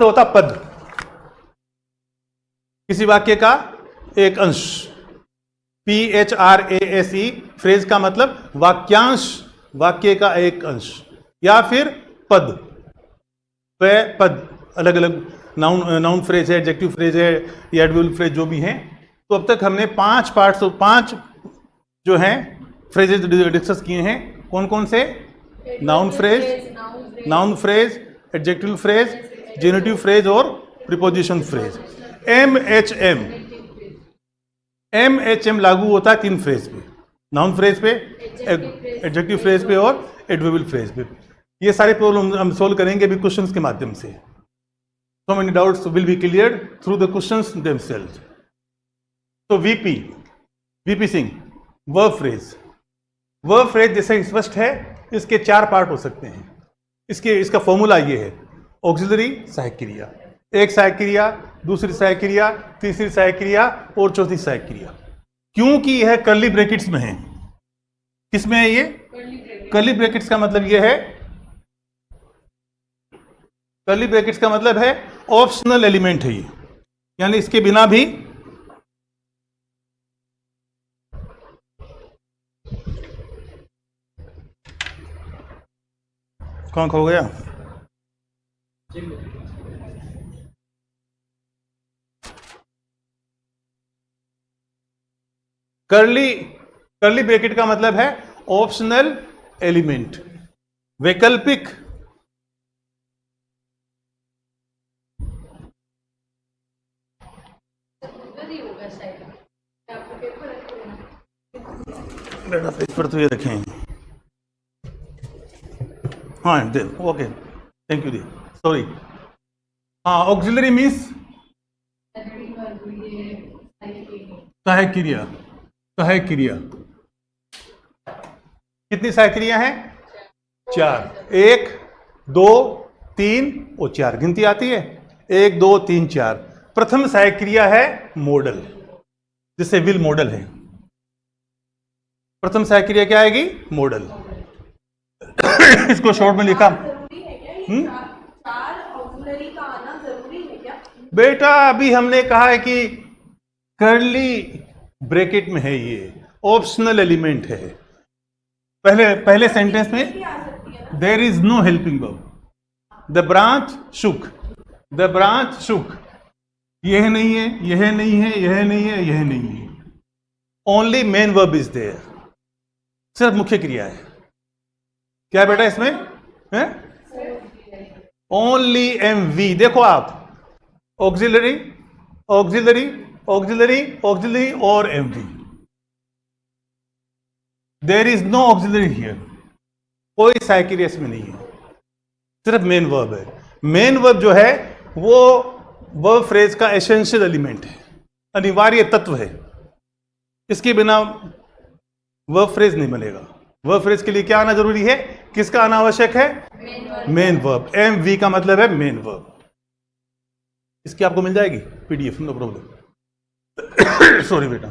तो होता पद, किसी वाक्य का एक अंश। PHRASE फ्रेज का मतलब वाक्यांश, वाक्य का एक अंश, या फिर पद। पद अलग अलग नाउन फ्रेज है, एडजेक्टिव फ्रेज है या एडवर्ब फ्रेज जो भी है। तो अब तक हमने 5 पार्ट्स, 5 जो हैं फ्रेजेस डिस्कस किए हैं। कौन कौन से? Noun phrase, adjective phrase, generative phrase और प्रीपोजिशन फ्रेज। MHM लागू होता है 3 फ्रेज पे, नाउन फ्रेज पे, एडजेक्टिव फ्रेज पे और एडवर्बियल फ्रेज पे। ये सारे प्रॉब्लम हम सोल्व करेंगे अभी क्वेश्चंस के माध्यम से। So many doubts will be cleared through the questions themselves. तो VP सिंह, वर्ब फ्रेज जैसे स्पष्ट है, इसके 4 पार्ट हो सकते हैं। इसका फॉर्मूला ये है, ऑक्सिलरी सहायक क्रिया, एक सहायक क्रिया, दूसरी सहायक क्रिया, तीसरी सहायक क्रिया और चौथी सहायक क्रिया। क्योंकि यह कर्ली ब्रैकेट्स में है। किसमें है ये? कर्ली ब्रैकेट्स का मतलब ये है, कर्ली ब्रैकेट्स का मतलब है ऑप्शनल एलिमेंट है ये, यानी इसके बिना भी कौन खो गया? कर्ली ब्रैकेट का मतलब है ऑप्शनल एलिमेंट, वैकल्पिक। बेटा पेज पर तो ये रखें। हाँ दे, ओके, थैंक यू दी, सॉरी। हाँ, ऑक्सिलरी मीन्स सहायक क्रिया। कितनी सहायक क्रिया है? 4। 1, 2, 3 और 4 गिनती आती है। 1, 2, 3, 4। प्रथम सहायक क्रिया है मॉडल, जिसे विल मॉडल है। प्रथम सहायक क्रिया क्या आएगी? मॉडल। इसको शॉर्ट में लिखा। बेटा अभी हमने कहा है कि कर्ली ब्रैकेट में है, ये ऑप्शनल एलिमेंट है। पहले सेंटेंस में there is no helping verb, the branch shook, यह नहीं है, यह नहीं है, यह नहीं है, यह नहीं है। Only main verb is there, सिर्फ मुख्य क्रिया है। क्या बेटा इसमें है? Only MV। देखो आप, ऑक्सिलरी और MV। There is no auxiliary here, कोई सहायक क्रिया इसमें नहीं है, सिर्फ मेन वर्ब है। मेन वर्ब जो है वो वर्ब फ्रेज का एसेंशियल एलिमेंट है, अनिवार्य तत्व है। इसके बिना वर्ब फ्रेज नहीं बनेगा। वर्ब फ्रेज के लिए क्या आना जरूरी है? किसका आना आवश्यक है? Main verb. MV का मतलब है मेन वर्ब। इसकी आपको मिल जाएगी PDF, नो प्रॉब्लम। सॉरी बेटा।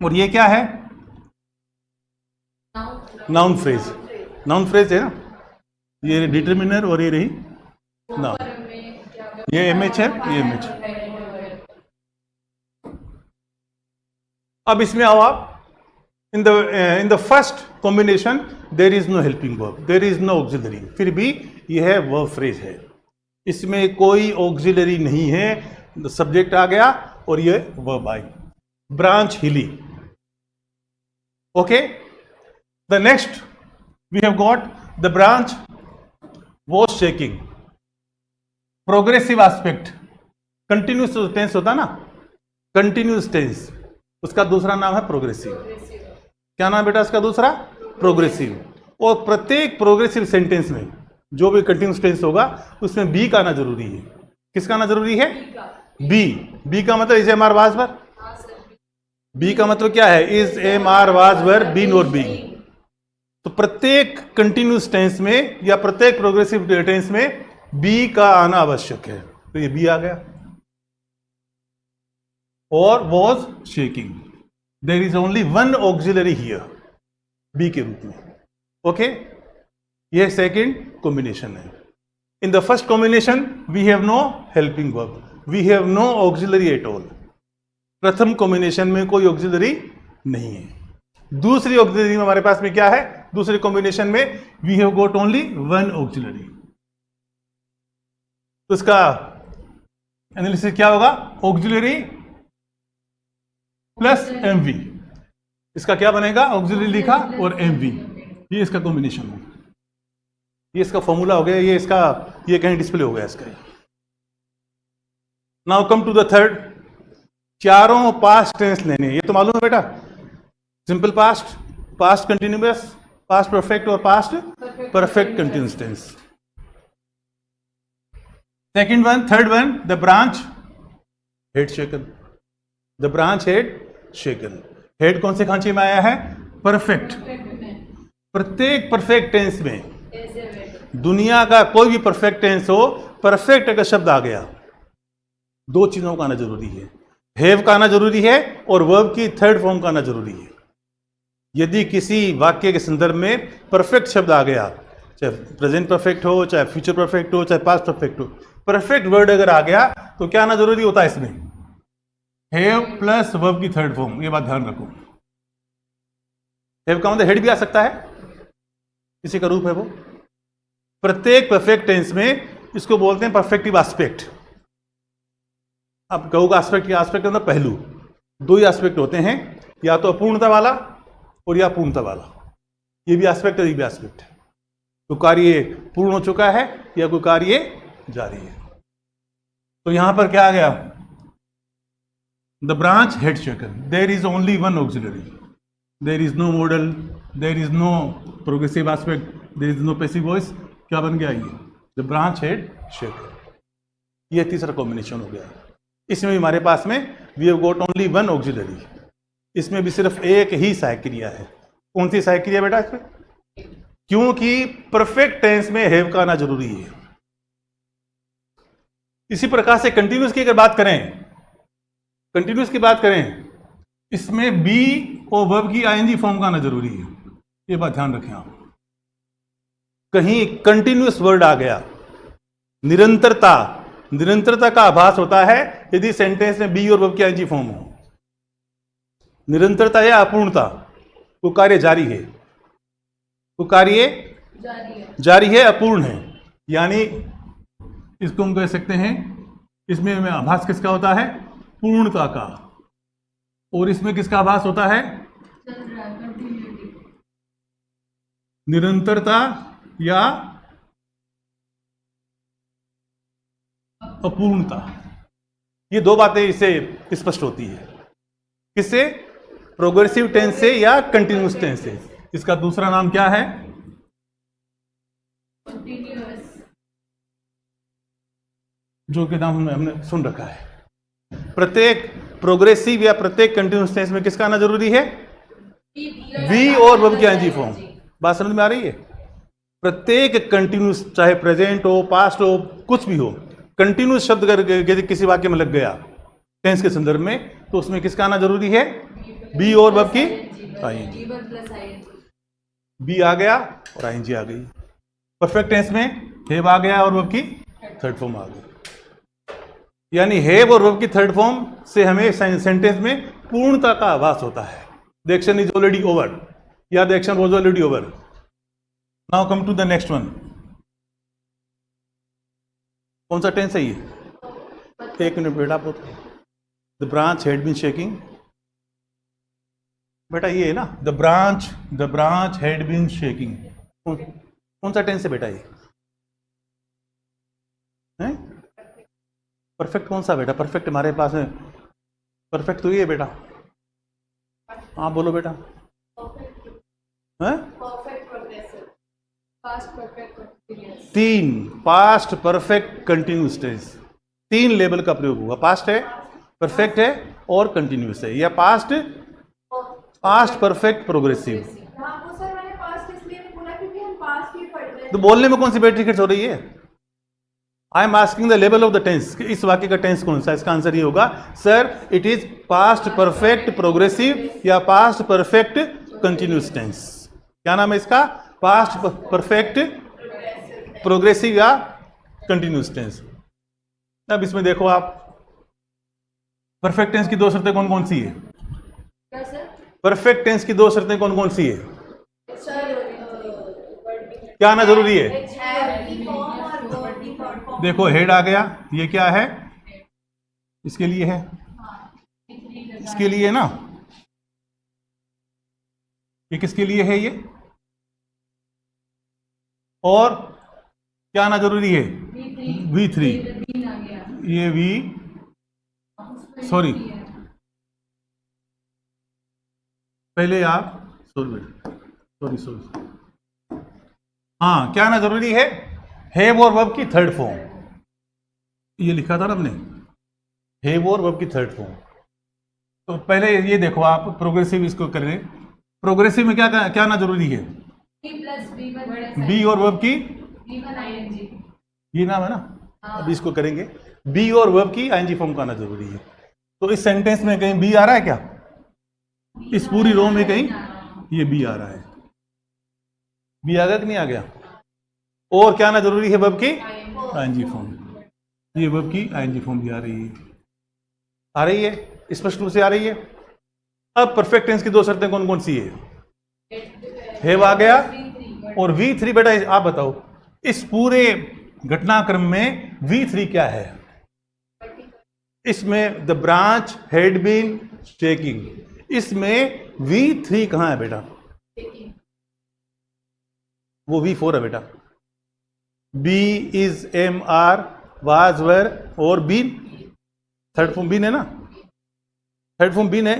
और ये क्या है? नाउन फ्रेज है ना, ये डिटर्मिनर और ये रही नाउन, ये MH है, ये MH। अब इसमें आओ आप, in the first combination there is no helping verb, there is no auxiliary, फिर भी यह वर्ब फ्रेज है, इसमें कोई ऑक्सिलरी नहीं है। सब्जेक्ट आ गया और ये वर्ब आई, ब्रांच हिली। Okay, the next we have got the branch was shaking. Progressive aspect, continuous tense होता ना, कंटिन्यूस टेंस, उसका दूसरा नाम है प्रोग्रेसिव। क्या नाम बेटा उसका दूसरा? प्रोग्रेसिव। और प्रत्येक प्रोग्रेसिव सेंटेंस में जो भी कंटिन्यूस टेंस होगा उसमें बी का आना जरूरी है। किसका आना जरूरी है? बी का मतलब is am are was were. Be का मतलब क्या है? Is am are was were been और बीइंग। तो प्रत्येक कंटिन्यूस टेंस में या प्रत्येक प्रोग्रेसिव टेंस में बी का आना आवश्यक है। तो ये बी आ गया। और was shaking, there is only one auxiliary here, be के रूप में। ओके, यह सेकंड कॉम्बिनेशन है। In the first combination, we have no helping verb. We have no auxiliary at all. प्रथम कॉम्बिनेशन में कोई ऑक्सिलरी नहीं है। दूसरी ऑक्सिलरी में हमारे पास में क्या है? दूसरे कॉम्बिनेशन में we have got only one auxiliary. तो इसका एनालिसिस क्या होगा? Auxiliary plus MV. इसका क्या बनेगा? ऑक्सिलरी लिखा और एमवी, ये इसका कॉम्बिनेशन होगा। ये इसका फॉर्मूला हो गया, ये इसका, ये कहीं डिस्प्ले हो गया इसका। Now come to the third. चारों पास्ट टेंस लेने, ये तो मालूम है बेटा, simple past, past continuous, past perfect और past perfect continuous tense. Second one, third one, the branch had shaken. The branch had shaken. Had कौन से खांचे में आया है? परफेक्ट। प्रत्येक परफेक्ट टेंस में, दुनिया का कोई भी परफेक्ट टेंस हो, परफेक्ट अगर शब्द आ गया, दो चीजों का आना जरूरी है। हैव का आना जरूरी है और वर्ब की थर्ड फॉर्म का आना जरूरी है। यदि किसी वाक्य के संदर्भ में परफेक्ट शब्द आ गया, चाहे प्रेजेंट परफेक्ट हो, चाहे फ्यूचर परफेक्ट हो, चाहे पास्ट परफेक्ट हो, परफेक्ट वर्ड अगर आ गया तो क्या आना जरूरी होता है इसमें? हैव प्लस वर्ब की थर्ड फॉर्म। ये बात ध्यान रखो। हैव का मतलब हेड भी आ सकता है, इसी का रूप है वो। प्रत्येक परफेक्ट टेंस में इसको बोलते हैं परफेक्टिव एस्पेक्ट। अब कहोगे एस्पेक्ट, या एस्पेक्ट मतलब पहलू। दो ही एस्पेक्ट होते हैं, या तो अपूर्णता वाला और या पूर्णता वाला। ये भी एस्पेक्ट है, ये भी एस्पेक्ट है। कोई कार्य पूर्ण हो चुका है या कोई कार्य जारी है। तो यहां पर क्या आ गया? The branch had shaken. There is only one auxiliary, there is no modal, there is no progressive aspect, there is no passive voice. क्या बन गया ये? The branch had shaken. ये तीसरा कॉम्बिनेशन हो गया। इसमें भी हमारे पास में we have got only one auxiliary. इसमें भी सिर्फ एक ही सहायक क्रिया है। कौन सी सहायक क्रिया बेटा इसमें? क्योंकि परफेक्ट टेंस में हैव का आना जरूरी है। इसी प्रकार से कंटिन्यूस की अगर बात करें, कंटिन्यूस की बात करें, इसमें बी और वर्ब की आईएनजी फॉर्म का आना जरूरी है। ये बात ध्यान रखें आप। कहीं कंटिन्यूस वर्ड आ गया, निरंतरता, निरंतरता का आभास होता है यदि सेंटेंस में बी और वर्ब की आईएनजी फॉर्म हो। निरंतरता या अपूर्णता, वो कार्य जारी है, वो कार्य जारी है, अपूर्ण है। यानी इसको हम कह सकते हैं, इसमें आभास किसका होता है? पूर्णता का। और इसमें किसका आभास होता है? निरंतरता या अपूर्णता। ये दो बातें इससे स्पष्ट होती है। किससे? प्रोग्रेसिव टेंस से या कंटिन्यूअस टेंस से। इसका दूसरा नाम क्या है? जो कि नाम हमने सुन रखा है। प्रत्येक प्रोग्रेसिव या प्रत्येक कंटिन्यूअस टेंस में किसका आना जरूरी है? वी और वर्ब की आईएनजी फॉर्म। बात समझ में आ रही है? प्रत्येक कंटिन्यूअस, चाहे प्रेजेंट हो, पास्ट हो, कुछ भी हो, कंटिन्यूअस शब्द यदि किसी वाक्य में लग गया टेंस के संदर्भ में, तो उसमें किसका आना जरूरी है? बी और वर्ब की आईएनजी। बी आ गया और आईएनजी आ गई। परफेक्ट टेंस में हैव आ गया और वर्ब की थर्ड फॉर्म आ गई। यानी हैव और वर्ब की थर्ड फॉर्म से हमें सेंटेंस में पूर्णता का आभास होता है। The action is already over या the action was already over. Now come to the next one. कौन सा टेंस है ये? एक मिनट बेटा, आप the branch had been shaking. बेटा ये है ना, the branch had been shaking. कौन सा टेंस है बेटा ये? है परफेक्ट कौन सा बेटा? परफेक्ट हमारे पास है, परफेक्ट तो ये है बेटा। हाँ बोलो बेटा। तीन पास्ट परफेक्ट कंटिन्यूअस टेंस, तीन लेवल का प्रयोग हुआ। पास्ट है, परफेक्ट है और कंटिन्यूअस है, या पास्ट परफेक्ट प्रोग्रेसिव। तो बोलने में कौन सी बैटरी खर्च हो रही है? I am asking the level of the tense. इस वाक्य का टेंस कौन सा? इसका आंसर ये होगा sir, it is past perfect progressive या पास्ट परफेक्ट कंटिन्यूअस टेंस। क्या नाम है इसका? पास्ट परफेक्ट प्रोग्रेसिव या कंटिन्यूस टेंस। अब इसमें देखो आप, परफेक्ट टेंस की दो शर्तें कौन कौन सी है? क्या सर? परफेक्ट टेंस की दो शर्तें कौन कौन सी है? सर क्या आना जरूरी है? हैव की फॉर्म और वर्ब की फॉर्म। देखो हेड आ गया, ये क्या है? इसके लिए है, इसके लिए ना, ये किसके लिए है ये? और क्या आना जरूरी है? V3। ये V, सॉरी पहले आप, सॉरी बेटा, सॉरी, हाँ क्या आना जरूरी है? हैव और वर्ब की थर्ड फॉर्म, ये लिखा था ना हमने, हैव और वर्ब की थर्ड फॉर्म। तो पहले ये देखो आप, प्रोग्रेसिव इसको कर रहे हैं, प्रोग्रेसिव में क्या क्या आना जरूरी है? बी और वर्ब की, ये नाम है ना, अब इसको करेंगे, बी और वर्ब की आईएनजी फॉर्म का आना जरूरी है। तो इस सेंटेंस में कहीं बी आ रहा है क्या? इस पूरी रो में कहीं ये बी आ रहा है? बी आ गया कि नहीं आ गया? और क्या आना जरूरी है? वर्ब की आईएनजी फॉर्म, ये वर्ब की आईएनजी फॉर्म भी आ रही है, आ रही है, स्पष्ट रूप से आ रही है। अब परफेक्ट टेंस की दो शर्तें कौन कौन सी है? हैव आ गया और V3। बेटा आप बताओ, इस पूरे घटनाक्रम में V3 क्या है? इसमें the branch had been taking, इसमें V3 कहां है बेटा? वो V4 है बेटा। Be is am are was were और बीन, थर्ड फॉर्म बीन है ना, थर्ड फॉर्म बीन है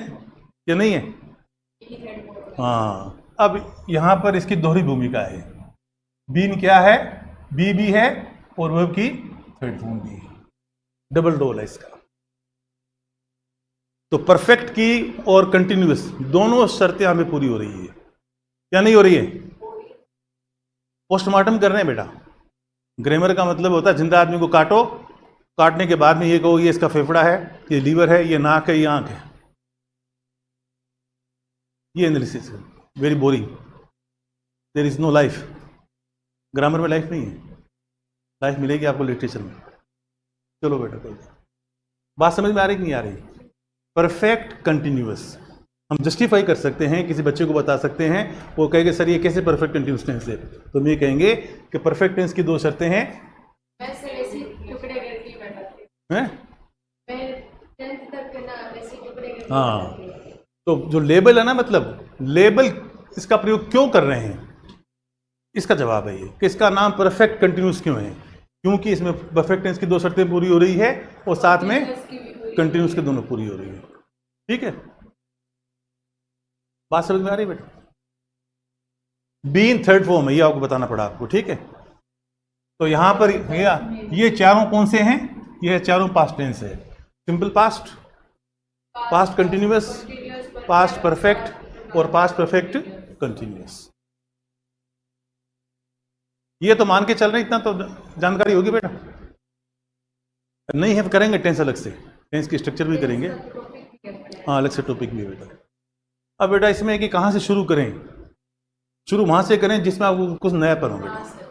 या नहीं है? हाँ, अब यहां पर इसकी दोहरी भूमिका है, बीन क्या है? बी भी है और वर्ब की थर्ड फॉर्म भी है, डबल रोल है इसका। तो परफेक्ट की और कंटिन्यूअस दोनों शर्तें यहां पे पूरी हो रही है या नहीं हो रही है? पोस्टमार्टम कर रहे हैं बेटा। ग्रामर का मतलब होता है जिंदा आदमी को काटो, काटने के बाद में ये कहो ये इसका फेफड़ा है, ये लीवर है, ये नाक है, ये आंख है। ये एनालिसिस है, very boring, there is no life. Grammar में लाइफ नहीं है, लाइफ मिलेगी आपको लिटरेचर में। चलो बेटा, कोई बात समझ में आ रही कि नहीं आ रही? परफेक्ट कंटिन्यूअस हम जस्टिफाई कर सकते हैं, किसी बच्चे को बता सकते हैं, वो कहेंगे सर ये कैसे परफेक्ट कंटिन्यूअस टेंस है? तो हम ये कहेंगे कि परफेक्ट टेंस की दो शर्तें हैं, वैसे वैसे टुकड़े करके बैठा हैं? मैं 10th तक ना वैसे टुकड़े करके। हाँ, तो जो लेबल है ना, मतलब लेबल इसका प्रयोग क्यों कर रहे हैं, इसका जवाब है ये कि इसका नाम परफेक्ट कंटिन्यूअस क्यों है? क्योंकि इसमें परफेक्ट टेंस की दो शर्तें पूरी हो रही है और साथ में कंटिन्यूअस के दोनों पूरी हो रही है। ठीक है, बात समझ में आ रही है बेटा? बीन थर्ड फॉर्म है, ये आपको बताना पड़ा आपको। ठीक है, तो यहां पर ये चारों कौन से हैं? ये चारों पास्ट टेंस है, simple past, past continuous, past perfect और पास्ट परफेक्ट कंटिन्यूअस। ये तो मान के चल रहे, इतना तो जानकारी होगी बेटा। नहीं है करेंगे टेंस अलग से, टेंस की स्ट्रक्चर भी करेंगे, हाँ अलग से टॉपिक भी है बेटा। अब बेटा इसमें है कि कहाँ से शुरू करें? शुरू वहां से करें जिसमें आपको कुछ नया पर हो बेटा,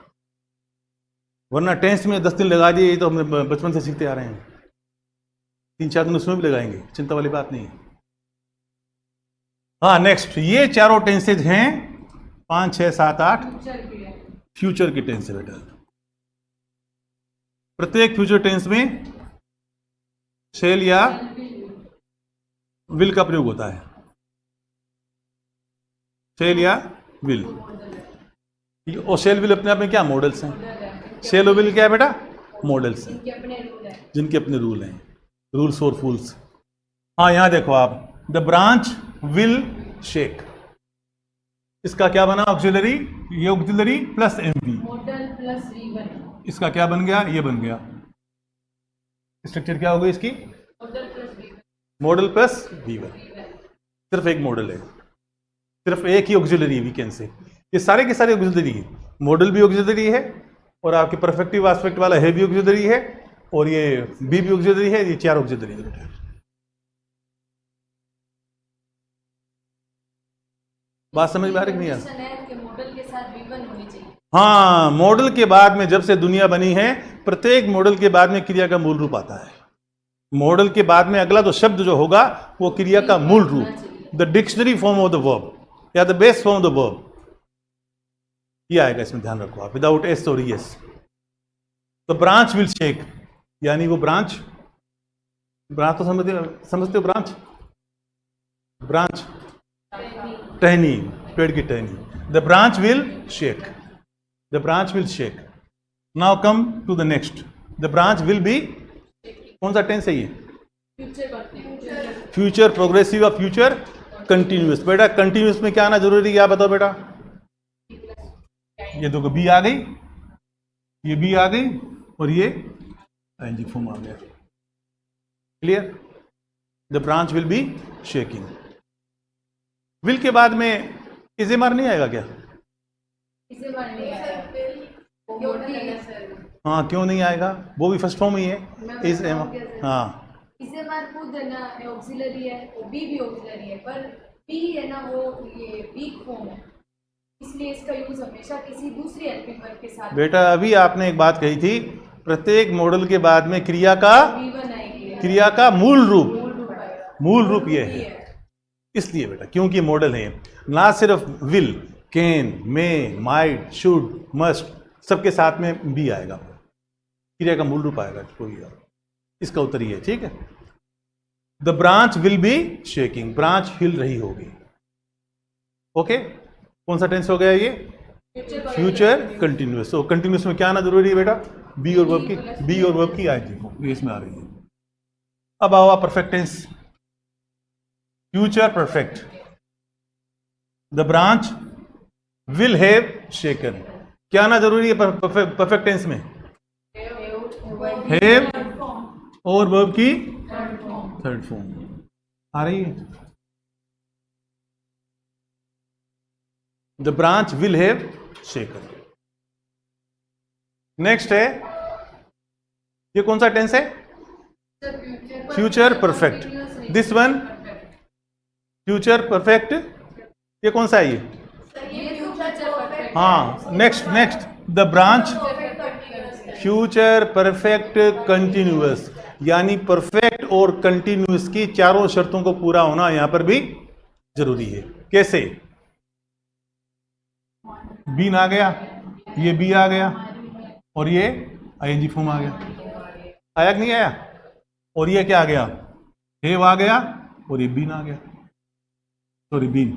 वरना टेंस में 10 दिन लगा दिए, ये तो हमने बचपन से सीखते आ रहे हैं, 3-4 दिन उसमें भी लगाएंगे, चिंता वाली बात नहीं है। हाँ नेक्स्ट, ये चारों टेंसेज हैं 5, 6, 7, 8 फ्यूचर की टेंस है बेटा। प्रत्येक फ्यूचर टेंस में शेल या विल का प्रयोग होता है, शेल या विल। और शेल विल अपने आप में क्या मॉडल्स हैं? शेल और विल क्या है बेटा? मॉडल्स हैं, जिनके अपने रूल हैं, रूल्स और फूल्स। हाँ यहां देखो आप, द ब्रांच विल शेक, इसका क्या बना? ऑक्सिलरी, ये auxiliary plus MV, modal plus V1, इसका क्या बन गया? ये बन गया, स्ट्रक्चर क्या हो गई इसकी? Model plus V1, model plus V1। सिर्फ एक मॉडल है, सिर्फ एक ही ऑक्सिलरी वी कैन से, ये सारे के सारे ऑक्सिलरी है, मॉडल भी ऑक्सिलरी है और आपके परफेक्टिव एस्पेक्ट वाला है भी ऑक्सिलरी है और ये बी भी ऑक्सिलरी है, ये चार ऑक्सिलरी है बेटा। बात समझ में आ रही कि नहीं यार? मॉडल के साथ V1 होनी चाहिए। हाँ, मॉडल के बाद में जब से दुनिया बनी है, प्रत्येक मॉडल के बाद में क्रिया का मूल रूप आता है। मॉडल के बाद में अगला तो शब्द जो होगा वो क्रिया का मूल रूप, the dictionary form of the verb या the base form of the verb, ये आएगा। इसमें ध्यान रखो आप, विदाउट एस और S. The branch will shake, यानी वो ब्रांच तो समझते हो ब्रांच, ब्रांच टहनी, पेड़ की टहनी। The branch will shake, the branch will shake. Now come to the next, the branch will be, कौन सा टेंस है ये? फ्यूचर प्रोग्रेसिव या फ्यूचर कंटिन्यूअस। बेटा कंटिन्यूअस में क्या आना जरूरी है, क्या बताओ बेटा? ये देखो बी आ गई, ये बी आ गई और ये आईएनजी फॉर्म आ गया। Clear? The branch will be shaking. Will के बाद में इजेमार नहीं आएगा क्या? इसे मारने हाँ, क्यों नहीं आएगा? वो भी फर्स्ट फॉर्म ही है। इज एम, हाँ इसे मार खुद है ना ऑक्सिलरी है, बी भी ऑक्सिलरी है, पर बी है ना वो ये वीक फॉर्म है, इसलिए इसका यूज हमेशा किसी दूसरी हेल्पिंग वर्ब के साथ। बेटा अभी आपने एक बात कही थी, प्रत्येक मॉडल के बाद में क्रिया का V1 आएगी, क्रिया का मूल रूप, मूल रूप आएगा। मूल रूप ये है। इसलिए बेटा क्योंकि मॉडल है, ना सिर्फ will, can, may, might, should, must, सबके साथ में बी आएगा, क्रिया का मूल रूप आएगा कोई। इसका उत्तर ये है, ठीक है। The branch will be shaking, branch हिल रही होगी। ओके, कौन सा टेंस हो गया ये? Future continuous. तो कंटिन्यूअस में क्या आना जरूरी है बेटा? बी और वर्ब की, बी और वर्ब की आईएनजी इसमें आ रही है। अब आओ perfect tense, future perfect. The branch will have shaken, क्या आना जरूरी है परफेक्ट टेंस में? हैव और वर्ब की थर्ड फॉर्म आ रही है। The branch will have shaken. Next है, ये कौन सा टेंस है? Future perfect. This one future perfect, ये कौन सा है ये? हाँ, next next, the branch future perfect continuous, यानी परफेक्ट और कंटिन्यूअस की चारों शर्तों को पूरा होना यहां पर भी जरूरी है। कैसे? बीन आ गया, ये बी आ गया और ये आईएनजी फॉर्म आ गया। आया कि नहीं आया? और ये क्या आ गया? हैव आ गया और ये बीन आ गया, sorry been,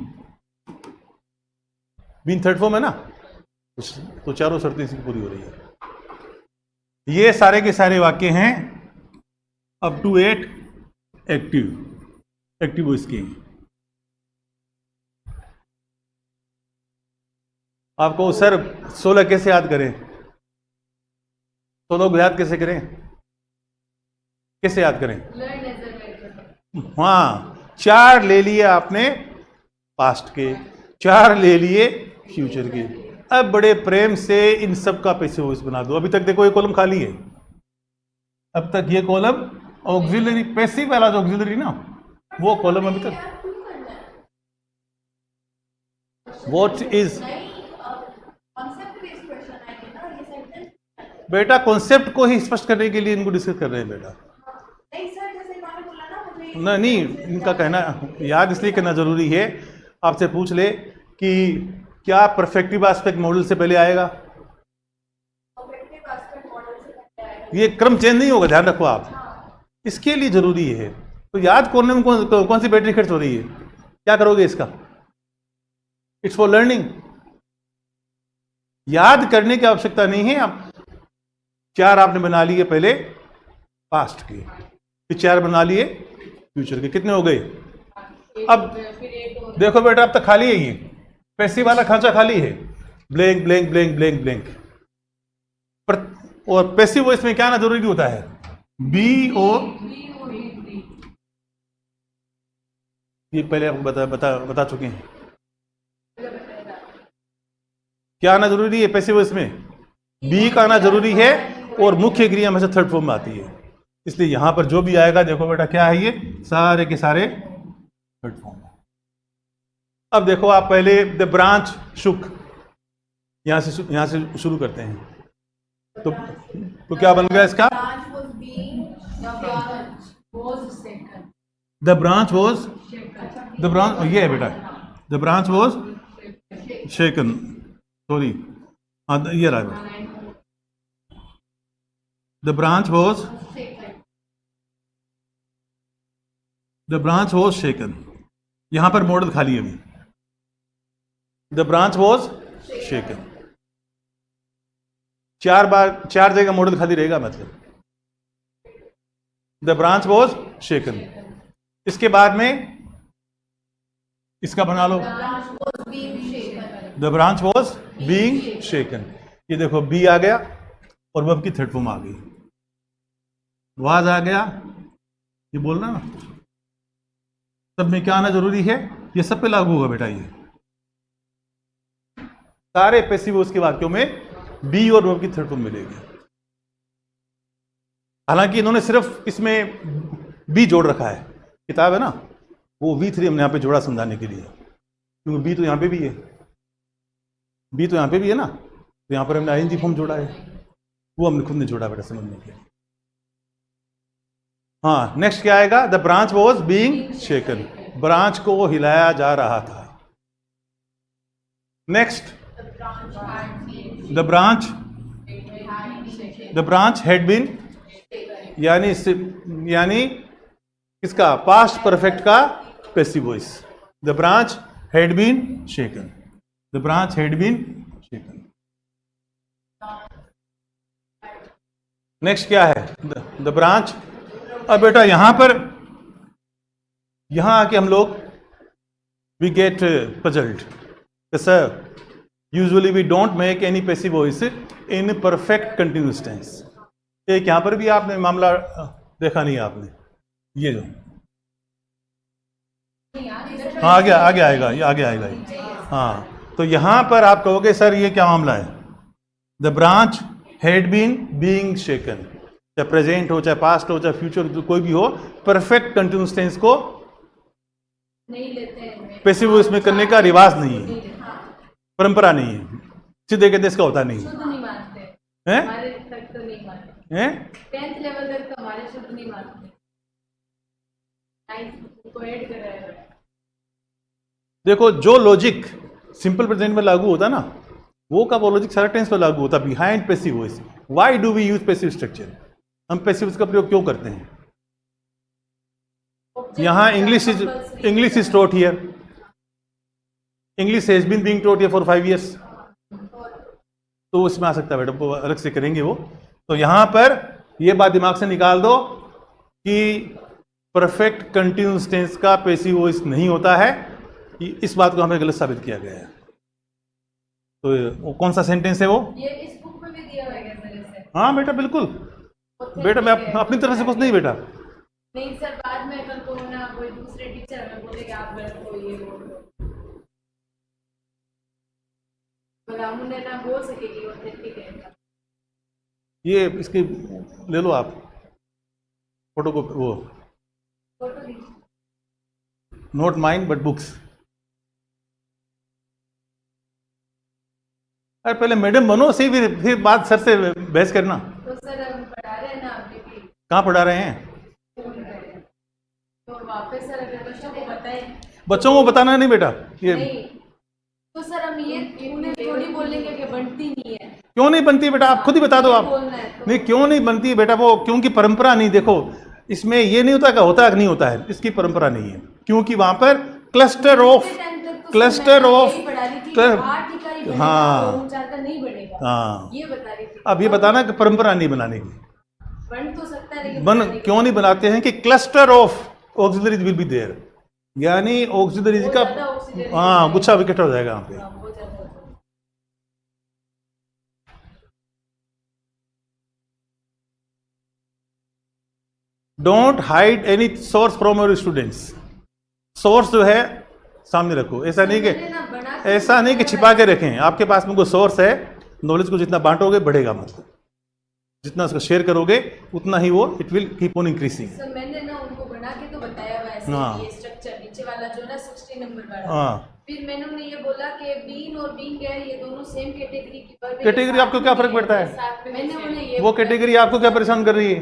been third form है ना, तो चारों शर्तें इसकी पूरी हो रही है। ये सारे के सारे वाक्य हैं अप टू 8 एक्टिव वॉइस के। आपको सर 16 कैसे याद करें? 16 को याद कैसे करें? कैसे याद करें? हाँ, 4 ले लिए आपने पास्ट के, 4 ले लिए फ्यूचर के। अब बड़े प्रेम से इन सब का पैसिव वॉइस बना दो। अभी तक देखो ये कॉलम खाली है, अब तक ये कॉलम ऑक्सिलरी, पैसिव वाला जो ऑक्सिलरी ना, वो कॉलम अभी तक। व्हाट इज बेटा, कॉन्सेप्ट को ही स्पष्ट करने के लिए इनको डिस्कस कर रहे हैं बेटा। नहीं, इनका कहना याद इसलिए करना जरूरी है, आपसे पूछ ले कि क्या परफेक्टिव एस्पेक्ट मॉडल से पहले आएगा? ये क्रम चेंज नहीं होगा, ध्यान रखो आप, इसके लिए जरूरी है। तो याद करने में कौन सी बैटरी खर्च हो रही है? क्या करोगे इसका? इट्स फॉर लर्निंग, याद करने की आवश्यकता नहीं है। आप 4 आपने बना लिए पहले पास्ट के, फिर 4 बना लिए फ्यूचर के, कितने हो गए? अब देखो बेटा, अब तक खाली है ये पैसिव वाला खांचा, खाली है, blank blank blank blank blank. और पैसिव वॉइस में क्या ना जरूरी होता है? बी ओ, ये पहले आपको बता चुके हैं। क्या आना जरूरी है पैसिव वॉइस में? बी का आना जरूरी है और मुख्य क्रिया हमेशा थर्ड फॉर्म में आती है। इसलिए यहां पर जो भी आएगा, देखो बेटा क्या है, ये सारे के सारे थर्ड फॉर्म। अब देखो आप पहले द ब्रांच शुक, यहाँ से शुरू करते हैं। तो क्या बन गया इसका? branch was being the branch was shaken. The branch was the branch, ये है बेटा, the branch was shaken, sorry, हाँ ये रहा, द ब्रांच वॉज शेकन। यहां पर मॉडल खाली है अभी, द ब्रांच वॉज शेकन। 4 जगह मॉडल खाली रहेगा, मतलब द ब्रांच वॉज शेकन। इसके बाद में इसका बना लो, the branch was being shaken. ये देखो बी आ गया और वर्ब की थर्ड फॉर्म आ गई, वाज आ गया, ये बोलना ना, सब में क्या आना जरूरी है, ये सब पे लागू होगा बेटा। ये सारे पैसिव वॉइस के वाक्यों में बी और वर्ब की थर्ड फॉर्म मिलेगी। हालांकि इन्होंने सिर्फ इसमें बी जोड़ रखा है, किताब है ना, वो V3 हमने यहाँ पे जोड़ा समझाने के लिए, क्योंकि बी तो यहाँ पे भी है, बी तो यहाँ पे भी है ना, तो यहाँ पर हमने आईएनजी फॉर्म जोड़ा है, वो हमने खुद ने जोड़ा बेटा समझने के लिए। हाँ, नेक्स्ट क्या आएगा? The branch was being shaken, branch को हिलाया जा रहा था। Next, the branch had been, यानी किसका? पास्ट परफेक्ट का passive voice. The branch had been shaken, the branch had been shaken. Next क्या है? The branch. अब बेटा यहां पर, यहां आके हम लोग we get puzzled, sir usually we don't make any passive voice in perfect continuous tense. एक यहां पर भी आपने मामला देखा नहीं आपने, ये जो हाँ आगे आएगा, ये आगे आएगा ये। हाँ, तो यहां पर आप कहोगे सर ये क्या मामला है? The branch had been being shaken, चाहे प्रेजेंट हो, चाहे पास्ट हो, चाहे फ्यूचर, कोई भी हो, परफेक्ट कंटिन्यूअस टेंस को नहीं लेते हैं, पैसिव वॉइस में करने का रिवाज नहीं है, परंपरा नहीं है, सीधे के देश का होता नहीं शुद्ध नहीं मानते है, हमारे तक तो नहीं मानते, हैं? 10th लेवल तक तो हमारे शुद्ध नहीं मानते, 9th को ऐड कर रहे हैं। देखो जो लॉजिक सिंपल प्रेजेंट में लागू होता ना, वो का वो लॉजिक सारा टेंस पर लागू होता, behind passive voice. Why do we use passive structure? हम पैसिव का प्रयोग क्यों करते हैं? यहाँ English is taught here, English has been being taught here for 5 years, तो उसमें आ सकता है बेटा, वो अलग से करेंगे वो। तो यहां पर ये बात दिमाग से निकाल दो कि परफेक्ट कंटिन्यूअस टेंस का पैसिव वॉइस नहीं होता है, इस बात को हमें गलत साबित किया गया है। तो वो कौन सा सेंटेंस है वो? ये इस बुक में भी दिया हुआ है मेरे से। हाँ बेटा बिल्कुल बेटा, मैं अपनी तरफ से कुछ नहीं बेटा। नहीं सर, बाद में कल को ना कोई दूसरे टीचर हमें बोलेंगे आप गलत हो, ये बोल दो, तो हम उन्हें ना बोल सकेगी ऑथेंटिक है। ये इसकी ले लो आप फोटो को, वो फोटो दीजिए। Note mind but books. अरे पहले मैडम बनो सही, फिर बात सर से बहस करना। तो सर हम पढ़ा रहे हैं ना अभी भी, कहाँ पढ़ा रहे हैं? तो वापस सर अगर बच्चों को बताएं, बच्चों को बताना नहीं बेटा ये। नहीं तो सर हम ये उन्हें थोड़ी बोलेंगे कि बनती नहीं है। क्यों नहीं बनती बेटा, आप खुद ही बता दो आप। बोलना है तो। नहीं क्यों नहीं बनती बेटा, वो क्योंकि परंपरा नहीं। देखो इसमें ये नहीं होता कि होता है कि नहीं होता है, इसकी परंपरा नहीं है, क्योंकि वहां पर क्लस्टर ऑफ हाँ नहीं बढ़ेगा, हाँ, ये बता रही थी। अब ये बताना कि परंपरा नहीं बनाने की। बन तो सकता है लेकिन बन क्यों नहीं बनाते हैं कि cluster of auxiliaries will be there, यानी ऑक्सिलरीज का हाँ गुच्छा विकेट हो जाएगा यहाँ पे। बहुत ज्यादा। Don't hide any source from your students. Source जो है सामने रखो, ऐसा नहीं कि छिपा के रखें। आपके पास में कोई सोर्स है, नॉलेज को जितना बांटोगे बढ़ेगा, मतलब जितना उसको शेयर करोगे उतना ही वो it will keep on increasing. मैंने ना उनको बना के तो बताया हुआ है, हाँ। ये स्ट्रक्चर नीचे वाला जो ना 60 नंबर वाला, हाँ फिर मैंने ये बोला कि बीन और बीइंग है ये दोनों सेम कैटेगरी की वर्ब है। कैटेगरी आपको क्या फर्क पड़ता है? मैंने उन्हें ये वो कैटेगरी आपको क्या परेशान कर रही है?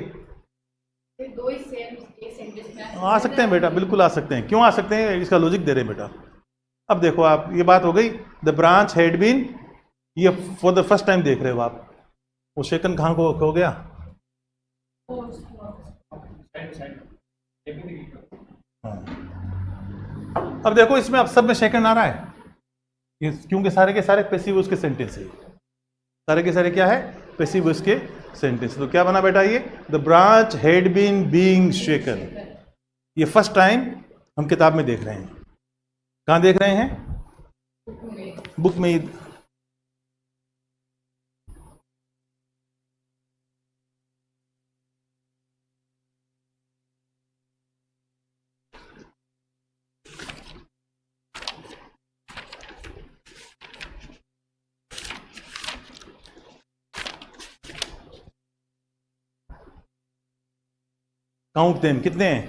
फिर दो ही सेम एक सेंटेंस में आ सकते हैं बेटा, बिल्कुल आ सकते हैं। क्यों आ सकते हैं? इसका लॉजिक दे रहे हैं बेटा। अब देखो आप, ये बात हो गई, द ब्रांच हैड बीन, ये फॉर द फर्स्ट टाइम देख रहे हो आप। वो शेकन कहाँ को हो गया? हाँ। अब देखो इसमें अब सब में शेकन आ रहा है, ये क्योंकि सारे के सारे पैसिव उसके सेंटेंस है। सारे के सारे क्या है? पैसिव उसके सेंटेंस। तो क्या बना बेटा ये? The branch had been being shaken. ये फर्स्ट टाइम हम किताब में देख रहे हैं। कहाँ देख रहे हैं? बुक में। काउंट देम, कितने हैं?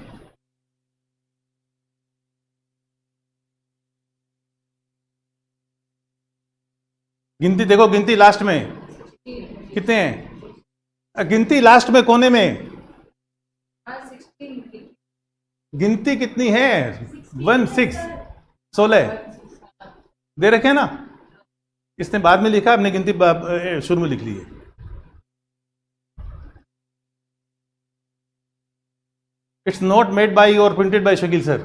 गिनती देखो, गिनती लास्ट में कितने हैं? गिनती लास्ट में कोने में, 16 गिनती कितनी है? 1 6 16 दे रखे हैं ना। इसने बाद में लिखा, अपने गिनती शुरू में लिख ली है। इट्स नॉट मेड बाय और printed by Shakeel sir,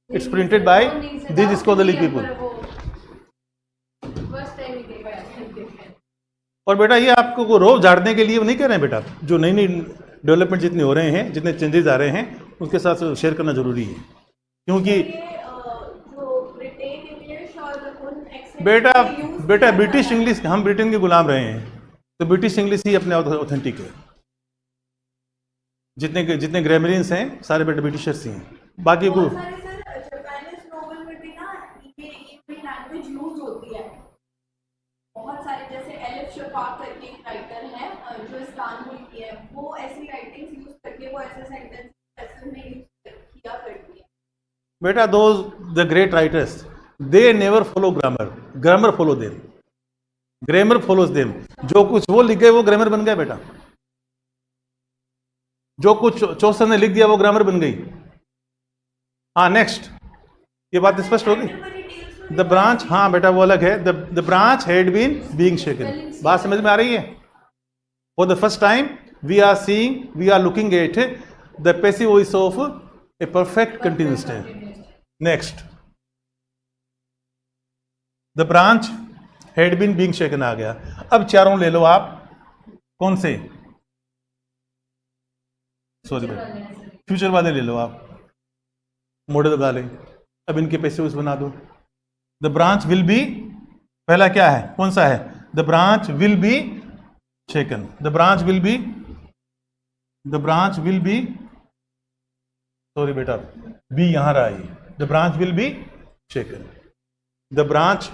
it's printed by this scholarly people. First time ही देखा है। और बेटा ये आपको को रोज झाड़ने के लिए नहीं कह रहे हैं बेटा, जो नई नई डेवलपमेंट जितने हो रहे हैं, जितने चेंजेस आ रहे हैं, उसके साथ शेयर करना जरूरी है। क्योंकि बेटा ब्रिटिश इंग्लिश, हम ब्रिटेन के गुलाम रहे हैं, तो ब्रिटिश इंग्लिश ही अपने ऑथेंटिक है। जितने ग्रामरियंस हैं सारे बेटे ब्रिटिशर्स ही हैं, बाकी को जापानीज नोवेल में भी ना ये लैंग्वेज यूज होती है बहुत सारे। जैसे एलिफ शफाक करके एक राइटर है जो इस्तांबुल की है, वो ऐसी राइटिंग्स यूज करके वो ऐसे सेंटेंस असल में यूज किया करती है। बेटा those the great writers, they never follow grammar, grammar follow them, grammar follows them. जो कुछ वो लिख गए वो ग्रामर बन गया बेटा। जो कुछ चौसर ने लिख दिया वो ग्रामर बन गई। हाँ नेक्स्ट, ये बात स्पष्ट होगी। द ब्रांच, हाँ बेटा वो अलग है। The branch had been being shaken, बात समझ में आ रही है? For the first time we are seeing, we are looking at the passive voice of a perfect continuous tense. Next, the branch had been being shaken आ गया। अब चारों ले लो आप, कौन से? सॉरी बेटा, फ्यूचर वाले ले लो आप, मॉडल वाले। अब इनके पैसिव्स बना दो। द ब्रांच विल बी, पहला क्या है, कौन सा है? The branch will be shaken. The branch will be, the branch will B, sorry बेटा बी यहां रहा है। The branch will be shaken. The branch,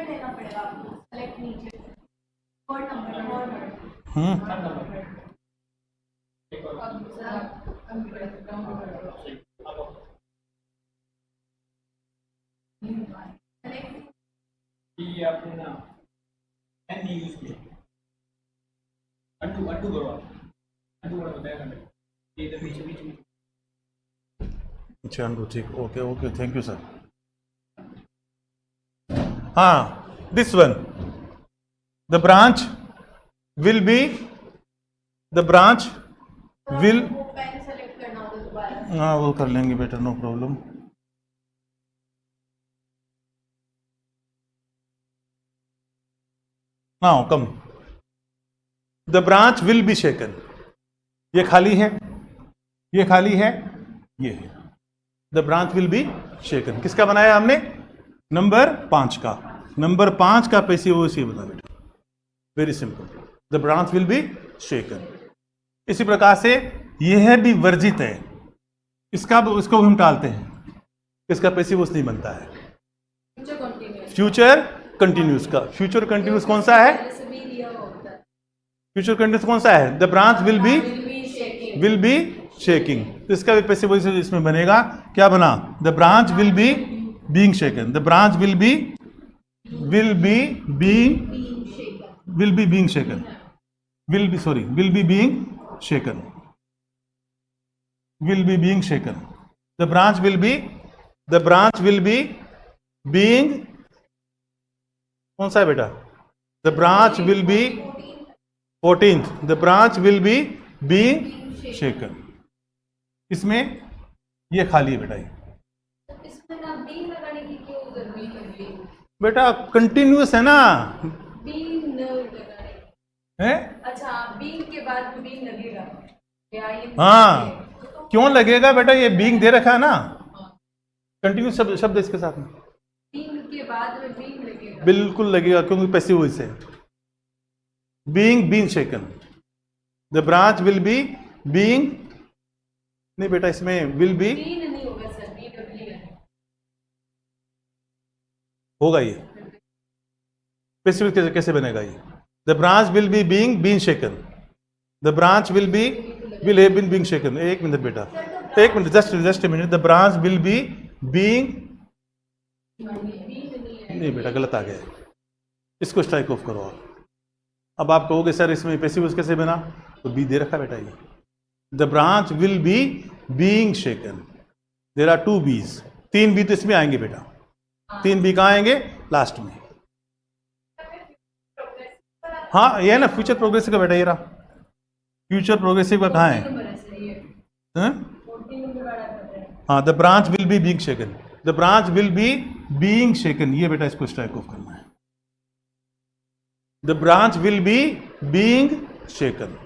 लेना पड़ेगा आपको, सेलेक्ट नीचे थर्ड नंबर। आपने ना एन नहीं यूज किया, अंडू करो आप, अंडू बड़ा बताया करने ये इधर पीछे बीच में। अच्छा अंडू, ठीक, okay okay, thank you sir. हाँ this one, the branch will be, the branch will, वो पेन सेलेक्ट करना होगा दोबारा। हाँ वो कर लेंगे बेटा, no problem. Now come, the branch will be shaken. ये खाली है, ये खाली है, ये है। The branch will be shaken किसका बनाया हमने? नंबर 5 का। नंबर 5 का पैसिव वॉइस ये बता बेटा, very simple. The branch will be shaken. इसी प्रकार से यह भी वर्जित है, इसको भी हम टालते हैं, इसका पैसिव वॉइस नहीं बनता है। फ्यूचर कंटिन्यूअस, फ्यूचर कंटिन्यूस का, फ्यूचर कंटिन्यूस कौन सा है? पहले से भी दिया होता है। फ्यूचर कंटिन्यूस कौन सा है? The branch will B, Will be shaking. Will be shaking, तो इसका भी पैसिव वॉइस इसमें बनेगा, क्या बना? The branch will be being shaken, the branch will be being being shaken. will be being shaken, will be being shaken, will be being shaken, the branch will be being, कौन सा है बेटा? the branch will be 14th, the branch will be being shaken, इसमें ये खाली है बेटा, ये तो इसमें ना being लगाने की क्यों जरूरत है? बेटा कंटिन्यूस है ना, being न लगाने की। है? अच्छा, being के बाद being लगेगा या ये? हाँ, क्यों लगेगा बेटा? ये बीइंग दे रखा है ना, कंटिन्यूस शब्द इसके साथ में being के बाद में being लगेगा। बिल्कुल लगेगा, क्योंकि पैसिव वॉइस है। Being shaken, the branch will be being, नहीं बेटा इसमें विल बी being नहीं होगा सर, BW है। होगा, ये पैसिव कैसे बनेगा ये? The branch will be being shaken, the branch will have been being shaken. एक मिनट बेटा, एक minute, just a minute, the branch will be being, नहीं बेटा गलत आ गया, इसको स्ट्राइक ऑफ करो। अब आप कहोगे सर इसमें पैसिव वॉइस कैसे बना? तो बी दे रखा बेटा, ये the branch will be being shaken, there are 2 bes, 3 B तो इसमें आएंगे बेटा, 3 बी कहाँ आएंगे? लास्ट में। हाँ ये है ना फ्यूचर प्रोग्रेसिव का बेटा, ये रहा फ्यूचर प्रोग्रेसिव का कहाँ है? नंबर है सर ये, हाँ? 14 नंबर वाला कर रहे हैं। हाँ, the branch will be being shaken, the branch will be being shaken, ये बेटा इसको स्ट्राइक ऑफ करना है। The branch will be being shaken.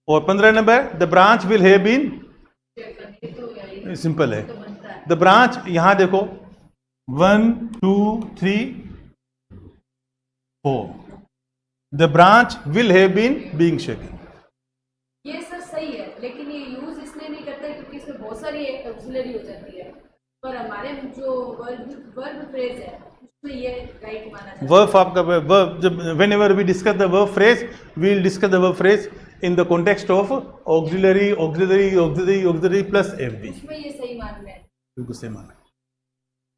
और 15 number, the branch will have been, ये तो यही सिंपल है। तो बनता है। द ब्रांच, यहां देखो 1 2 3 4, the branch will have been being shaken. ये सर सही है, लेकिन ये यूज इसलिए नहीं करता क्योंकि इसमें बहुत सारी ऑक्सिलरी हो जाती है, पर हमारे जो वर्ब फ्रेज है उसमें ये राइट माना जाता है। वर्ब आपका वर्ब, जब whenever we discuss the verb phrase, we will discuss the verb phrase in the context of auxiliary plus FB. उसमें ये सही मान रहे हैं। बिल्कुल सही माना,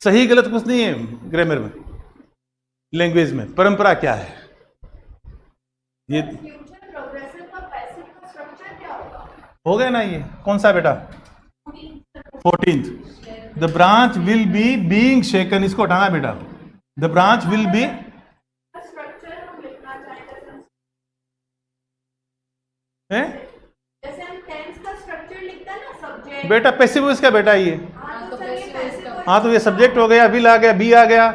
सही गलत कुछ नहीं है ग्रामर में, लैंग्वेज में परंपरा क्या है ये फ्यूचर प्रोग्रेसिव का पैसिव का स्ट्रक्चर क्या होगा? हो गया ना। ये कौन सा बेटा? 14th, the branch will be being shaken, इसको हटाना बेटा, the branch will be, structure हम लिखना चाहेंगे है जैसे हम टेंस का स्ट्रक्चर लिखते हैं ना, सब्जेक्ट। बेटा पैसिव वॉइस का बेटा ये। हाँ तो सर ये पैसिव हाँ तो ये सब्जेक्ट हो गया, विल आ गया, बी आ गया,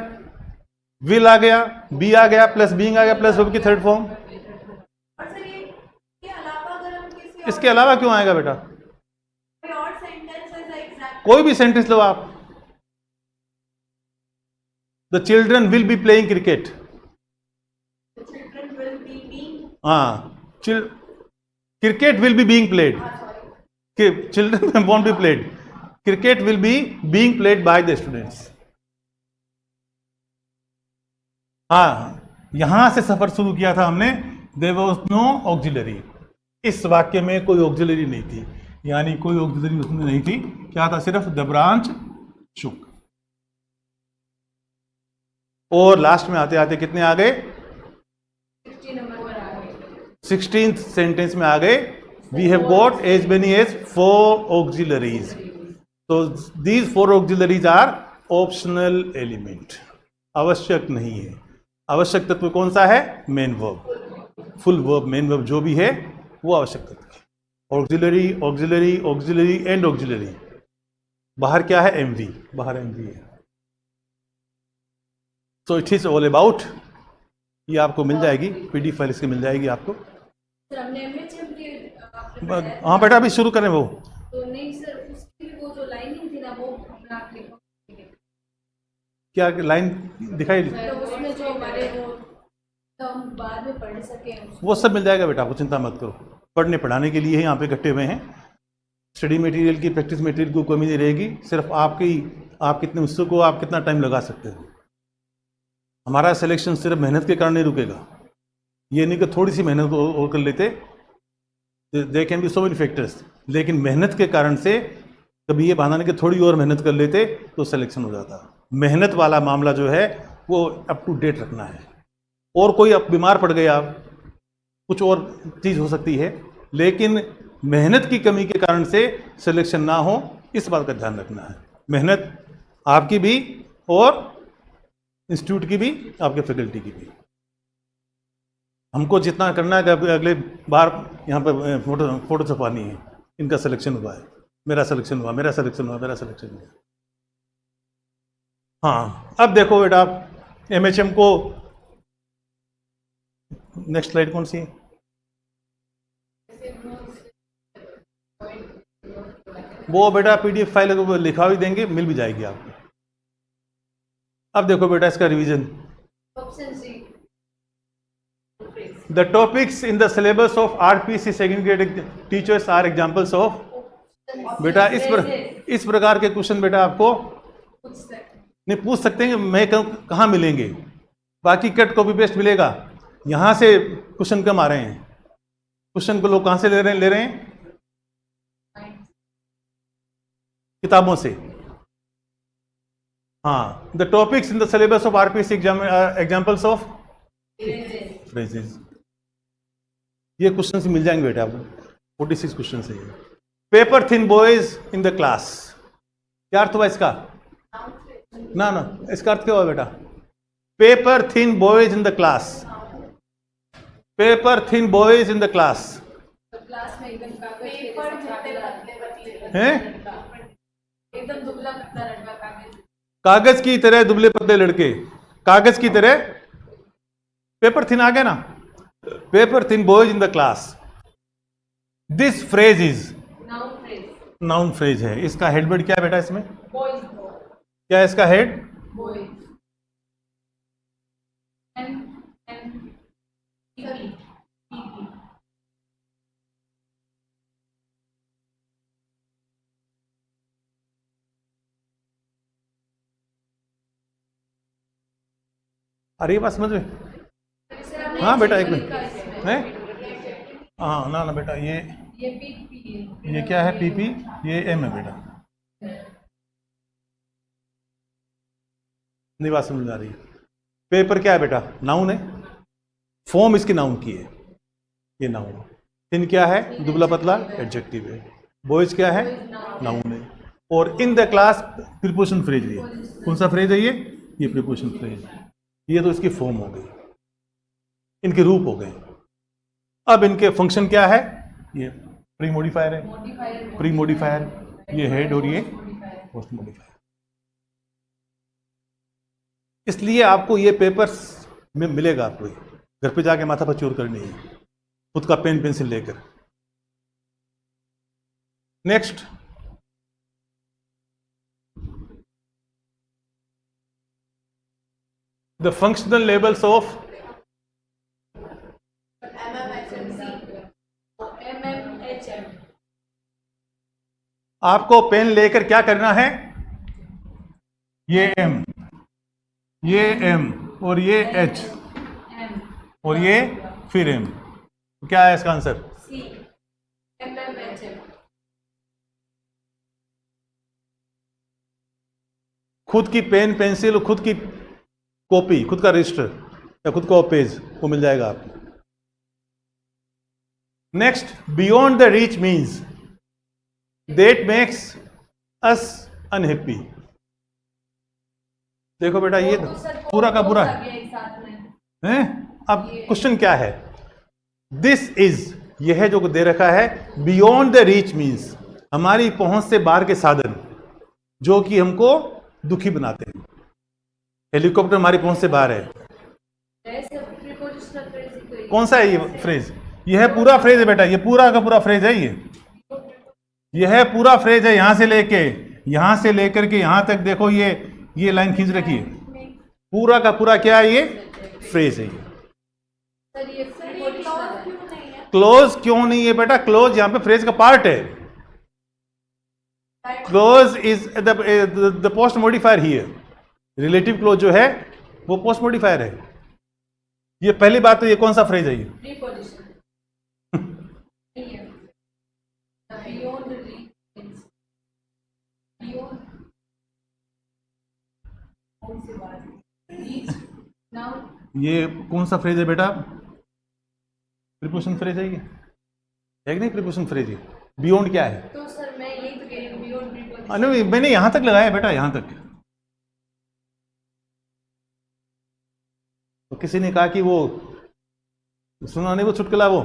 विल आ गया, बी आ गया, प्लस बीइंग आ गया, प्लस वर्ब की थर्ड फॉर्म। और सर ये के अलावा अगर हम किसी इसके अलावा क्यों आएगा बेटा? कोई और सेंटेंस ऐसा एग्जैक्ट कोई भी सेंटेंस लो आप, the children will be playing cricket, children will be being, हाँ cricket will be being played, children won't be played, cricket will be being played by the students. हाँ, यहां से सफर शुरू किया था हमने, देयर वाज नो ऑक्सिलरी, इस वाक्य में कोई ऑक्सिलरी नहीं थी, यानी कोई ऑक्सिलरी उसमें नहीं थी, क्या था? सिर्फ द ब्रांच शुक। और लास्ट में आते आते कितने आ गए? 16 नंबर पर आ गए। 16th सेंटेंस में आ गए, we have got as many as 4 auxiliaries, तो these 4 auxiliaries are optional element, आवश्यक नहीं है। आवश्यक तत्व कौन सा है? Main verb, full verb, main verb जो भी है वो आवश्यक तत्व है। Auxiliary, auxiliary, auxiliary and auxiliary. बाहर क्या है? एमवी, बाहर एमवी है। So it is all about, ये आपको मिल जाएगी पीडीएफ फाइल, इसकी मिल जाएगी आपको। सर हमने एमएचएम की आपने बताया था। हाँ बेटा अभी शुरू करें वो, तो नहीं सर, उसकी भी वो जो लाइनिंग थी ना वो हमने आप लिखा, क्या लाइन दिखाई, तो उसमें जो हमारे वो तो हम बाद में पढ़ सके वो सब मिल जाएगा बेटा, आपको चिंता मत करो। पढ़ने पढ़ाने के लिए ही यहाँ पे इकट्ठे हुए हैं, स्टडी मटेरियल की, प्रैक्टिस मटेरियल को कमी नहीं रहेगी, सिर्फ आप कितने उत्सुक हो, आप कितना टाइम लगा सकते हो। हमारा सिलेक्शन सिर्फ मेहनत के कारण नहीं रुकेगा, ये नहीं कि थोड़ी सी मेहनत और कर लेते they can be so many factors, लेकिन मेहनत के कारण से कभी ये बहाना नहीं कि थोड़ी और मेहनत कर लेते तो सिलेक्शन हो जाता। मेहनत वाला मामला जो है वो अप टू डेट रखना है। और कोई अब बीमार पड़ गया, कुछ और चीज़ हो सकती है, लेकिन मेहनत की कमी के कारण से सिलेक्शन ना हो, इस बात का ध्यान रखना है। मेहनत आपकी भी और इंस्टीट्यूट की भी, आपके फैकल्टी की भी। हमको जितना करना है कि अगले बार यहाँ पर फोटो छपवानी है, इनका सिलेक्शन हुआ है, मेरा सिलेक्शन हुआ, मेरा सिलेक्शन हुआ, मेरा सिलेक्शन हुआ। हाँ, अब देखो बेटा, आप एमएचएम को, नेक्स्ट स्लाइड कौन सी है? वो बेटा पीडीएफ फाइल लिखा भी देंगे, मिल भी जाएगी आपको। अब देखो बेटा इसका revision. Option C, The topics in the syllabus of RPC second grade teachers are examples of, बेटा इस प्रकार के क्वेश्चन बेटा आपको पूछ सकते नहीं पूछ सकते हैं। मैं कहाँ मिलेंगे, बाकी कट कॉपी पेस्ट मिलेगा। यहाँ से क्वेश्चन कम आ रहे हैं। क्वेश्चन को लोग कहाँ से ले रहे हैं? किताबों से। हाँ, the topics in the syllabus of RPC examples of phrases. ये क्वेश्चन से मिल जाएंगे बेटा आपको, 46 क्वेश्चन से। Paper thin boys in the class, क्या अर्थ हुआ इसका? ना इसका अर्थ क्या हुआ बेटा? Paper thin boys in the class, paper thin boys in the class class में एकदम पेपर जितने पतले पतले हैं, एकदम दुबला पतला लड़का कागज, कागज की तरह दुबले पतले लड़के, कागज की तरह पेपर थिन आ गया ना, paper thin boys in the class. This phrase is noun phrase, noun phrase है। इसका हेडवर्ड क्या है बेटा? इसमें बॉयज, क्या है इसका head? Boys, N N P P P. अरे ये बात समझ में? हाँ बेटा एक मिनट है। हाँ ना बेटा, ये पी है, ये क्या है? पीपी, ये एम है बेटा। नहीं बात समझ आ रही है। पेपर क्या है बेटा? नाउन है। फॉर्म इसकी नाउन की है, ये नाउन है। थिन क्या है? दुबला पतला, एडजेक्टिव है। बॉयज क्या है? नाउन है। और in the class preposition phrase है। कौन सा फ्रेज है ये? ये प्रीपोजिशन फ्रेज। ये तो इसकी फॉर्म हो गई, इनके रूप हो गए। अब इनके फंक्शन क्या है? ये प्री मॉडिफायर है, मॉडिफायर, प्री मॉडिफायर, ये हेड और ये पोस्ट मॉडिफायर। इसलिए आपको ये पेपर्स में मिलेगा, आपको घर पे जाके माथा पर चोर करनी है, खुद का पेन पेंसिल लेकर। Next, the functional labels of एमएमएचएम। आपको पेन लेकर क्या करना है? ये एम, ये एम और ये एच एम और ये फिर एम। क्या है इसका आंसर? सी, एमएमएचएम। खुद की पेन पेंसिल, खुद की कॉपी, खुद का रजिस्टर या खुद का पेज वो मिल जाएगा आपको। Next, beyond the reach means that makes us unhappy. देखो बेटा, ये पूरा का पूरा है। अब क्वेश्चन क्या है? दिस इज, यह जो दे रखा है, बियॉन्ड द रीच मीन्स हमारी पहुंच से बाहर के साधन जो कि हमको दुखी बनाते हैं। हेलीकॉप्टर हमारी पहुंच से बाहर है। कौन सा है ये फ्रेज? यह है पूरा फ्रेज है बेटा, ये पूरा का पूरा फ्रेज है। यह है पूरा फ्रेज है, यहां से लेकर के यहां तक। देखो ये लाइन खींच रखी है, पूरा का पूरा क्या है? ये फ्रेज है। ये क्लोज क्यों नहीं है बेटा? क्लोज यहां पे फ्रेज का पार्ट है। Close is the post modifier here. Relative close जो है वो पोस्ट मॉडिफायर है। ये पहली बात तो ये कौन सा फ्रेज है? ये बियॉन्ड कौन सी बात रीच नाउ ये कौन सा फ्रेज है बेटा? प्रीपोजिशन फ्रेज है ये, है कि नहीं? प्रीपोजिशन फ्रेज है। बियॉन्ड क्या है? तो सर मैं यही तो कह रही हूँ बियॉन्ड प्रीपोजिशन। अरे मैंने यहां तक लगाया बेटा, यहां तक। तो किसी ने कहा कि वो सुना नहीं वो चुटकुला, वो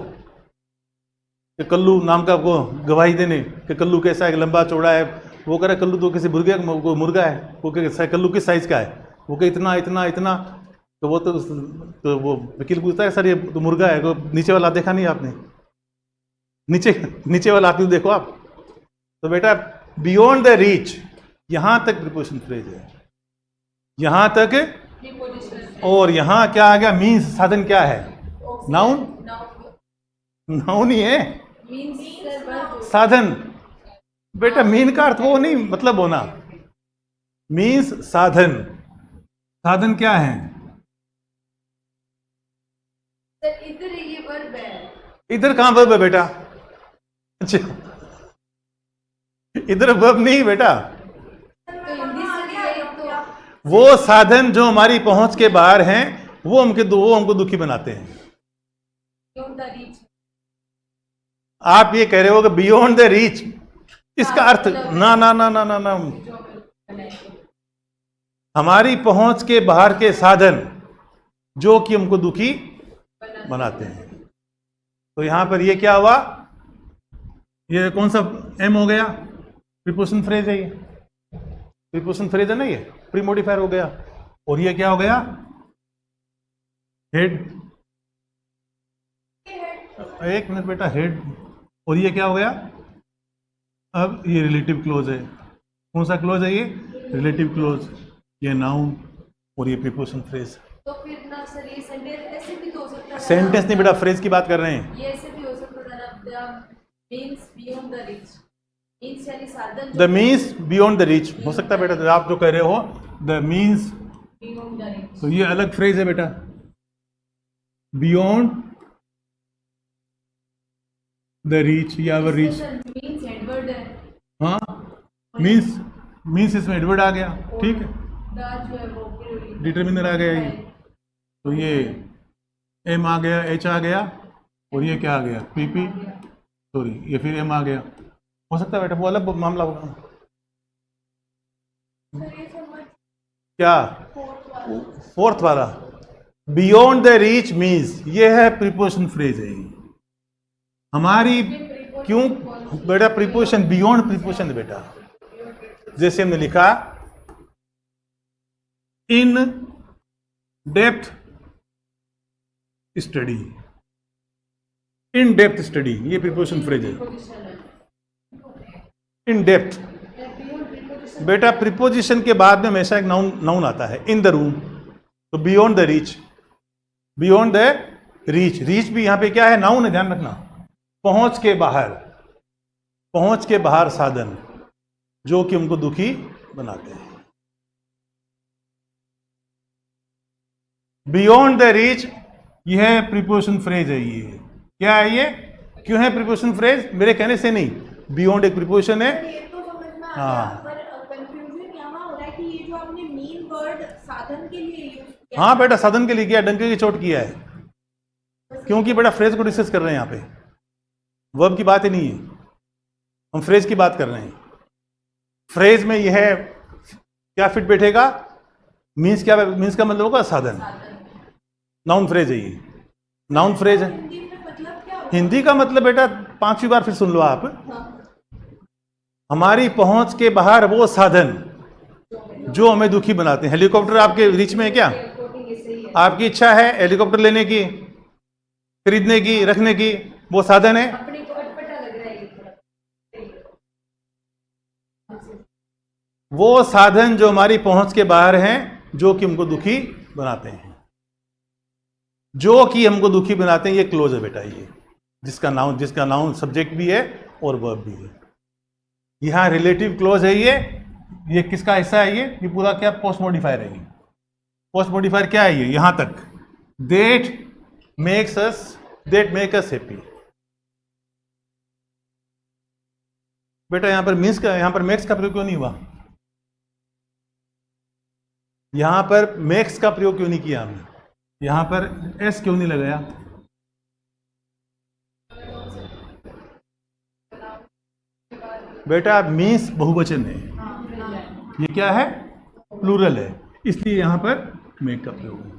कि कल्लू नाम का वो गवाही देने कि कल्लू कैसा है, लंबा चौड़ा है। वो कह रहा है कल्लू तो किसी मुर्गा है। वो कह कल्लू किस साइज का है? वो कह इतना इतना इतना। तो वो तो वो वकील पूछता है सर ये तो मुर्गा है, तो नीचे वाला देखा नहीं आपने? नीचे नीचे वाला आदमी देखो आप। तो बेटा बियॉन्ड द रीच, यहां तक प्रीपोजिशन फ्रेज है, यहां तक। प्रीपोजिशन और यहां क्या आ गया? मीन्स, साधन क्या है? नाउन, नाउन ही है। मीन्स सर वर्ब साधन बेटा, मीन का अर्थ वो नहीं मतलब होना, मीन्स साधन। साधन क्या है? सर इधर ये वर्ब है। इधर कहां वर्ब है बेटा? अच्छा, इधर वर्ब नहीं बेटा। तो हिंदी से भी यही तो वो साधन जो हमारी पहुंच के बाहर हैं, वो हमको दुखी बनाते हैं। Beyond the reach. आप ये कह रहे हो कि बियॉन्ड द रीच, इसका अर्थ ना ना ना ना ना ना, हमारी पहुंच के बाहर के साधन जो कि हमको दुखी बनाते हैं। तो यहां पर ये क्या हुआ? ये कौन सा एम हो गया? प्रीपोजिशन फ्रेज है ये, प्रीपोजिशन फ्रेज है ना, ये प्री मॉडिफायर हो गया। और ये क्या हो गया? हेड। एक मिनट बेटा, हेड। और ये क्या हो गया? अब ये रिलेटिव क्लोज है। कौन सा क्लोज है ये? Relative close. ये नाउन और ये प्रीपोजिशन फ्रेज। तो फिर ना सर ये सेंटेंस ऐसे भी तो हो सकता है। सेंटेंस नहीं बेटा, फ्रेज की बात कर रहे हैं। ये ऐसे भी हो सकता है ना, the means beyond the reach. Means यानी साधन the means beyond the reach हो सकता है बेटा, तो आप जो कह रहे हो the means, beyond the reach. तो ये अलग फ्रेज है बेटा। बियॉन्ड द रीच या अवर रीच। सर मीन्स एडवर्ड है। हाँ, मीन्स, मीन्स इसमें एडवर्ड आ गया, ठीक है, द जो है वो डिटर्मिनर आ गया ये। तो ये एम आ गया, एच आ गया, और ये क्या आ गया? पीपी, सॉरी ये फिर एम आ गया। हो सकता है बेटा वो अलग मामला होगा। क्या? फोर्थ वाला बियॉन्ड द रीच मीन्स, ये है प्रीपोजिशन फ्रेज है ये हमारी। क्यों बेटा? प्रीपोजिशन बियॉन्ड प्रीपोजिशन बेटा, जैसे हमने लिखा in depth study, in depth study, ये प्रीपोजिशन फ्रेज है। इन डेप्थ बेटा, प्रीपोजिशन के बाद में हमेशा एक नाउन नाउन आता है। इन द रूम, तो beyond the reach, beyond the reach, reach भी यहां पे क्या है? नाउन है, ध्यान रखना। पहुंच के बाहर, पहुंच के बाहर साधन जो कि हमको दुखी बनाते हैं। बियॉन्ड द रीच, यह प्रीपोजिशन फ्रेज है। ये क्या है? ये क्यों है प्रीपोजिशन फ्रेज? मेरे कहने से नहीं, बियॉन्ड एक प्रीपोजिशन है। ये तो समझ में आ हाँ। गया, पर कंफ्यूजन यहाँ हो रहा है कि ये जो आपने मीन वर्ड साधन के लिए यूज किया हाँ बेटा, साधन के लिए किया, डंके की चोट किया है, क्योंकि बेटा फ्रेज को डिस्कस कर रहे हैं यहाँ पे, वर्ब की बात ही नहीं है, हम फ्रेज की बात कर रहे हैं। फ्रेज में यह क्या फिट बैठेगा? मीन्स क्या? मीन्स का मतलब होगा साधन। नाउन फ्रेज है ये, नाउन फ्रेज है। हिंदी में मतलब क्या होगा? हिंदी का मतलब बेटा 5वीं बार फिर सुन लो आप, हमारी पहुंच के बाहर वो साधन जो हमें दुखी बनाते हैं। हेलीकॉप्टर आपके रीच में है क्या? आपकी इच्छा है हेलीकॉप्टर लेने की, खरीदने की, रखने की, वो साधन है। अपने को अटपटा लग रहा है ये थोड़ा। वो साधन जो हमारी पहुंच के बाहर हैं, जो कि हमको दुखी बनाते हैं, जो कि हमको दुखी बनाते हैं, ये क्लोज है बेटा, ये जिसका नाउन सब्जेक्ट भी है और वर्ब भी है। यहां रिलेटिव क्लोज है ये किसका हिस्सा है? ये पूरा क्या? पोस्ट मॉडिफायर है ये। पोस्ट मॉडिफायर क्या है? ये यहां तक दैट मेक अस हैप्पी। बेटा यहां पर मीन्स का, यहां पर मेक्स का प्रयोग क्यों नहीं हुआ? यहां पर मेक्स का प्रयोग क्यों नहीं किया हमने? यहां पर एस क्यों नहीं लगाया? बेटा मीन्स बहुवचन है, ये क्या है? प्लूरल है, इसलिए यहां पर मेक का प्रयोग है।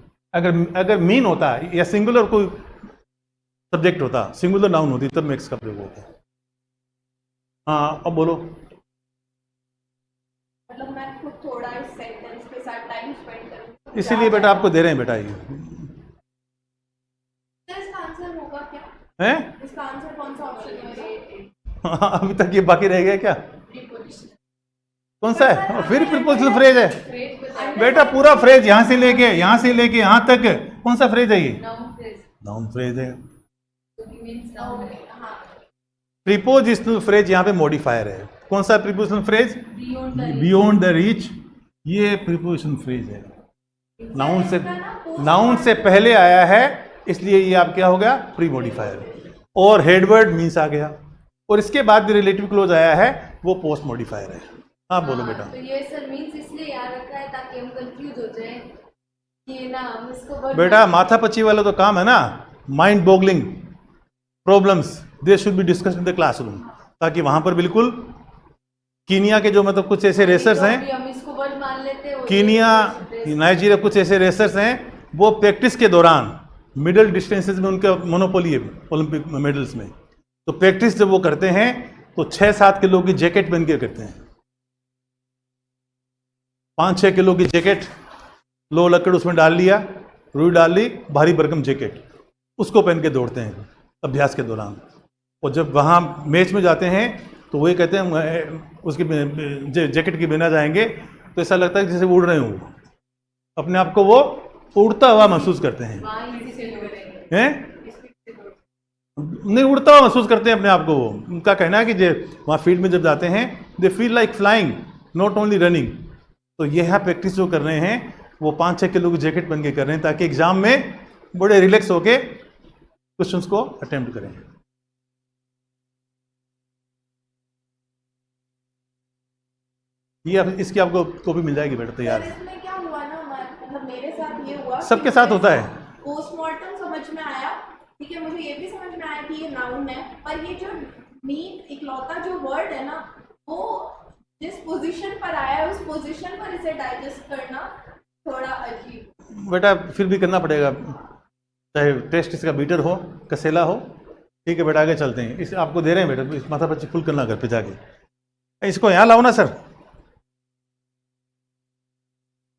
अगर मीन होता है या सिंगुलर कोई सब्जेक्ट होता, सिंगुलर नाउन होती, तब मेक्स का प्रयोग होता। हाँ अब बोलो। मतलब मैं खुद थोड़ा इस सेंटेंस के साथ टाइम स्पेंड करूँ, इसीलिए बेटा आपको दे रहे हैं बेटा ये। इसका आंसर होगा क्या? हैं? इसका आंसर कौन सा ऑप्शन होगा? अभी तक ये बाकी रह गया क्या? कौन सा है? फिर प्रीपोजिशनल फ्रेज है बेटा। पूरा फ्रेज यहां से लेके यहां तक कौन सा फ्रेज है ये? नाउन फ्रेज है। प्रीपोजिशनल फ्रेज यहाँ पे मॉडिफायर है। कौन सा prepositional phrase? Beyond the reach, ये प्रीपोजिशनल फ्रेज है। नाउन से पहले आया है, इसलिए ये आप क्या हो गया? Pre modifier. और हेडवर्ड मीन्स आ गया, और इसके बाद भी रिलेटिव क्लोज आया है, वो पोस्ट मॉडिफायर है। हाँ बोलो बेटा। तो ये सर मीन्स इसलिए याद रखा है ताकि हम कंफ्यूज हो जाए कि ना हम इसको बेटा माथा पच्ची वाला तो काम है ना, mind boggling problems they should be discussed in the classroom, ताकि वहां पर बिल्कुल कीनिया के जो मतलब कुछ ऐसे रेसर्स हैं, हम इसको वर्ड मान लेते हैं, कीनिया नाइजीरिया कुछ ऐसे रेसर्स हैं, वो प्रैक्टिस के दौरान मिडल डिस्टेंसेस में उनका मोनोपोली है ओलंपिक मेडल्स में, तो प्रैक्टिस जब वो करते हैं तो 6-7 किलो की जैकेट पहन के करते हैं। 5-6 किलो की जैकेट, लो लकड़ उसमें डाल लिया, रुई डाल ली, भारी भरकम जैकेट, उसको पहन के दौड़ते हैं अभ्यास के दौरान। और जब वहाँ मैच में जाते हैं तो वही कहते हैं उसकी जैकेट के बिना जाएंगे तो ऐसा लगता है जैसे उड़ रहे हो, अपने आप को वो उड़ता हुआ महसूस करते हैं। नहीं, उड़ता हुआ महसूस करते हैं अपने आप को। वो उनका कहना है कि वहाँ फील्ड में जब जाते हैं they feel like flying not only running. तो ये यहाँ प्रैक्टिस जो कर रहे हैं वो 5-6 किलो की जैकेट बन के कर रहे हैं, ताकि एग्जाम में बड़े रिलैक्स होके क्वेश्चंस को अटेम्प्ट करें। ये इसकी आपको कॉपी मिल जाएगी बेटा तैयार। इसमें क्या हुआ ना, मतलब मेरे साथ ये हुआ, सबके साथ होता है। पोस्टमार्टम समझ में आया, ठीक है, मुझे ये भी समझ में आया कि ये नाउन है, पर ये जो मीन इकलौता जो वर्ड है ना, वो जिस पोजीशन पर आया है उस पोजीशन पर इसे डाइजेस्ट करना थोड़ा अजीब। बेटा फिर भी करना पड़ेगा, चाहे टेस्ट इसका बीटर हो, कसेला हो। ठीक है बेटा, आगे चलते हैं। इस आपको दे रहे हैं बेटा, इस माथा पर फुल करना घर पे जाके। इसको यहाँ लाओ ना सर।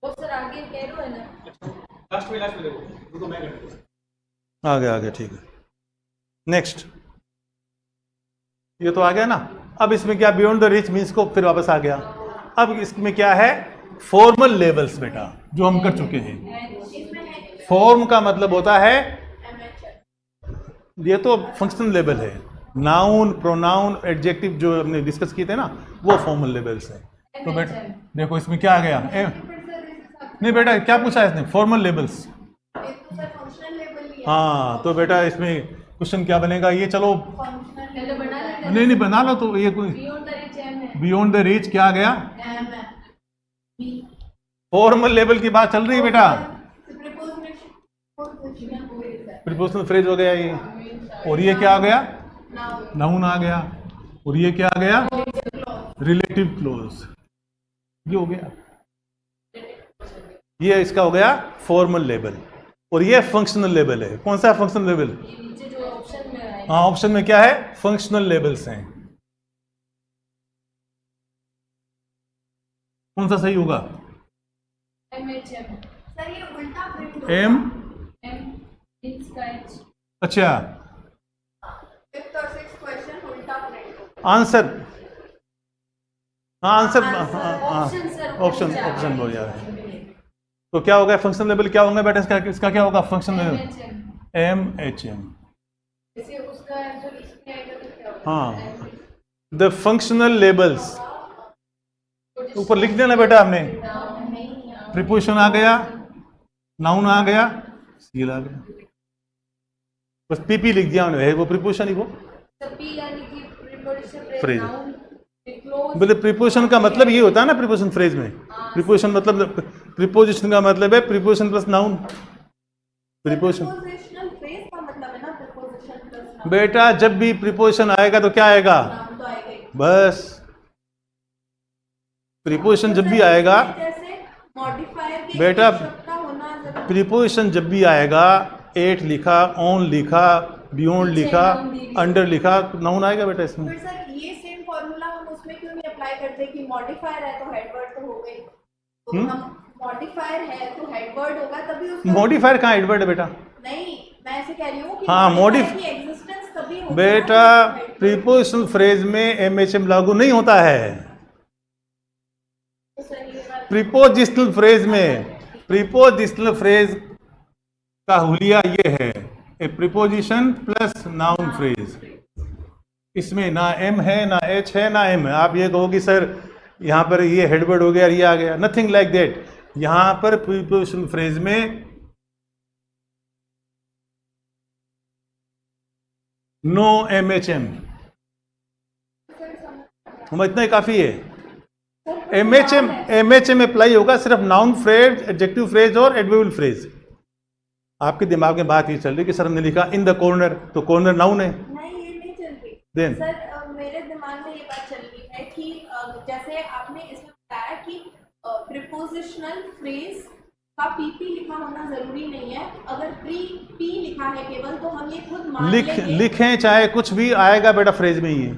वो सर आगे कह रहे हो है ना, लास्ट में देखो, रुको मैं करता हूँ। आ गया ठीक है। नेक्स्ट, ये तो आ गया ना। अब इसमें क्या, बियॉन्ड द रीच मीन्स को फिर वापस आ गया। अब इसमें क्या है, फॉर्मल लेवल्स बेटा, जो हम कर चुके हैं। फॉर्म का मतलब होता है, ये तो फंक्शनल लेवल है। नाउन, प्रोनाउन, एडजेक्टिव जो हमने डिस्कस किए थे ना, वो फॉर्मल लेवल्स हैं। तो बेटा देखो इसमें क्या आ गया, नहीं बेटा क्या पूछा है इसने, फॉर्मल लेवल्स। हाँ तो बेटा इसमें क्वेश्चन क्या बनेगा, ये चलो पहले बना लेते हैं। नहीं बना लो। तो ये कोई बियॉन्ड द रीच एम है, बियॉन्ड द रीच क्या आ गया, एम है, बी, फॉर्मल लेवल की बात चल रही है बेटा। प्रीपोजिशनल फ्रेज हो गया ये, और ये क्या आ गया, नाउन आ गया, और ये क्या आ गया, रिलेटिव क्लोज। ये हो गया, ये इसका हो गया फॉर्मल लेवल, और ये फंक्शनल लेवल है। कौन सा फंक्शनल लेवल? ये नीचे जो ऑप्शन में है, हाँ ऑप्शन में क्या है, फंक्शनल लेवल्स हैं। कौन सा सही होगा? एम एच एम, सर ये उल्टा प्रिंट एम, मीन्स का एच। अच्छा 5th और 6th क्वेश्चन उल्टा प्रिंट। आंसर, हाँ आंसर, ऑप्शन सर, ऑप्शन बोल जा रहे हैं। तो क्या होगा फंक्शनल लेवल, क्या होगा बेटा इसका क्या होगा फंक्शनल लेवल, MHM। जैसे उसका आंसर इसमें आएगा तो क्या होगा? हाँ द फंक्शनल लेवल्स, ऊपर लिख देना बेटा हमने। प्रीपोजिशन आ गया, नाउन आ गया, सील आ गया, बस पीपी लिख दिया उन्होंने, वो प्रीपोजिशन ही वो पी यानी कि प्रीपोजिशन फ्रेज। Noun close. मतलब प्रीपोजिशन का मतलब ये होता है ना, प्रीपोजिशन फ्रेज में प्रीपोजिशन मतलब प्रीपोजिशन का मतलब है preposition plus noun. Preposition prepositional phrase का मतलब है ना प्रीपोजिशन प्लस नाउन। बेटा जब भी प्रीपोजिशन आएगा तो क्या आएगा, नाउन तो आएगा ही। बस प्रीपोजिशन जब भी आएगा जैसे मॉडिफायर के बेटा, एक शब्द का होना जरूरी। प्रीपोजिशन जब भी आएगा, एट लिखा, ऑन लिखा, बियॉन्ड पीछे लिखा, noun दी गई। अंडर लिखा, नाउन आएगा बेटा इसमें। फिर सर ये सेम फॉर्मूला हम उसमें क्यों नहीं अप्लाई करते कि मॉडिफायर है तो हेडवर्ड तो हो गई, तो हम मॉडिफायर है तो हेडवर्ड होगा तभी उसका मॉडिफायर कहाँ एडवर्ड है बेटा? नहीं, मैं ऐसे कह रही हूँ कि हाँ, मॉडिफायर की एग्जिस्टेंस तभी होगी बेटा ना जब headword- प्रीपोजिशनल फ्रेज में एमएचएम लागू नहीं होता है। तो सर ये बात- प्रीपोजिशनल फ्रेज में, प्रीपोजिशनल फ्रेज का हुलिया ये है, ए प्रीपोजिशन प्लस नाउन फ्रेज। इसमें ना एम है, ना एच है, ना एम है। आप ये कहो कि सर यहाँ पर ये हेडवर्ड हो गया, ये आ गया, नथिंग लाइक दैट। यहाँ पर प्रीपोजिशनल फ्रेज में नो एम एच एम, हम इतना ही काफी है। एम एच एम अप्लाई होगा सिर्फ नाउन फ्रेज, एडजेक्टिव फ्रेज और एडवर्बियल फ्रेज। आपके दिमाग में बात ये चल रही कि सर हमने लिखा इन द कॉर्नर, तो कॉर्नर नाउन है। नहीं ये नहीं चल रही Then? सर, मेरे दिमाग में ये बात चल रही है कि जैसे आपने इसमें बताया कि प्रीपोजिशनल फ्रेज का पीपी लिखा होना जरूरी नहीं है। अगर पी लिखा है केवल तो हम ये खुद मान लेंगे। लिखें चाहे कुछ भी आएगा बेटा फ्रेज में ही है।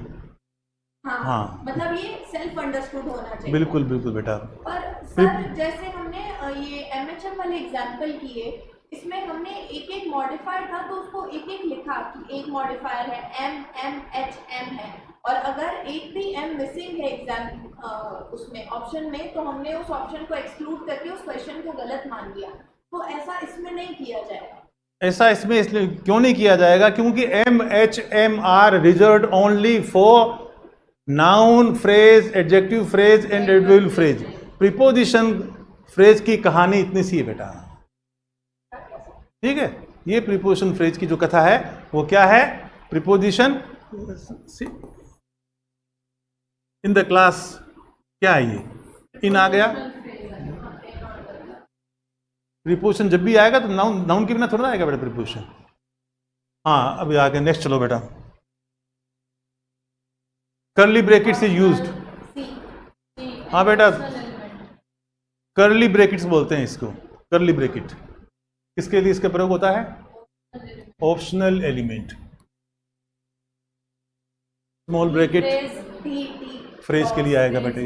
हाँ, हाँ। मतलब ये सेल्फ अंडरस्टूड होना चाहिए। बिल्कुल बिल्कुल बेटा। और सर जैसे हमने ये एमएचएम वाले एग्जांपल किए, इसमें हमने एक एक मॉडिफायर था तो उसको एक एक लिखा कि एक मॉडिफायर है एम एम एच एम है, और अगर एक भी एम मिसिंग है एग्जाम उसमें ऑप्शन में तो हमने उस ऑप्शन को एक्सक्लूड करके उस क्वेश्चन को गलत मान लिया। तो ऐसा इसमें नहीं किया जाएगा। ऐसा इसमें इसलिए क्यों नहीं किया जाएगा, क्योंकि M H M are reserved only for noun phrase, adjective phrase and adverbial phrase. Preposition phrase की कहानी इतनी सी है बेटा, ठीक है। ये प्रीपोजिशन फ्रेज की जो कथा है वो क्या है, प्रीपोजिशन इन द क्लास, क्या है ये, इन आ गया। प्रीपोजिशन जब भी आएगा तो नाउन, नाउन के बिना थोड़ा आएगा बेटा प्रीपोजिशन। हाँ अभी आगे नेक्स्ट चलो बेटा। Curly brackets is used. हाँ बेटा, कर्ली ब्रैकेट्स बोलते हैं इसको, कर्ली ब्रैकेट। किसके लिए इसका प्रयोग होता है, optional element. Small bracket phrase के लिए आएगा बेटे।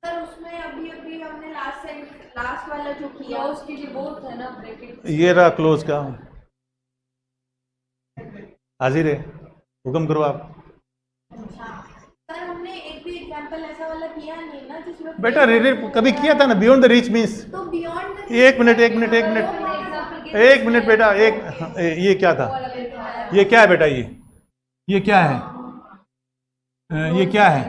सर उसमें अभी अभी हमने लास्ट वाला जो किया उसके लिए वो था ना ब्रैकेट। ये रहा क्लोज का, हाजिर है, हुक्म करो आप। सर हमने एक भी एग्जांपल ऐसा वाला किया नहीं ना जिसमें बेटा कभी किया था ना, बियॉन्ड द रीच मीन्स। तो बियॉन्ड एक मिनट बेटा, ये क्या था, ये क्या है बेटा, ये क्या है, ये क्या है,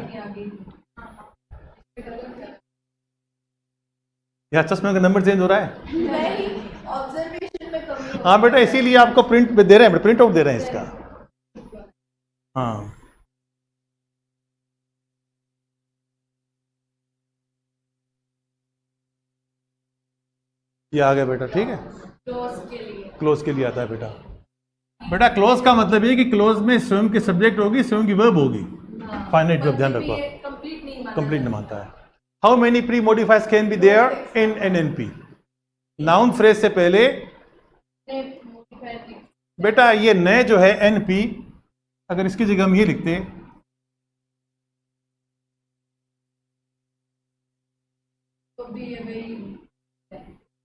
या चश्मे का नंबर चेंज हो रहा है। ऑब्जर्वेशन में कमी हो। हाँ बेटा इसीलिए आपको प्रिंट दे रहे हैं, प्रिंट आउट दे रहे हैं इसका। हाँ ये आ गया बेटा, ठीक है। क्लोज के लिए आता है बेटा। बेटा क्लोज का मतलब ये कि क्लोज में स्वयं की सब्जेक्ट होगी, स्वयं की वर्ब होगी। फाइनाइट वर्ब ध्यान रखो, कंप्लीट नहीं मानता है। How many pre modifiers can be there in NNP. Noun phrase से पहले बेटा ये नए जो है एनपी, अगर इसकी जगह हम ये लिखते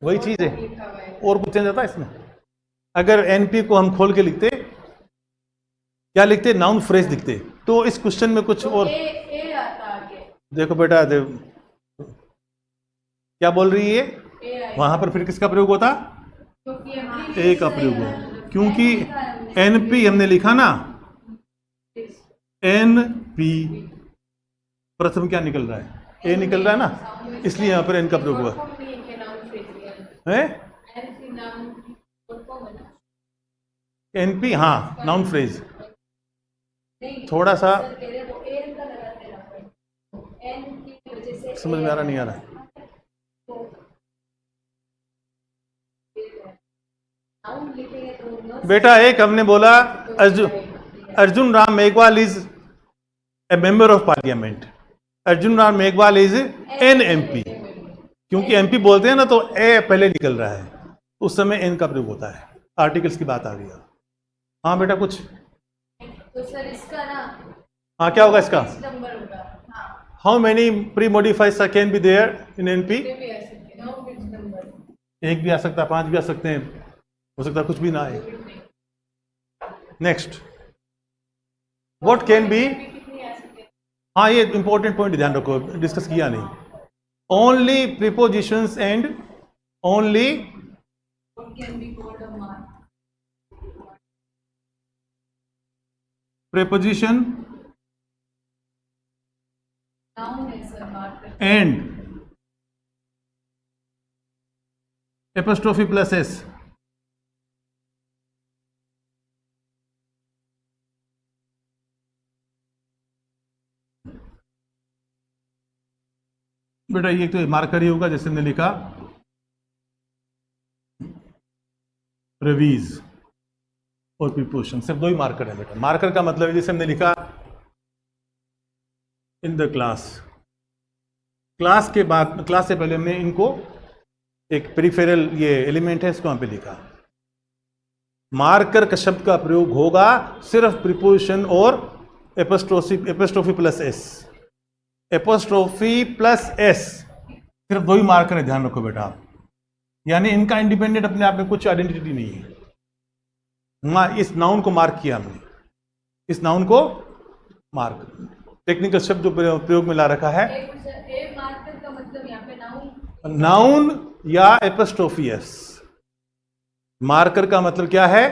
वही चीज है, और कुछ चेंज आता है इसमें। अगर एनपी को हम खोल के लिखते, क्या लिखते, नाउन फ्रेज लिखते, तो इस क्वेश्चन में कुछ और ए आता आगे। देखो बेटा क्या बोल रही है, वहां पर फिर किसका प्रयोग होता, ए का प्रयोग होता, क्योंकि एनपी हमने लिखा ना, एनपी प्रथम क्या निकल रहा है, ए निकल रहा है ना, इसलिए यहां पर एन का प्रयोग हुआ है। एनपी हाँ नाउन फ्रेज, थोड़ा सा समझ में आ रहा नहीं आ रहा। लिखेंगे तो न बेटा एक हमने बोला Arjun Ram Meghwal is a member of parliament, Arjun Ram Meghwal is an MP, क्योंकि एमपी बोलते हैं ना तो ए पहले निकल रहा है, उस समय एन का प्रयोग होता है। आर्टिकल्स की बात आ गई। हाँ बेटा कुछ, तो सर इसका ना हाँ क्या होगा इसका? नंबर होगा। हाँ how many pre modifies can be there in NP? ये भी आ सकते हैं, नो बिट नंबर। एक भी आ सकता है, 5 भी आ सकते हैं, हो सकता है कुछ भी ना आए। Next, what can B? कितनी आ सकते हैं? हाँ ये इंपॉर्टेंट पॉइंट ध्यान रखो, डिस्कस किया नहीं। Only prepositions and only can be called a mark. preposition noun है sir marker. and apostrophe plus s बेटा ये तो मार्कर ही होगा, जैसे हमने लिखा रिवीज और प्रीपोजिशन, सिर्फ 2 ही मार्कर है बेटा। मार्कर का मतलब है जैसे हमने लिखा इन द क्लास, क्लास के बाद, क्लास से पहले हमने इनको एक पेरिफेरल ये एलिमेंट है इसको वहां पे लिखा। मार्कर का शब्द का प्रयोग होगा सिर्फ प्रीपोजिशन और apostrophe plus S, apostrophe plus S, सिर्फ 2 ही मार्कर है, ध्यान रखो बेटा। यानी इनका इंडिपेंडेंट अपने आप में कुछ आइडेंटिटी नहीं है। इस नाउन को मार्क किया हमने, इस नाउन को मार्क, टेक्निकल शब्द जो प्रयोग में ला रखा है, ए मार्कर का मतलब यहाँ पे नाउन, नाउन या एपोस्ट्रोफी एस। मार्कर का मतलब क्या है?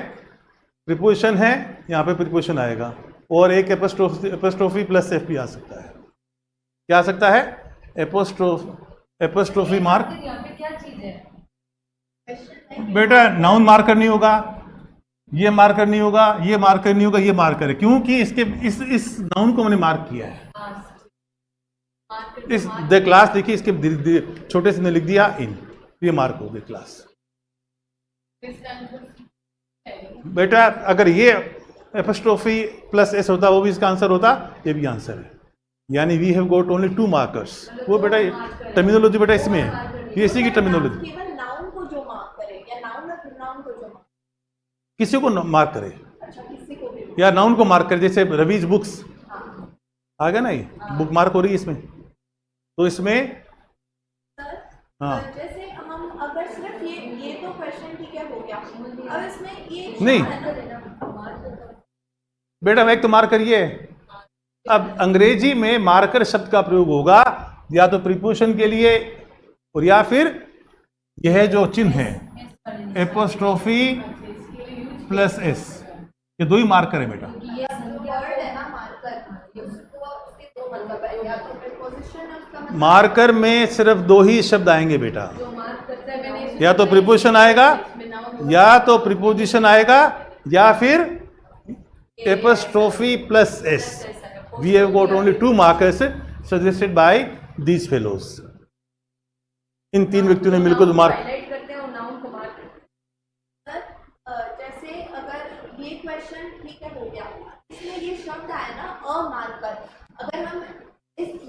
प्रीपोजिशन है, यहाँ पे प्रीपोजिशन आएगा, और एक एपोस्ट्रोफी प्लस एफ भी आ सकता है। क्या आ सकता है? Apostrophe mark. यहाँ पे क्या चीज है? बेटा नाउन मार्कर नहीं होगा, ये मार्कर नहीं होगा, ये मार्कर नहीं होगा, ये मार्कर है, क्योंकि इसके इस नाउन को मैंने मार्क किया है। मार्कर इस द क्लास देखिए, इसके छोटे से ने लिख दिया इन, ये मार्क हो गई क्लास। बेटा अगर ये एपोस्ट्रोफी प्लस एस होता वो भी इसका आंसर होता, ये भी आंसर है। यानी we have got only 2 markers. वो बेटा टर्मिनोलॉजी बेटा इसमें है, ये इसी की टर्मिनोलॉजी। केवल नाउन को जो मार्क करे या नाउन और प्रोनाउन को जो mark किसी को मार्क करे अच्छा किसी को भी या नाउन को मार्क करे, जैसे रवीज बुक्स हाँ आ गया ना, ये बुक मार्क हो रही है इसमें, तो इसमें सर हाँ जैसे हम अगर सिर्फ ये तो क्वेश्चन ठीक है हो गया, अब इसमें ये नहीं बेटा एक तो मार्कर ये है। अब अंग्रेजी में मार्कर शब्द का प्रयोग होगा या तो प्रीपोजिशन के लिए और या फिर यह जो चिन्ह है एपोस्ट्रोफी प्लस एस, ये 2 ही मार्कर है बेटा। ये वर्ड है ना मार्कर, उसके 2 मतलब है, या तो प्रीपोजिशन है उसका मतलब मार्कर में सिर्फ 2 ही शब्द आएंगे बेटा, जो मार्क करता है, मैंने या तो प्रीपोजिशन आएगा, या तो प्रीपोजिशन आएगा, या फिर apostrophe plus S. We have got only 2 markers suggested by these fellows. इन 3 व्यक्तियों ने मिलकर मार्क। हाईलाइट करते हैं और नाउन को मार्क करते हैं। सर जैसे अगर ये क्वेश्चन ठीक है हो गया, इसमें ये शब्द आया ना अ मार्कर, अगर हम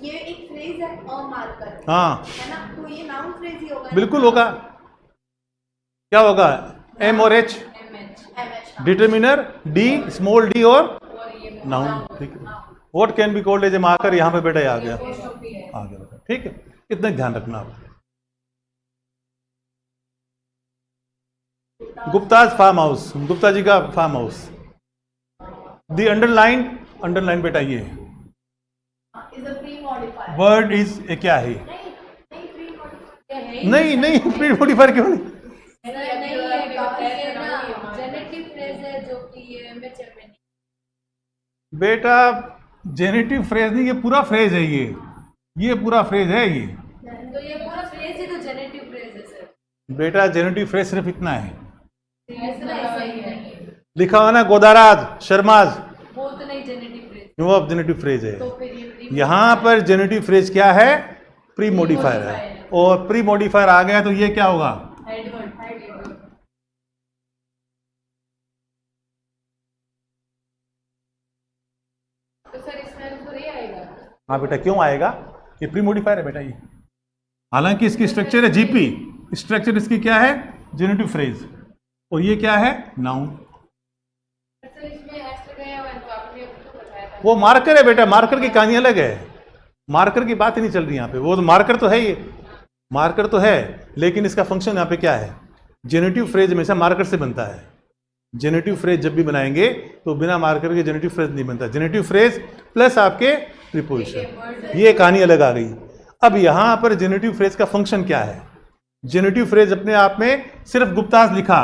ये एक फ्रेज है अ मार्कर हाँ है ना, तो ये नाउन फ्रेज ही होगा। बिल्कुल होगा। क्या होगा? एम और H, MH determiner D, small D और और ये नाउन। ठीक है, what can be called as a marker, यहाँ पे बेटा ये आ गया, एपोस्ट्रोफी है। आ गया बेटा। ठीक है, इतना ध्यान रखना आप। गुप्ताज फार्म हाउस, गुप्ता जी का फार्म हाउस। दी अंडरलाइन बेटा ये is a pre modifier. Word is क्या है? नहीं नहीं प्री मॉडिफायर ये है ही नहीं प्री मॉडिफायर क्यों नहीं? नहीं है बेटा, ये ना जेनेटिव फ्रेज है जो कि ये एमएचएम में नहीं। बेटा जेनेटिव फ्रेज नहीं, ये पूरा फ्रेज है, ये पूरा फ्रेज है ये। तो ये पूरा फ्रेज ही तो जेनेटिव फ्रेज है सर। बेटा जेनेटिव फ्रेज सिर्फ इतना है, ऐसा ही है, लिखा हुआ ना गोदाराज शर्माज, वो तो नहीं जेनेटिव फ्रेज। वो अब जेनेटिव फ्रेज है। तो फिर ये प्री यहाँ पर जेनेटिव फ्रेज क्या है? प्री मॉडिफायर है, और प्री मॉडिफायर आ गया तो ये क्या होगा? हेडवर्ड। हाँ बेटा क्यों आएगा, ये प्री मॉडिफायर है बेटा ये, हालांकि इसकी स्ट्रक्चर है जीपी, स्ट्रक्चर इसकी क्या है जेनेटिव फ्रेज, और ये क्या है नाउन। सर इसमें एस लगाया हुआ है तो आपने अभी तो बताया था। वो मार्कर है बेटा, मार्कर की कहानी अलग है, मार्कर की बात ही नहीं चल रही यहाँ पे, वो तो मार्कर तो है, ये मार्कर तो है, लेकिन इसका फंक्शन यहाँ पे क्या है, जेनेटिव फ्रेज हमेशा मार्कर से बनता है। जेनेटिव फ्रेज जब भी बनाएंगे तो बिना मार्कर के जेनेटिव फ्रेज नहीं बनता, जेनेटिव फ्रेज प्लस आपके प्रीपोजिशन, ये कहानी अलग आ गई। अब यहाँ पर जेनेटिव फ्रेज का फंक्शन क्या है, जेनेटिव फ्रेज अपने आप में सिर्फ गुप्ताज लिखा,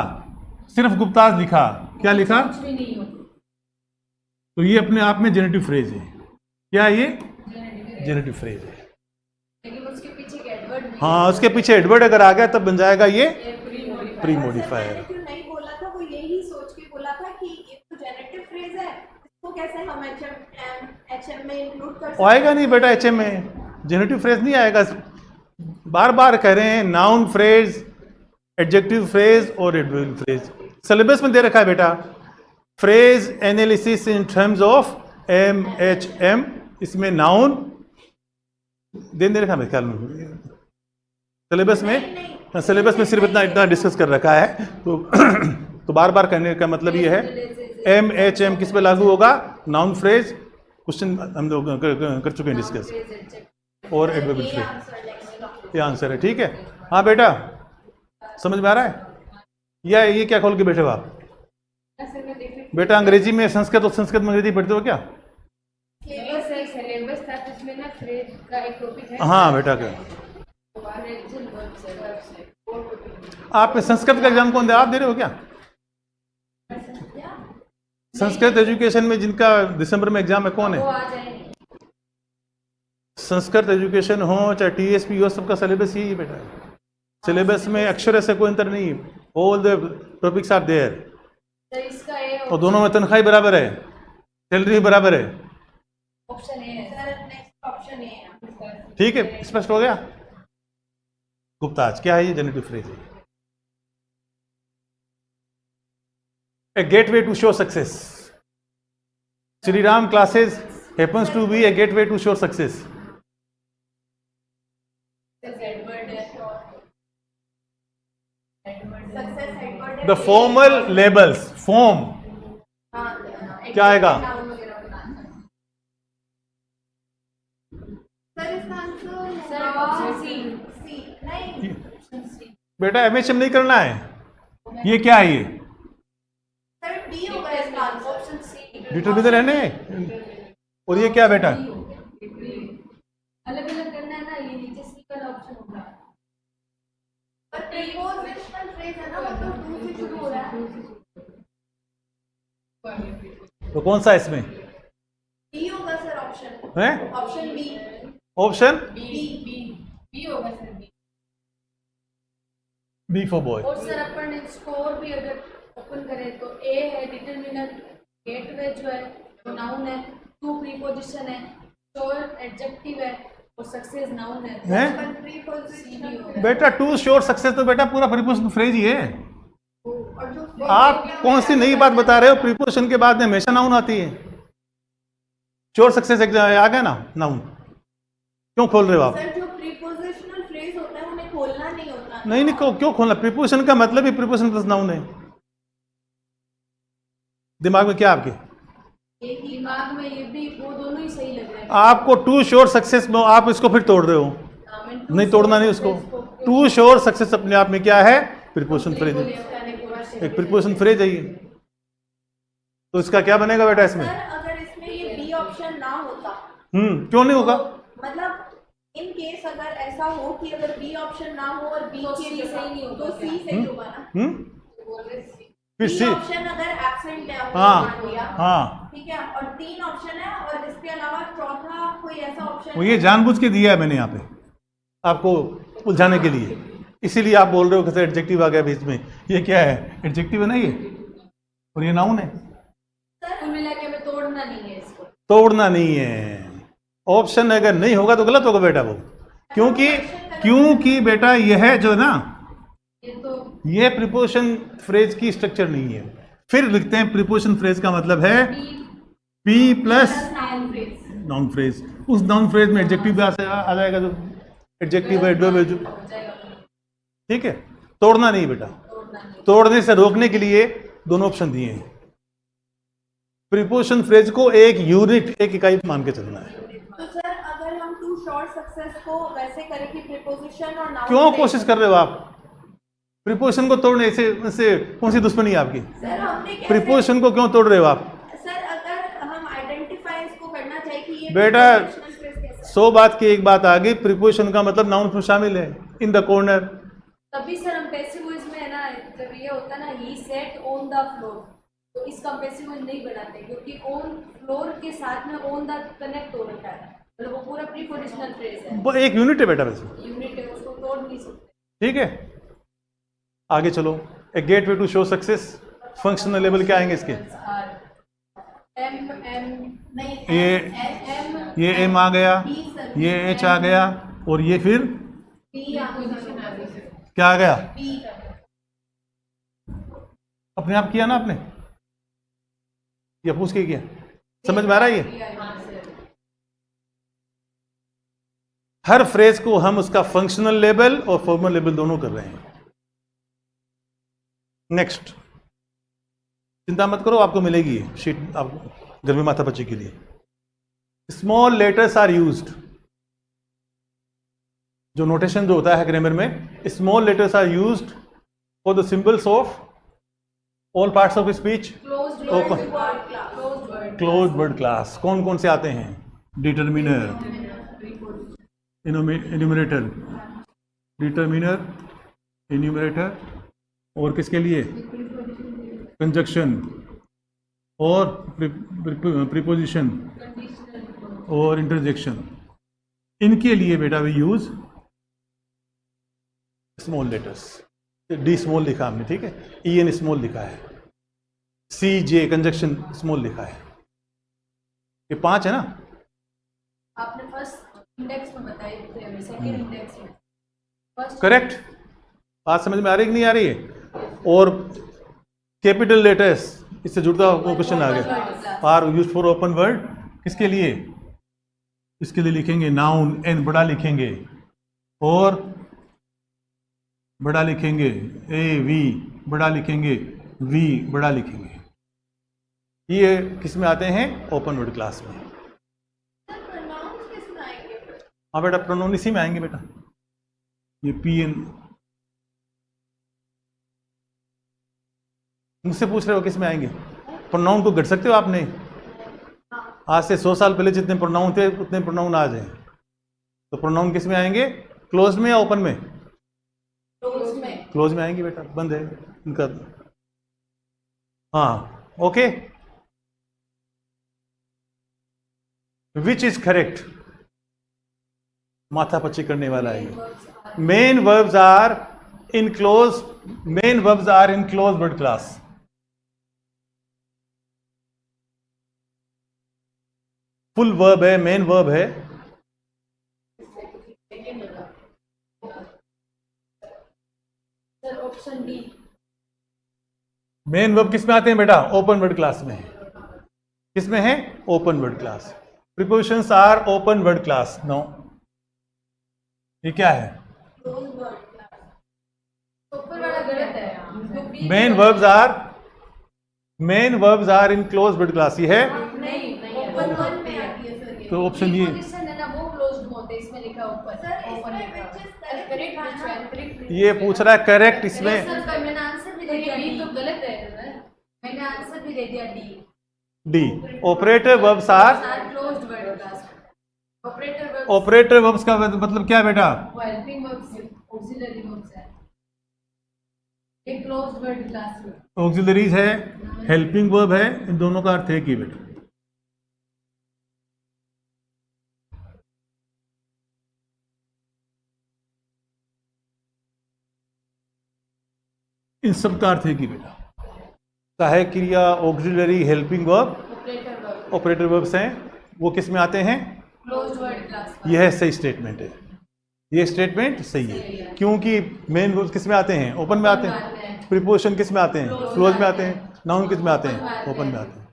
सिर्फ गुप्ताज लिखा, क्या लिखा, कुछ भी नहीं हो तो ये अपने आप में जेनेटिव फ्रेज है, क्या है ये जेनेटिव, जेनेटिव फ्रेज है। लेकिन उसके पीछे एक एडवर्ड भी हाँ उसके पीछे एडवर्ड अगर आ गया तब बन जाएगा ये है, प्री मॉडिफायर। प्री मैंने मॉडिफायर। जो नहीं बोला था वो यही सोच के बोला था कि एक तो जेनेटिव फ्रेज है, इसको कैसे हम एचएम में इंक्लूड कर सकते आएगा नहीं बेटा एचएम में, जेनेटिव फ्रेज नहीं आएगा, बार बार कह रहे हैं नाउन फ्रेज, एडजेक्टिव फ्रेज और एडवर्ब फ्रेज, सिलेबस में दे रखा है बेटा, phrase analysis in terms of MHM, इसमें नाउन दे रखा है ख्याल में सिलेबस में, सिलेबस में सिर्फ इतना इतना डिस्कस कर रखा है, तो बार बार कहने का मतलब ये है एम एच एम किस पे लागू होगा, नाउन फ्रेज, क्वेश्चन हम लोग कर चुके हैं डिस्कस, और एडवर्बियल फ्रेज, ये आंसर है, ठीक है। हाँ बेटा समझ में आ रहा है, या ये क्या खोल के बैठे हो आप सर मैं देख रही बेटा, अंग्रेजी में संस्कृत और संस्कृत में अंग्रेजी पढ़ते हो क्या, नहीं सर सिलेबस था तो उसमें ना फ्रेज का एक टॉपिक है। हाँ बेटा क्या फ्रेजल वर्ब से वो topic। आप संस्कृत का एग्जाम कौन दे, आप दे रहे हो क्या, संस्कृत एजुकेशन में जिनका दिसंबर में एग्जाम है कौन वो है, आ जाएंगे। संस्कृत एजुकेशन हो चाहे टीएसपी हो, सबका सिलेबस यही है बेटा, सिलेबस में अक्षर ऐसे कोई अंतर नहीं, all the topics are there, sir इसका ए और दोनों में तनख्वाह ही बराबर है, सैलरी बराबर है, ऑप्शन ए है सर नेक्स्ट ऑप्शन ए है। ठीक है, स्पष्ट हो गया। गुप्ताज क्या है ये, जेनेटिव फ्रेज है, a gateway to show success, Shri Ram classes happens to be a gateway to show success, एडवर्ड है सक्सेस एडवर्ड द फॉर्मल लेबल्स, फॉर्म क्या आएगा, सर इसका आंसर सर होगा ऑप्शन सी। सी। नहीं बेटा एमएचएम नहीं करना है, ये क्या है ये सर डी होगा इसका आंसर। ऑप्शन सी डिटरमिनर है ना, और ये क्या बेटा, अलग अलग करना है ना, ये नीचे सी का ऑप्शन होगा। पर प्रीपोजिशनल फ्रेज है ना, मतलब टू से शुरू हो रहा है। तो कौन सा इसमें बी होगा सर ऑप्शन, है, ऑप्शन बी। ऑप्शन बी होगा sir B. B for boy, और सर अपन स्कोर भी अगर ओपन करें तो ए है डिटरमिनर, गेटवे जो है वो नाउन है, टू प्रीपोजिशन है, शोर एडजेक्टिव है, और सक्सेस नाउन है। हैं? पर प्रीपोजिशनल फ्रेज बेटा टू श्योर सक्सेस तो बेटा पूरा प्रीपोजिशन फ्रेज ही है, और जो आप कौन सी नई बात बता रहे हो, प्रीपोजिशन के बाद में हमेशा नाउन आती है, श्योर सक्सेस आ गया ना नाउन, क्यों खोल रहे हो आप, सर जो प्रीपोजिशनल फ्रेज होता है उन्हें खोलना नहीं होता। नहीं नहीं क्यों खोलना, प्रीपोजिशन का मतलब ही प्रीपोजिशन प्लस नाउन है, दिमाग में क्या आपके, ये दिमाग में ये भी वो दोनों ही सही लग रहे हैं। आपको टू श्योर सक्सेस में आप इसको फिर तोड़ रहे हो, नहीं तोड़ना नहीं उसको, टू श्योर सक्सेस अपने आप में क्या है, प्रीपोजिशन फ्रेज है, एक प्रीपोजिशन फ्रेज है ये, तो इसका क्या बनेगा बेटा इसमें, सर अगर इसमें ये बी ऑप्शन ना होता, क्यों नहीं होगा, मतलब इन केस अगर ऐसा हो कि अगर बी ऑप्शन ना हो और बी तो के C लिए सही नहीं होगा तो सी सही होगा ना। फिर बी सी, ऑप्शन अगर एब्सेंट है आपने हाँ मान लिया, हाँ, ठीक है, और तीन ऑप्शन है और इसके अलावा चौथा कोई ऐसा ऑप्शन वो ये जानबूझ के दिया है मैंने यहाँ पे आपको उलझाने के लिए, इसीलिए आप बोल रहे हो कि एडजेक्टिव आ गया बीच में, ये क्या है, एडजेक्टिव है ना ये, और ये नाउन है, कुल मिला के हमें तोड़ना नहीं है इसको। तोड़ना नहीं है, ऑप्शन अगर नहीं होगा तो गलत होगा बेटा वो, क्योंकि बेटा यह जो है ना, ये तो ये प्रीपोजिशन फ्रेज की स्ट्रक्चर नहीं है, फिर लिखते हैं प्रीपोजिशन फ्रेज का मतलब है B P plus noun phrase. Noun phrase, उस नाउन फ्रेज में एडजेक्टिव भी आ जाएगा, जो एडजेक्टिव है एडवर्ब है जो, हो जाएगा, ठीक है। तोड़ना नहीं बेटा, तोड़ना नहीं। तोड़ने से रोकने के लिए दोनों ऑप्शन दिए हैं। प्रीपोजिशन फ्रेज को एक यूनिट, एक इकाई मान के चलना है। तो सर अगर हम टू शॉर्ट सक्सेस को वैसे करें कि प्रीपोजिशन और नाउन क्यों कोशिश कर रहे हो आप प्रीपोजिशन को तोड़ने से कौन सी दुश्मनी है आपकी? सर हमने कैसे प्रीपोजिशन को क्यों तोड़ रहे हो आप? सर अगर हम आइडेंटिफाई इसको करना चाहिए कि ये बेटा, prepositional phrase कैसा है? 100 बात की एक बात आ गई, प्रीपोजिशन का मतलब नाउन में शामिल है, इन द कॉर्नर। तभी सर हम पैसिव वॉइस में है ना, जब ये होता है ना ही सेट ऑन द फ्लोर, तो इसका हम पैसिव वॉइस नहीं बनाते क्योंकि ऑन फ्लोर के साथ में ऑन द कनेक्ट हो रखा है, मतलब वो पूरा प्रीपोजिशनल फ्रेज है, वो एक यूनिट है बेटा वैसे, यूनिट है, उसको तोड़ नहीं सकते। ठीक है। आगे चलो, a gateway to show success, functional level क्या आएंगे इसके? एम एम नहीं ये एम एम आ गया, ये एच आ गया, और ये फिर पी पोजीशन आ गई, क्या आ गया? पी अपने आप किया ना आपने, या पूछ के किया? समझ में आ रहा है ये? हर फ्रेज को हम उसका फंक्शनल लेवल और फॉर्मल लेवल दोनों कर रहे हैं। नेक्स्ट, चिंता मत करो, आपको मिलेगी ये शीट आपको घर में माथा बच्चे के लिए। स्मॉल लेटर्स आर यूज्ड, जो नोटेशन जो होता है ग्रामर में, small letters are used for the symbols of all parts of speech. Closed Open. Word, closed word class कौन कौन से आते हैं? डिटरमिनर, इन्यूमरेटर, डिटरमिनर, इन्यूमरेटर, और किसके लिए? कंजक्शन और प्रीपोजिशन और इंटरजेक्शन। इनके लिए बेटा we use small letters. D small लिखा हमने, ठीक है, ई एन स्मॉल लिखा है, सी जे कंजक्शन स्मॉल लिखा है। ये 5 है ना? आपने फर्स्ट इंडेक्स में बताई थे, सेकंड इंडेक्स में फर्स्ट, करेक्ट। बात समझ में आ रही कि नहीं आ रही है? और कैपिटल लेटर्स, इससे जुड़ता वो क्वेश्चन आ गया, are use for open word, किसके लिए? इसके लिए लिखेंगे नाउन, एन बड़ा लिखेंगे, और बड़ा लिखेंगे, ए वी बड़ा लिखेंगे, वी बड़ा लिखेंगे। ये किस में आते हैं? ओपन वर्ड क्लास में। सर प्रोनाउंस किस में आएंगे फिर? हाँ बेटा, प्रोनाउन इसी में आएंगे बेटा। ये पी एन, मुझसे पूछ रहे हो किस में आएंगे? प्रोनाउन को घट सकते हो आपने? आज से 100 साल पहले जितने प्रोनाउन थे उतने प्रोनाउन आज हैं। तो प्रोनाउन किस में आएंगे? क्लोज में या ओपन में? क्लोज में, क्लोज में आएंगे बेटा, बंद है इनका। हाँ, ओके। Which is correct? माथा पच्ची करने वाला है ये। Main verbs are in close, main verbs are in close word class. Full verb है, मेन वर्ब है, sir option D, main verb किस में आते हैं बेटा? ओपन वर्ड क्लास में। किस में है? Open word class. Prepositions are open word class. No, ये क्या है? ऊपर वाला गलत है, क्योंकि main verbs are in close word class. ये है नहीं, ओपन वन में आती है सर ये। तो ऑप्शन ये, पोजीशन है ना, वो क्लोज्ड में होते हैं, इसमें लिखा है ऊपर सर ओपन इसमें लिखा which is है, correct करेक्ट लिखा है ना? करेक्ट, ये पूछ रहा है करेक्ट इसमें। सर का मैंने आंसर भी दे दिया, डी तो गलत है सर, मैंने आंसर भी दे दिया D. D, operator verbs are, closed word class, operator verb, operator verbs का मतलब क्या है बेटा? हेल्पिंग वर्ब्स, ऑक्सिलरी वर्ब्स है, ये क्लोज्ड वर्ड क्लास में। ऑक्सिलरीज है, हेल्पिंग वर्ब है, इन दोनों का अर्थ है कि बेटा इन सब का अर्थ है कि बेटा सहायक क्रिया, auxiliary, helping verb, operator verb, operator verbs हैं, वो किस में आते हैं? Closed word class. यह सही स्टेटमेंट है, ये स्टेटमेंट सही है, क्योंकि मेन वर्ब्स किस में आते हैं? ओपन में आते हैं। प्रीपोजिशन किस में आते हैं? क्लोज में आते हैं। नाउन किस में आते हैं? ओपन में आते हैं।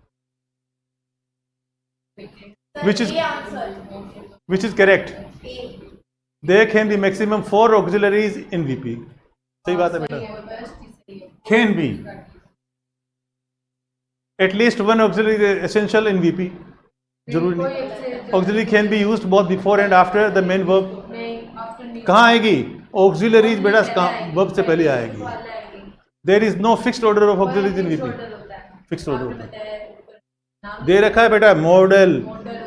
Which is A answer. which is correct? A. There can be maximum 4 auxiliaries in VP. सही बात है बेटा. Can be. At least one auxiliary is essential in VP. जरूरी नहीं. Auxiliary can be used both before and after the main verb. कहाँ आएगी? Auxiliaries बेटा कहाँ verb से पहले आएगी. There is no fixed order of auxiliaries in VP. Fixed order होता है. दे रखा है बेटा मॉडल,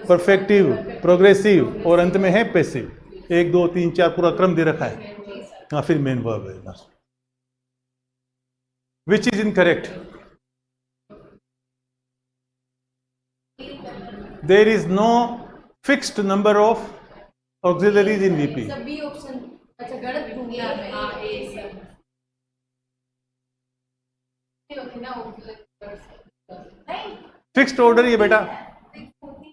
परफेक्टिव, प्रोग्रेसिव और अंत में है पैसिव. 1 2 3 4 पूरा क्रम दे रखा है. हाँ फिर मेन वर्ब है. Which is incorrect? There is no fixed number of auxiliaries in VP. सभी ऑप्शन अच्छा गलत ढूंढना है. हाँ ए सर. नहीं. फिक्स्ड ऑर्डर ये बेटा.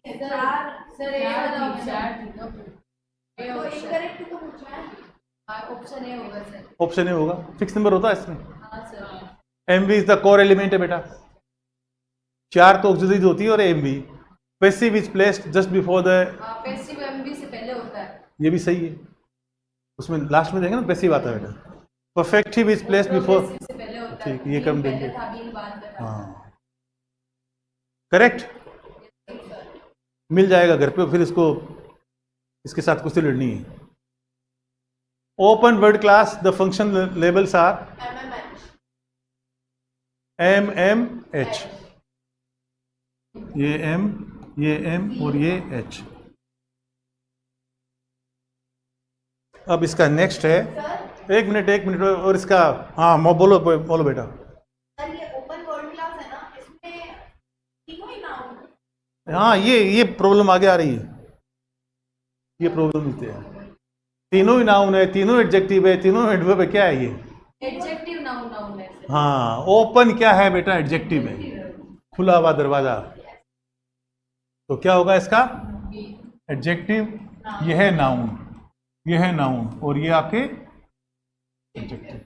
सर ए वाला ऑप्शन ए तो ऑप्शन इनकरेक्ट तो पूछना है. ऑप्शन ए होगा सर. ऑप्शन ए होगा. फिक्स नंबर होता है इसमें. हाँ sir. MV is the core element है बेटा. 4 तो ऑक्सिलरीज होती है और MV. Passive is placed just before the. Passive MB से पहले होता है. ये भी सही है. उसमें लास्ट में देखेंगे ना पैसिव आता है बेटा. Perfective is placed before. Progressive से पहले होता है. ठीक, ये क्रम पहले देंगे. था, बीन बाद में था. हाँ करेक्ट. मिल जाएगा घर पे. फिर इसको इसके साथ कुछ लड़नी है. Open word class the function labels are MMH. MMH. ये M, ये M और ये H. अब इसका नेक्स्ट है. सर 1 मिनट और इसका. हाँ बोलो बोलो बेटा. सर ये ओपन वर्ड क्लास है ना, इसमें तीनों ही नाउन. हाँ ये प्रॉब्लम आगे आ रही है. ये प्रॉब्लम मिलती है. तीनों ही नाउन है, तीनों एडजेक्टिव है, तीनों एडवर्ब है. क्या है ये? एडजेक्टिव नाउन नाउन है सर. हाँ ओपन क्या है बेटा? एडजेक्टिव है. खुला हुआ दरवाजा. तो क्या होगा इसका? एडजेक्टिव. यह है नाउन, यह है नाउन और ये आपके एडजेक्टिव.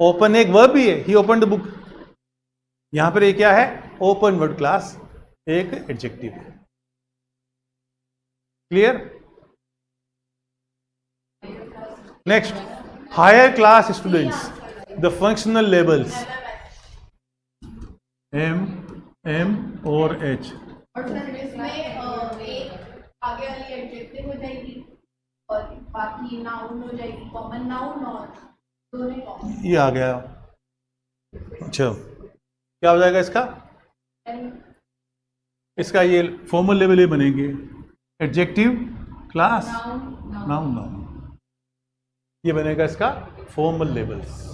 ओपन एक वर्ब भी है. He open the book. यहां पर ये क्या है? ओपन वर्ड क्लास एक एडजेक्टिव है. Clear? Next higher class students the functional labels M, M और H. और सर इसमें एक आगे वाली एडजेक्टिव हो जाएगी और बाकी नाउन हो जाएगी. कॉमन नाउन और दोनों कॉमन. ये आ गया. अच्छा क्या हो जाएगा इसका? इसका ये फॉर्मल लेवल ये बनेंगे. Adjective class noun noun. ये बनेगा इसका formal levels.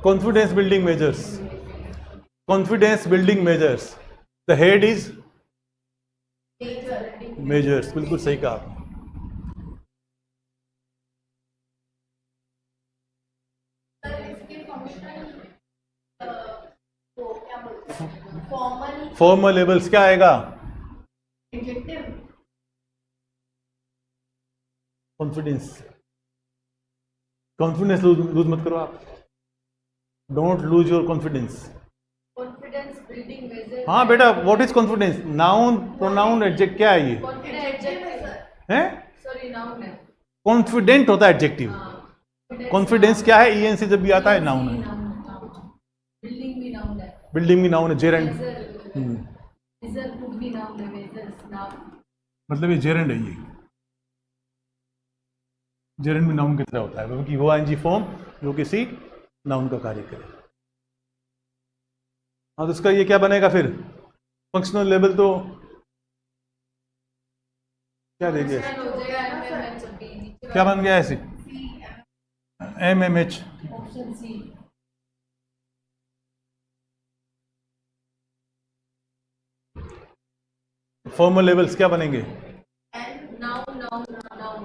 Confidence building measures. Confidence building measures. The head is measures. बिल्कुल सही कहा आपने. सर इसके फंक्शन तो क्या बोलते हैं, फॉर्मल फॉर्मल लेवल्स क्या आएगा? एडजेक्टिव. कॉन्फिडेंस. कॉन्फिडेंस लूज मत करो आप. Don't lose your confidence. Confidence building major. हाँ बेटा what is confidence? Noun pronoun adject क्या है ये? कॉन्फिडेंस एडजेक्टिव है? सॉरी नाउन है. कॉन्फिडेंट होता है एडजेक्टिव. कॉन्फिडेंस क्या है? ईएनसी जब भी आता है नाउन है. बिल्डिंग भी नाउन है. बिल्डिंग भी नाउन है. जेरेंड. मेजर कुड भी नाउन है. Measures noun. मतलब ये जेरेंड है. ये जेरेंड भी नाउन की तरह होता है क्योंकि वो आईएनजी फॉर्म जो किसी नाउन का कार्य करे. हाँ तो इसका ये क्या बनेगा फिर? फंक्शनल लेवल तो क्या देंगे? हो जाएगा एमएमएच भी. नीचे क्या बन गया ऐसे? MMH. Option C. Formal levels क्या बनेंगे? Noun noun noun.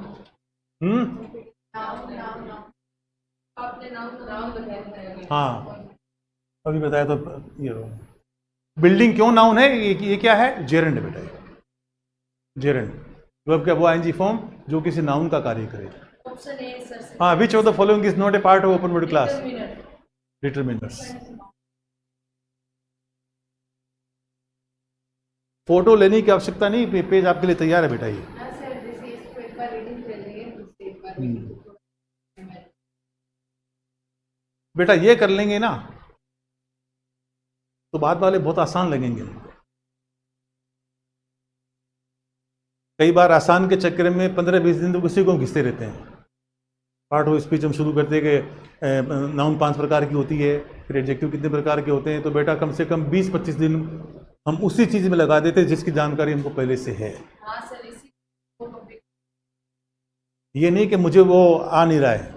Noun noun noun. आपने नाउन बताया. हाँ अभी बताया तो. ये बिल्डिंग क्यों नाउन है? ये क्या है? जेरेंड है बेटा. जेरेंड वर्ब क्या? वो आईएनजी फॉर्म जो किसी नाउन का कार्य करे. Option A sir. हाँ which of the following is not a part of open word class? Determiners. Photo लेने की आवश्यकता नहीं, पेज आपके लिए तैयार है बेटा ये। हाँ सर, जैसे इसको एक बार रीडिंग कर लेंगे, उससे एक बार बेटा ये कर लेंगे ना तो बाद वाले बहुत आसान लगेंगे। कई बार आसान के चक्कर में 15-20 दिन तो उसी को घिसते रहते हैं। पार्ट ऑफ स्पीच हम शुरू करते हैं कि नाउन 5 प्रकार की होती है, फिर एडजेक्टिव कितने प्रकार के होते हैं, तो बेटा कम से कम 20-25 दिन हम उसी चीज में लगा देते हैं जिसकी जानकारी हमको पहले से है। हाँ सर, इसी वो टॉपिक ये नहीं कि मुझे वो आ नहीं रहा है।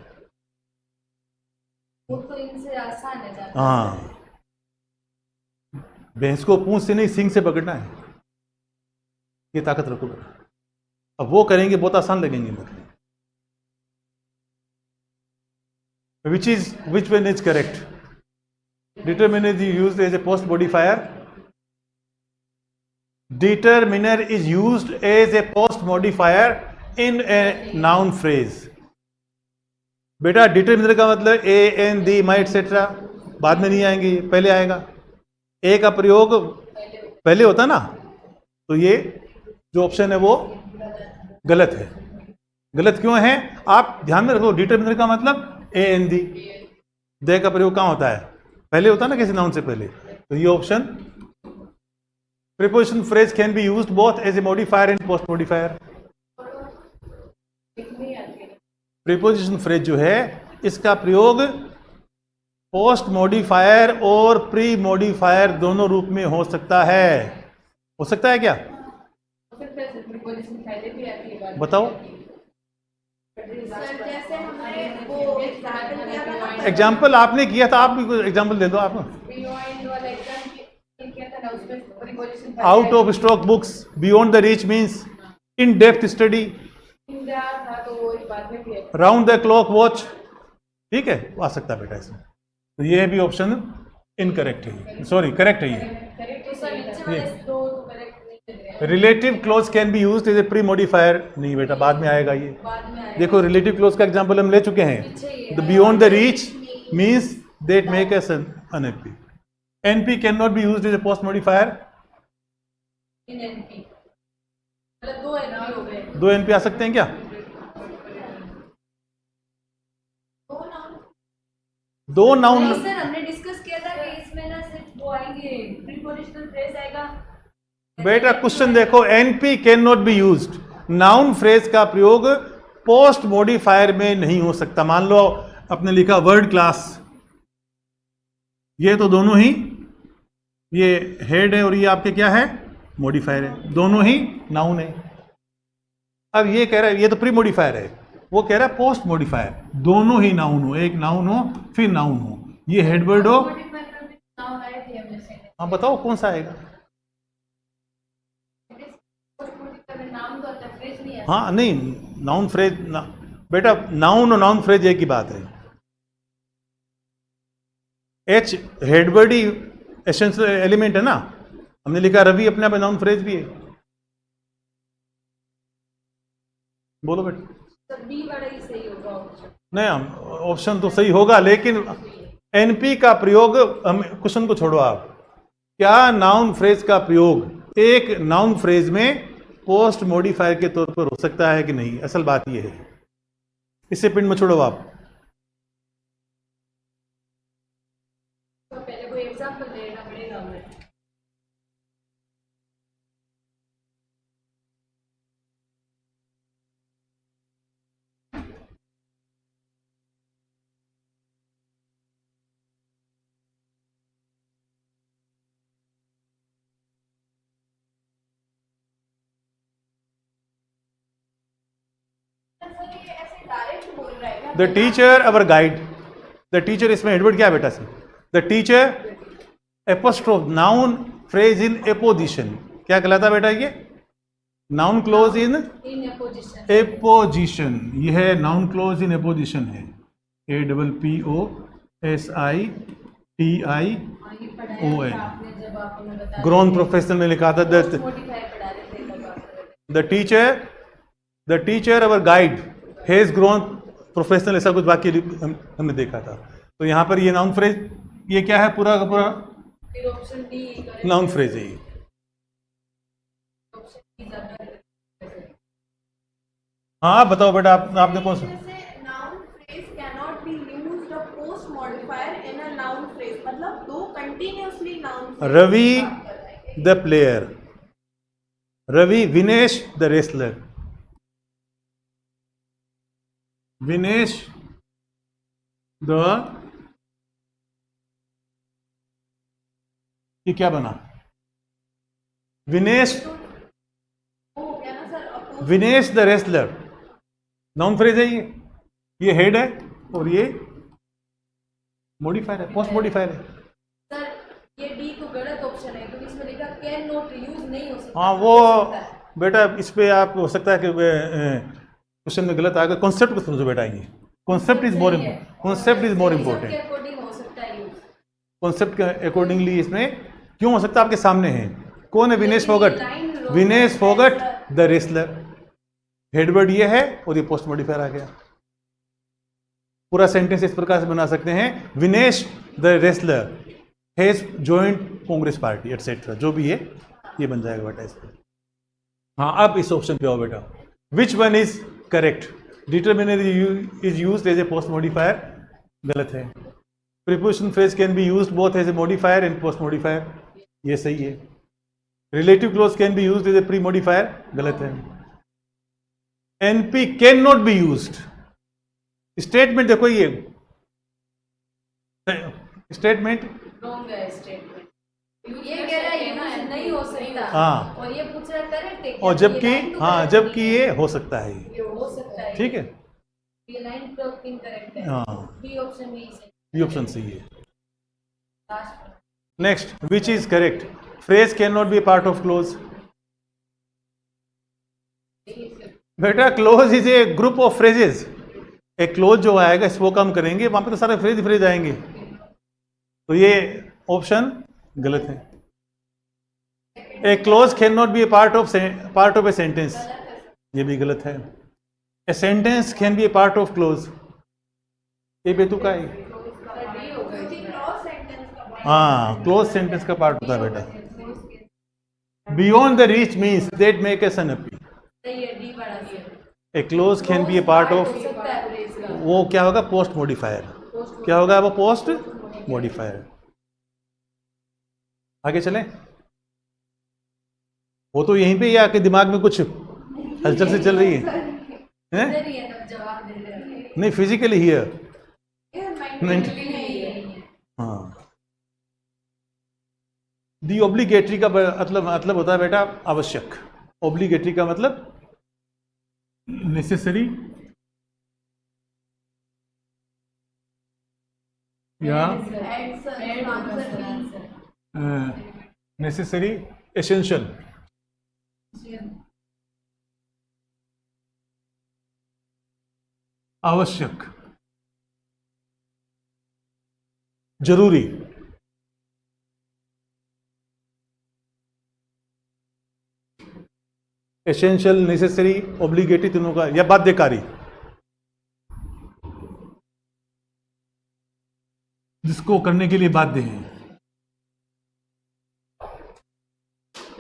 वो तो इनसे आसान है ज़्यादा। हाँ, भैंस को पूंछ से नहीं सींग से पकड़ना है, ये ताकत रखो बेटा। अब वो करेंगे बहुत आसान लगेंगे मतलब। which one is correct? Determiner is used as a post modifier. Determiner is used as a post modifier in a noun phrase. बेटा डिटरमिनर का मतलब A N the my etcetera बाद में नहीं आएंगे, पहले आएगा। ए का प्रयोग पहले होता ना, तो ये जो ऑप्शन है वो गलत है। गलत क्यों है आप ध्यान में रखो। डिटरमिनर का मतलब ए एन दी, दे का प्रयोग कहाँ होता है? पहले होता है ना किसी नाउन से पहले, तो ये option. Preposition phrase can be used both as a modifier and post modifier. Preposition phrase जो है इसका प्रयोग पोस्ट मॉडिफायर और प्री मॉडिफायर दोनों रूप में हो सकता है। हो सकता है क्या? बताओ। सर जैसे हमने वो एग्जाम्पल दिया था ना, एग्जाम्पल आपने किया था, आप भी कोई एग्जाम्पल दे दो आप। बियॉन्ड वाला एग्जाम किया था ना, उसमें preposition out of stock books, beyond the reach means in depth study, India था तो वो एक बाद में भी है। राउंड द क्लॉक वॉच, ठीक है, वो आ सकता है बेटा इसमें। तो ये भी ऑप्शन इनकरेक्ट है, सॉरी करेक्ट है ये। करेक्ट है सर, नीचे वाले दो करेक्ट नहीं लग रहे हैं। Relative close can be used as a pre modifier, नहीं बेटा बाद में आएगा ये। बाद में आएगा। देखो रिलेटिव क्लोज का एग्जांपल हम ले चुके हैं। The beyond the reach means that make us unhappy. NP can not be used as a post modifier. In NP मतलब दो एनपी हो गए। 2 एनपी आ सकते हैं क्या? दो नाउन। नहीं सर, हमने डिस्कस किया था कि इसमें ना सिर्फ वो आएंगे, प्रीपोजिशनल फ्रेज आएगा। बेटा क्वेश्चन देखो, NP can not be used, noun phrase का प्रयोग पोस्ट मॉडिफायर में नहीं हो सकता। मान लो आपने लिखा वर्ड क्लास, ये तो दोनों ही, ये हेड है और ये आपके क्या है? मॉडिफायर है, दोनों ही नाउन है। अब ये कह रहा है ये तो प्री मॉडिफायर है, वो कह रहा है पोस्ट मॉडिफायर, दोनों ही नाउन हो, एक नाउन हो फिर नाउन हो, ये हेडवर्ड हो। नाउन आए थे हमने से। हाँ बताओ कौन सा आएगा? नाम तो आता है, फ्रेज नहीं है। हाँ नहीं, नाउन फ्रेज बेटा नाउन और नाउन फ्रेज एक ही बात है। एच हेडवर्ड ही एसेंशियल एलिमेंट है ना, हमने लिखा रवि अपने आप नाउन फ्रेज भी है। बोलो बेटा। तो बी वाला ही सही होगा ऑप्शन। नहीं ऑप्शन तो सही होगा, लेकिन एनपी का प्रयोग, हम क्वेश्चन को छोड़ो आप, क्या नाउन फ्रेज का प्रयोग एक नाउन फ्रेज में पोस्ट मॉडिफायर के तौर पर हो सकता है कि नहीं? असल बात यह है, इसे पिंड में छोड़ो आप। तो पहले कोई एग्जांपल देना पड़ेगा हमें। सर ये ऐसे डायरेक्ट बोल रहा है क्या? The teacher our guide, the teacher इसमें एडवर्ड क्या है बेटा इसमें? The teacher apostrophe noun phrase in apposition, क्या कहलाता है बेटा ये? Noun close in in apposition. Apposition, यह है नाउन क्लोज इन एपोजिशन है, APPOSITION। ये पढ़ाया था आपने जब आप हमें बता ग्रोन प्रोफेशनल में लिखा था मॉडिफाई पढ़ा रहे थे तब आप। The teacher our guide has grown professional, ऐसा कुछ वाक्य हमने देखा था। तो यहां पर ये नाउन फ्रेज, ये क्या है पूरा का पूरा फिर ऑप्शन डी नाउन फ्रेज है ये। ऑप्शन डी ज्यादा हाँ आप बताओ बेटा, आपने कौन सा? जैसे noun phrase cannot be used a post modifier in a noun phrase, मतलब दो continuously noun phrase रवि की बात कर रहे हैं। The player, Ravi Vinesh the wrestler, Vinesh the, ये क्या बना? विनेश, वो हो गया ना sir, a post Vinesh the wrestler, noun phrase है ये हेड है और ये मॉडिफायर है, पोस्ट मॉडिफायर है। सर ये डी तो गलत ऑप्शन है, क्योंकि इसमें लिखा कैन नॉट यूज नहीं हो सकता। हाँ वो हो सकता है। बेटा इस पे आप हो सकता है कि क्वेश्चन में गलत आएगा। कॉन्सेप्ट को समझो बेटा, ये कॉन्सेप्ट इज मोर सही है। कॉन्सेप्ट इज मोर सबके इम्पोर्टेंट। अकॉर्डिंग हो सकता है यूज। कॉन्सेप्ट के अकॉर्डिंगली इसमें क्यों हो सकता है? आपके सामने है, कौन है? विनेश लेकिन ये फोगट, line wrong विनेश है, Phogat wrestler। The wrestler, headword ये है और ये पोस्ट मॉडिफायर आ गया। पूरा सेंटेंस इस प्रकार से बना सकते हैं, Vinesh the wrestler has joint Congress party etcetera, जो भी है ये बन जाएगा बेटा इस पर। हाँ अब इस ऑप्शन पे आओ बेटा, which one is correct? Determiner is used as a post modifier, गलत है। Preposition phrase can be used both as a modifier and post modifier, ये सही है। Relative close can be used as a pre modifier, गलत है। NP can not be used, statement देखो ये statement, wrong है स्टेटमेंट। ये कह रहा है यूज नहीं हो सकता, हाँ। और ये पूछ रहा है करेक्ट है क्या? और जबकि ये line तो हाँ correct जबकि नहीं ये है। हो सकता है, ये हो सकता है, ठीक है। ये लाइन तो इनकरेक्ट है। हाँ बी ऑप्शन नहीं सही। ये ऑप्शन सही है। Last next, which is correct? Phrase can not be part of clause. बेटा clause is a group of phrases, एक क्लोज जो आएगा इसको हम करेंगे, वहां पे तो सारे फ्रेज फ्रेज आएंगे, तो ये ऑप्शन गलत है। A clause can not be a part of a sentence, ये भी गलत है। A sentence can be a part of clause, ये बेतुका है। डी हो गई। क्योंकि क्लॉज सेंटेंस का part हाँ क्लोज सेंटेंस का पार्ट होता है बेटा। Beyond the reach means that makes unhappy, सही है, डी बड़ा डी है। A clause can be a part हो ऑफ, सकता है फ्रेज का। वो क्या होगा? Post modifier. क्या होगा वो? Post modifier. आगे चलें, वो तो यहीं पे ही आपके दिमाग में कुछ हलचल से चल रही है, हैं? इधर ही है, तब जवाब दे रहे हैं। नहीं फिजिकली हियर, ये नहीं। नहीं है। हाँ दी ऑब्लिगेटरी का मतलब होता है बेटा आवश्यक। ऑब्लिगेटरी का मतलब नेसेसरी या Head होगा सर आंसर। Necessary, essential. आवश्यक, जरूरी, एसेंशियल, नेसेसरी, ऑब्लिगेटरी, तीनों का, या बाध्यकारी, जिसको करने के लिए बाध्य हैं।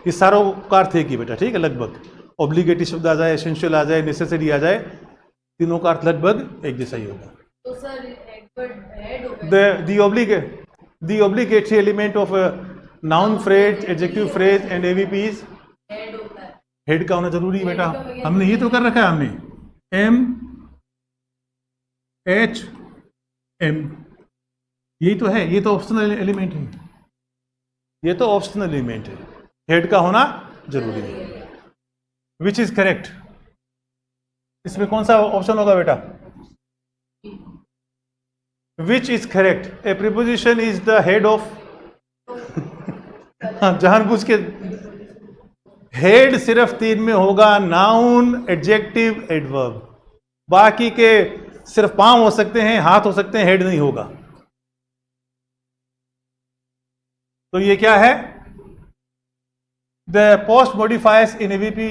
ये सारों का अर्थ एक ही बेटा, ठीक है, लगभग। ऑब्लिगेटरी शब्द आ जाए, एसेंशियल आ जाए, नेसेसरी आ जाए, तीनों का अर्थ लगभग एक जैसा ही होगा। तो सर हेड हो गया। The obligatory element of a noun phrase, adjective phrase and AVP is head होता है। हेड का होना जरूरी है Head बेटा। का वगैरह हमने ये तो कर रखा है, हमने M H M, यही तो है, ये तो ऑप्शनल एलिमेंट है, ये तो ऑप्शनल एलिमेंट है, हेड का होना जरूरी है। Which is correct? इसमें कौन सा ऑप्शन होगा बेटा? विच is correct? A preposition is the head of, जानबूझ के हेड सिर्फ तीन में होगा, नाउन, एडजेक्टिव, एडवर्ब। बाकी के सिर्फ पांव हो सकते हैं, हाथ हो सकते हैं, हेड नहीं होगा। तो ये क्या है? The post modifiers in AVP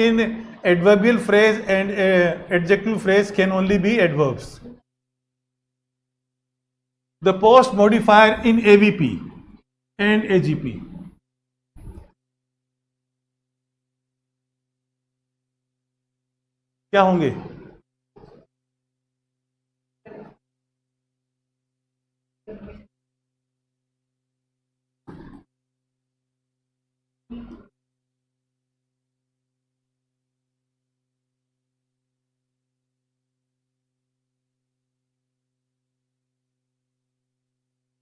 in adverbial phrase and adjective phrase can only be adverbs. The post modifier in AVP and AGP. क्या होंगे?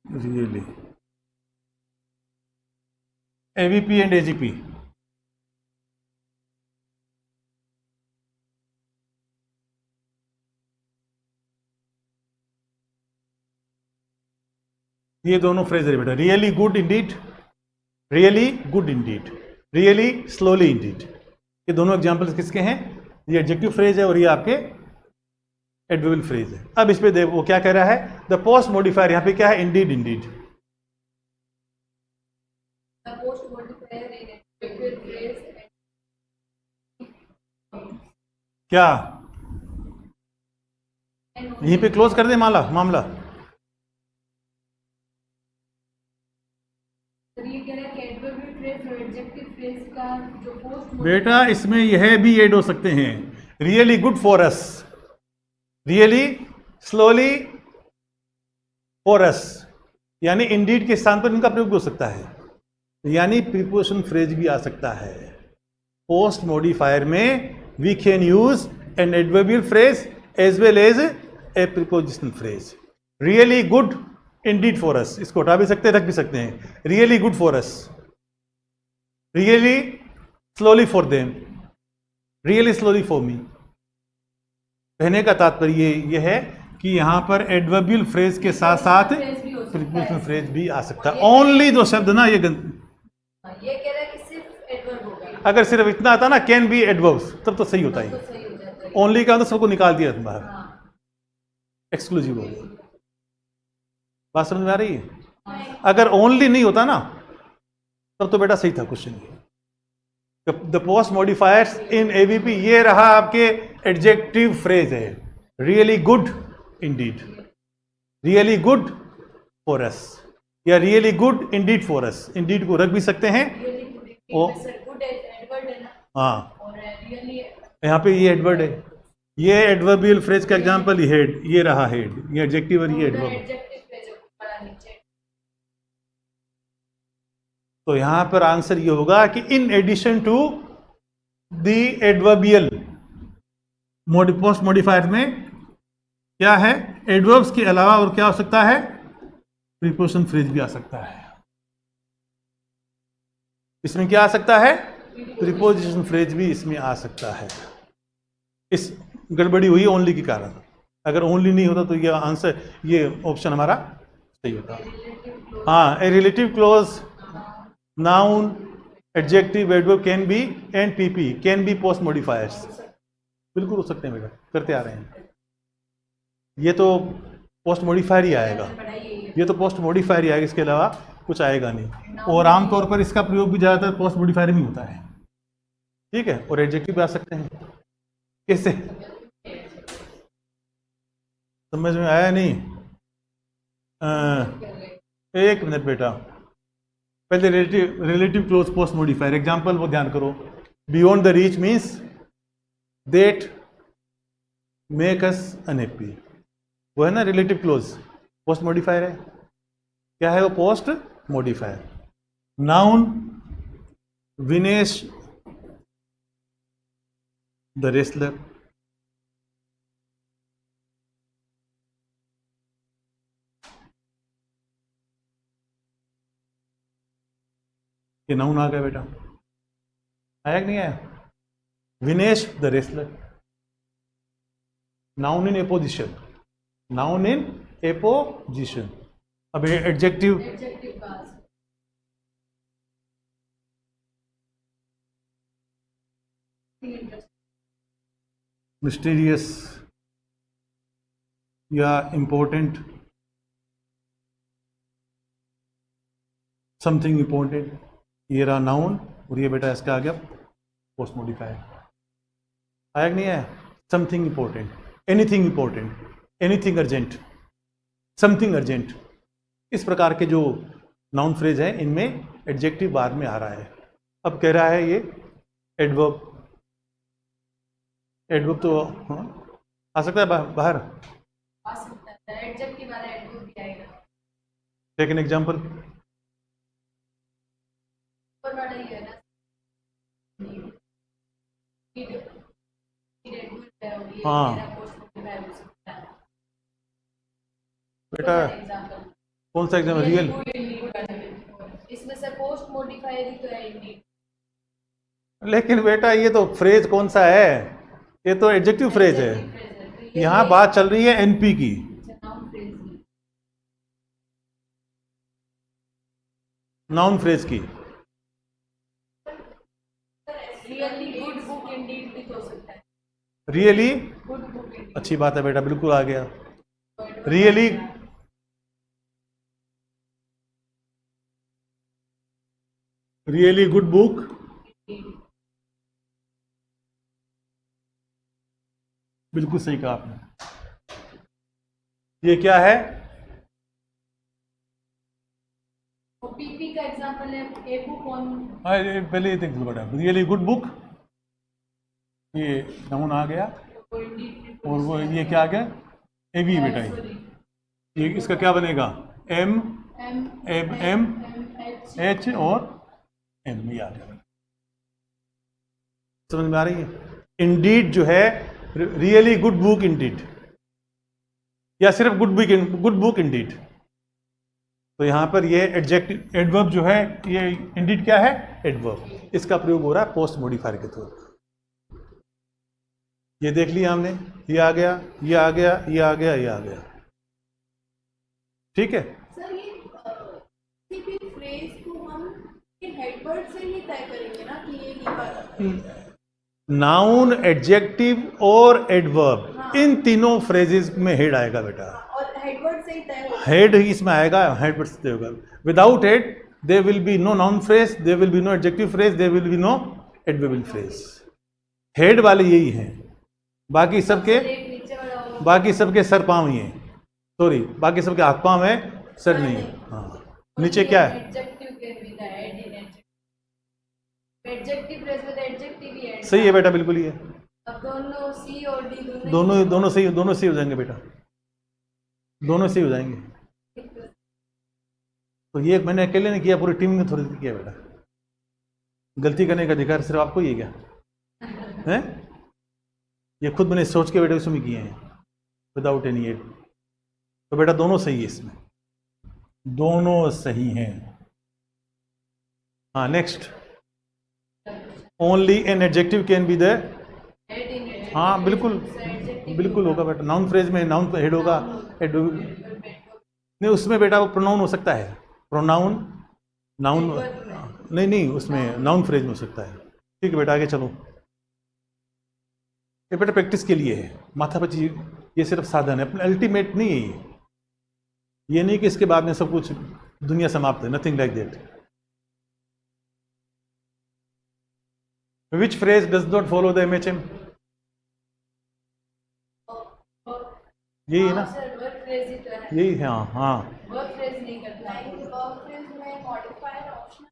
Really AVP and AGP. ये दोनों फ्रेज है बेटा, really good indeed, really good indeed, really slowly indeed. ये दोनों examples किसके हैं? ये एडजेक्टिव फ्रेज है और ये आपके एडवर्बियल फ्रेज है। अब इस पे देखो वो क्या कह रहा है, द पोस्ट मॉडिफायर, यहां पे क्या है? Indeed, Indeed. The post modifier in adjective phrase क्या and यहीं पे क्लोज कर दे मामला। तो ये कह रहा है कि एडवर्बियल फ्रेज और एडजेक्टिव फ्रेज का जो पोस्ट बेटा इसमें यह भी ऐड हो सकते हैं, really good for us, really slowly for us, यानी इंडीड के स्थान पर इनका प्रयोग भी हो सकता है, यानी प्रीपोजिशन फ्रेज भी आ सकता है। पोस्ट मॉडिफायर में we can use an adverbial phrase as well as a preposition phrase. Really good indeed for us, इसको हटा भी सकते हैं, रख भी सकते हैं। Really good for us, really slowly for them, really slowly for me. कहने का तात्पर्य ये है कि यहां पर एडवर्बियल फ्रेज के साथ साथ फ्रेज भी हो सकता प्रीपोजिशन है। फ्रेज भी आ सकता है। ओनली दो शब्द ना, ये ये कह रहा है कि सिर्फ एडवर्ब होगा अगर सिर्फ इतना आता ना, कैन बी एडवर्ब्स, तब तो सही होता तो है। सही हो जाता है। ओनली का मतलब सबको निकाल दिया बाहर, हाँ एक्सक्लूसिव हो गया। बात समझ में आ रही है? अगर ओनली नहीं होता ना, तब तो बेटा सही था question. The post modifiers in AVP, ये रहा आपके एडजेक्टिव फ्रेज है। Really good indeed, really good for us, या really good indeed for us. Indeed को रख भी सकते हैं। Really good oh. Good adverb है ना, हाँ, और रियली यहाँ पे ये एडवर्ड है, ये एडवर्बियल फ्रेज का एग्जांपल हेड, ये रहा हेड, ये एडजेक्टिव और ये एडवर्ब। एडजेक्टिव फ्रेज बड़ा नीचे। तो यहां पर आंसर ये होगा कि in addition to the adverbial post modifier में क्या है? एडवर्ब्स के अलावा और क्या हो सकता है? प्रीपोजिशन फ्रेज भी आ सकता है। इसमें क्या आ सकता है? प्रीपोजिशन फ्रेज भी इसमें आ सकता है। इस गड़बड़ी हुई ओनली के कारण। अगर ओनली नहीं होता तो ये आंसर, ये ऑप्शन हमारा सही होता। हाँ, a relative close, noun, adjective, adverb can be, and PP can be post modifiers. बिल्कुल हो सकते हैं बेटा, करते आ रहे हैं। ये तो पोस्ट मॉडिफायर ही आएगा, ये तो पोस्ट मॉडिफायर ही आएगा, इसके अलावा कुछ आएगा नहीं। और आमतौर पर इसका प्रयोग भी ज़्यादातर पोस्ट मॉडिफायर में होता है। ठीक है, और एडजेक्टिव भी आ सकते हैं। कैसे? समझ में आया नहीं? एक मिनट बेटा, पहले relative clause post modifier example वो ध्यान करो। Beyond the reach means that make us unhappy, वो है ना रिलेटिव क्लोज, पोस्ट मॉडिफायर है। क्या है वो? Post modifier. Noun, Vinesh the wrestler, ये नाउन आ गया बेटा, आया कि नहीं आया? Vinesh the wrestler, noun in apposition, noun in apposition. अब एडजेक्टिव, एडजेक्टिव का मिस्टीरियस या इम्पोर्टेंट, समथिंग इम्पोर्टेंट, ये रहा नाउन, और ये बेटा इसका आ गया पोस्ट मॉडिफायर। आया कि नहीं आया? Something important, anything important, anything urgent, something urgent, इस प्रकार के जो नाउन फ्रेज है इनमें एडजेक्टिव बाद में आ रहा है। अब कह रहा है ये एडवर्ब। एडवर्ब तो आ सकता है बाहर। आ सकता है, एडजेक्टिव वाला एडवर्ब भी आएगा। Take an example. ऊपर वाला ही है ना, नीड एडवर्ब है और ये हाँ। मेरा पोस्ट मॉडिफायर हो सकता है। बेटा एग्जांपल कौन सा एग्जाम? रियल। इसमें से पोस्ट मॉडिफायर ही तो है इंडीड। लेकिन बेटा ये तो फ्रेज कौन सा है? ये तो एडजेक्टिव फ्रेज है। यहाँ बात चल रही है एनपी की। नाउन फ्रेज की। रियली गुड बुक इंडीड भी तो हो सकता है। Really good book Indeed. अच्छी बात है बेटा, बिल्कुल आ गया। Really really good book. बिल्कुल सही कहा आपने। ये क्या है? पीपी का एग्जांपल है ए बुक ऑन। पहले ये देख लो बेटा, रियली गुड बुक, ये नाउन आ गया। और वो ये क्या आ गया? एवी बेटा। ये इसका क्या बनेगा? एम एम एम एच और एम। ये आ गया। समझ में आ रही है? इंडीड जो है रियली गुड बुक इंडीड, या सिर्फ गुड बुक इंडीड। तो यहां पर ये एडजेक्टिव एडवर्ब जो है, ये इंडीड क्या है? एडवर्ब। इसका प्रयोग हो रहा है पोस्ट मॉडिफायर के थ्रू। ये देख लिया हमने, ये आ गया, ये आ गया, ये आ गया, ये आ गया। ठीक है। सर ये किसी भी फ्रेज को हम हेडवर्ड से ही तय करेंगे ना कि ये लिखा नाउन, एडजेक्टिव और एडवर्ब, इन तीनों फ्रेजेस में हेड आएगा बेटा। और हेडवर्ड से ही तय होगा। हेड ही इसमें आएगा, हेड पर से होगा। Without head there will be no noun phrase, there will be no adjective phrase, there will be no adverbial phrase. Head वाले यही हैं। बाकी सबके नीचे वाला होगा। बाकी सबके सर पांव ही हैं। सॉरी, बाकी सबके हाथ पांव है, सर नहीं है। हाँ, नीचे क्या है? Adjective can be the head in adjective. Adjective phrase with adjective he add. सही है बेटा, बिल्कुल ही है। अब दोनों सी और डी दोनों सही हो जाएंगे बेटा, दोनों सही हो जाएंगे। तो ये मैंने अकेले नहीं किया, पूरी टीम ने थोड़ी किया बेटा। गलती करने का अधिकार सिर्फ आपको ही है क्या? हैं? ये खुद मैंने सोच के बेटा उसमें किए हैं, विदाउट एनी एड। तो बेटा दोनों सही है, इसमें दोनों सही हैं। हाँ, next. Only an adjective can be the. Head in adjective. हाँ बिल्कुल, बिल्कुल होगा बेटा। नाउन फ्रेज में नाउन हेड होगा, हेड नहीं, उसमें बेटा वो प्रोनाउन हो सकता है। प्रोनाउन नाउन नहीं, उसमें नाउन फ्रेज में हो सकता है। ठीक है बेटा, आगे चलो। ये बेटा प्रैक्टिस के लिए है, माथापच्ची। ये सिर्फ साधन है, अल्टीमेट नहीं है ये। ये नहीं कि इसके बाद में सब कुछ दुनिया समाप्त है, nothing like that. Which phrase does not follow the MHM? यही है ना, सर वर्ब फ्रेज ही तो है। यही है। हाँ, वर्ब फ्रेज नहीं करता है। वर्ब फ्रेज में मॉडिफायर ऑप्शन।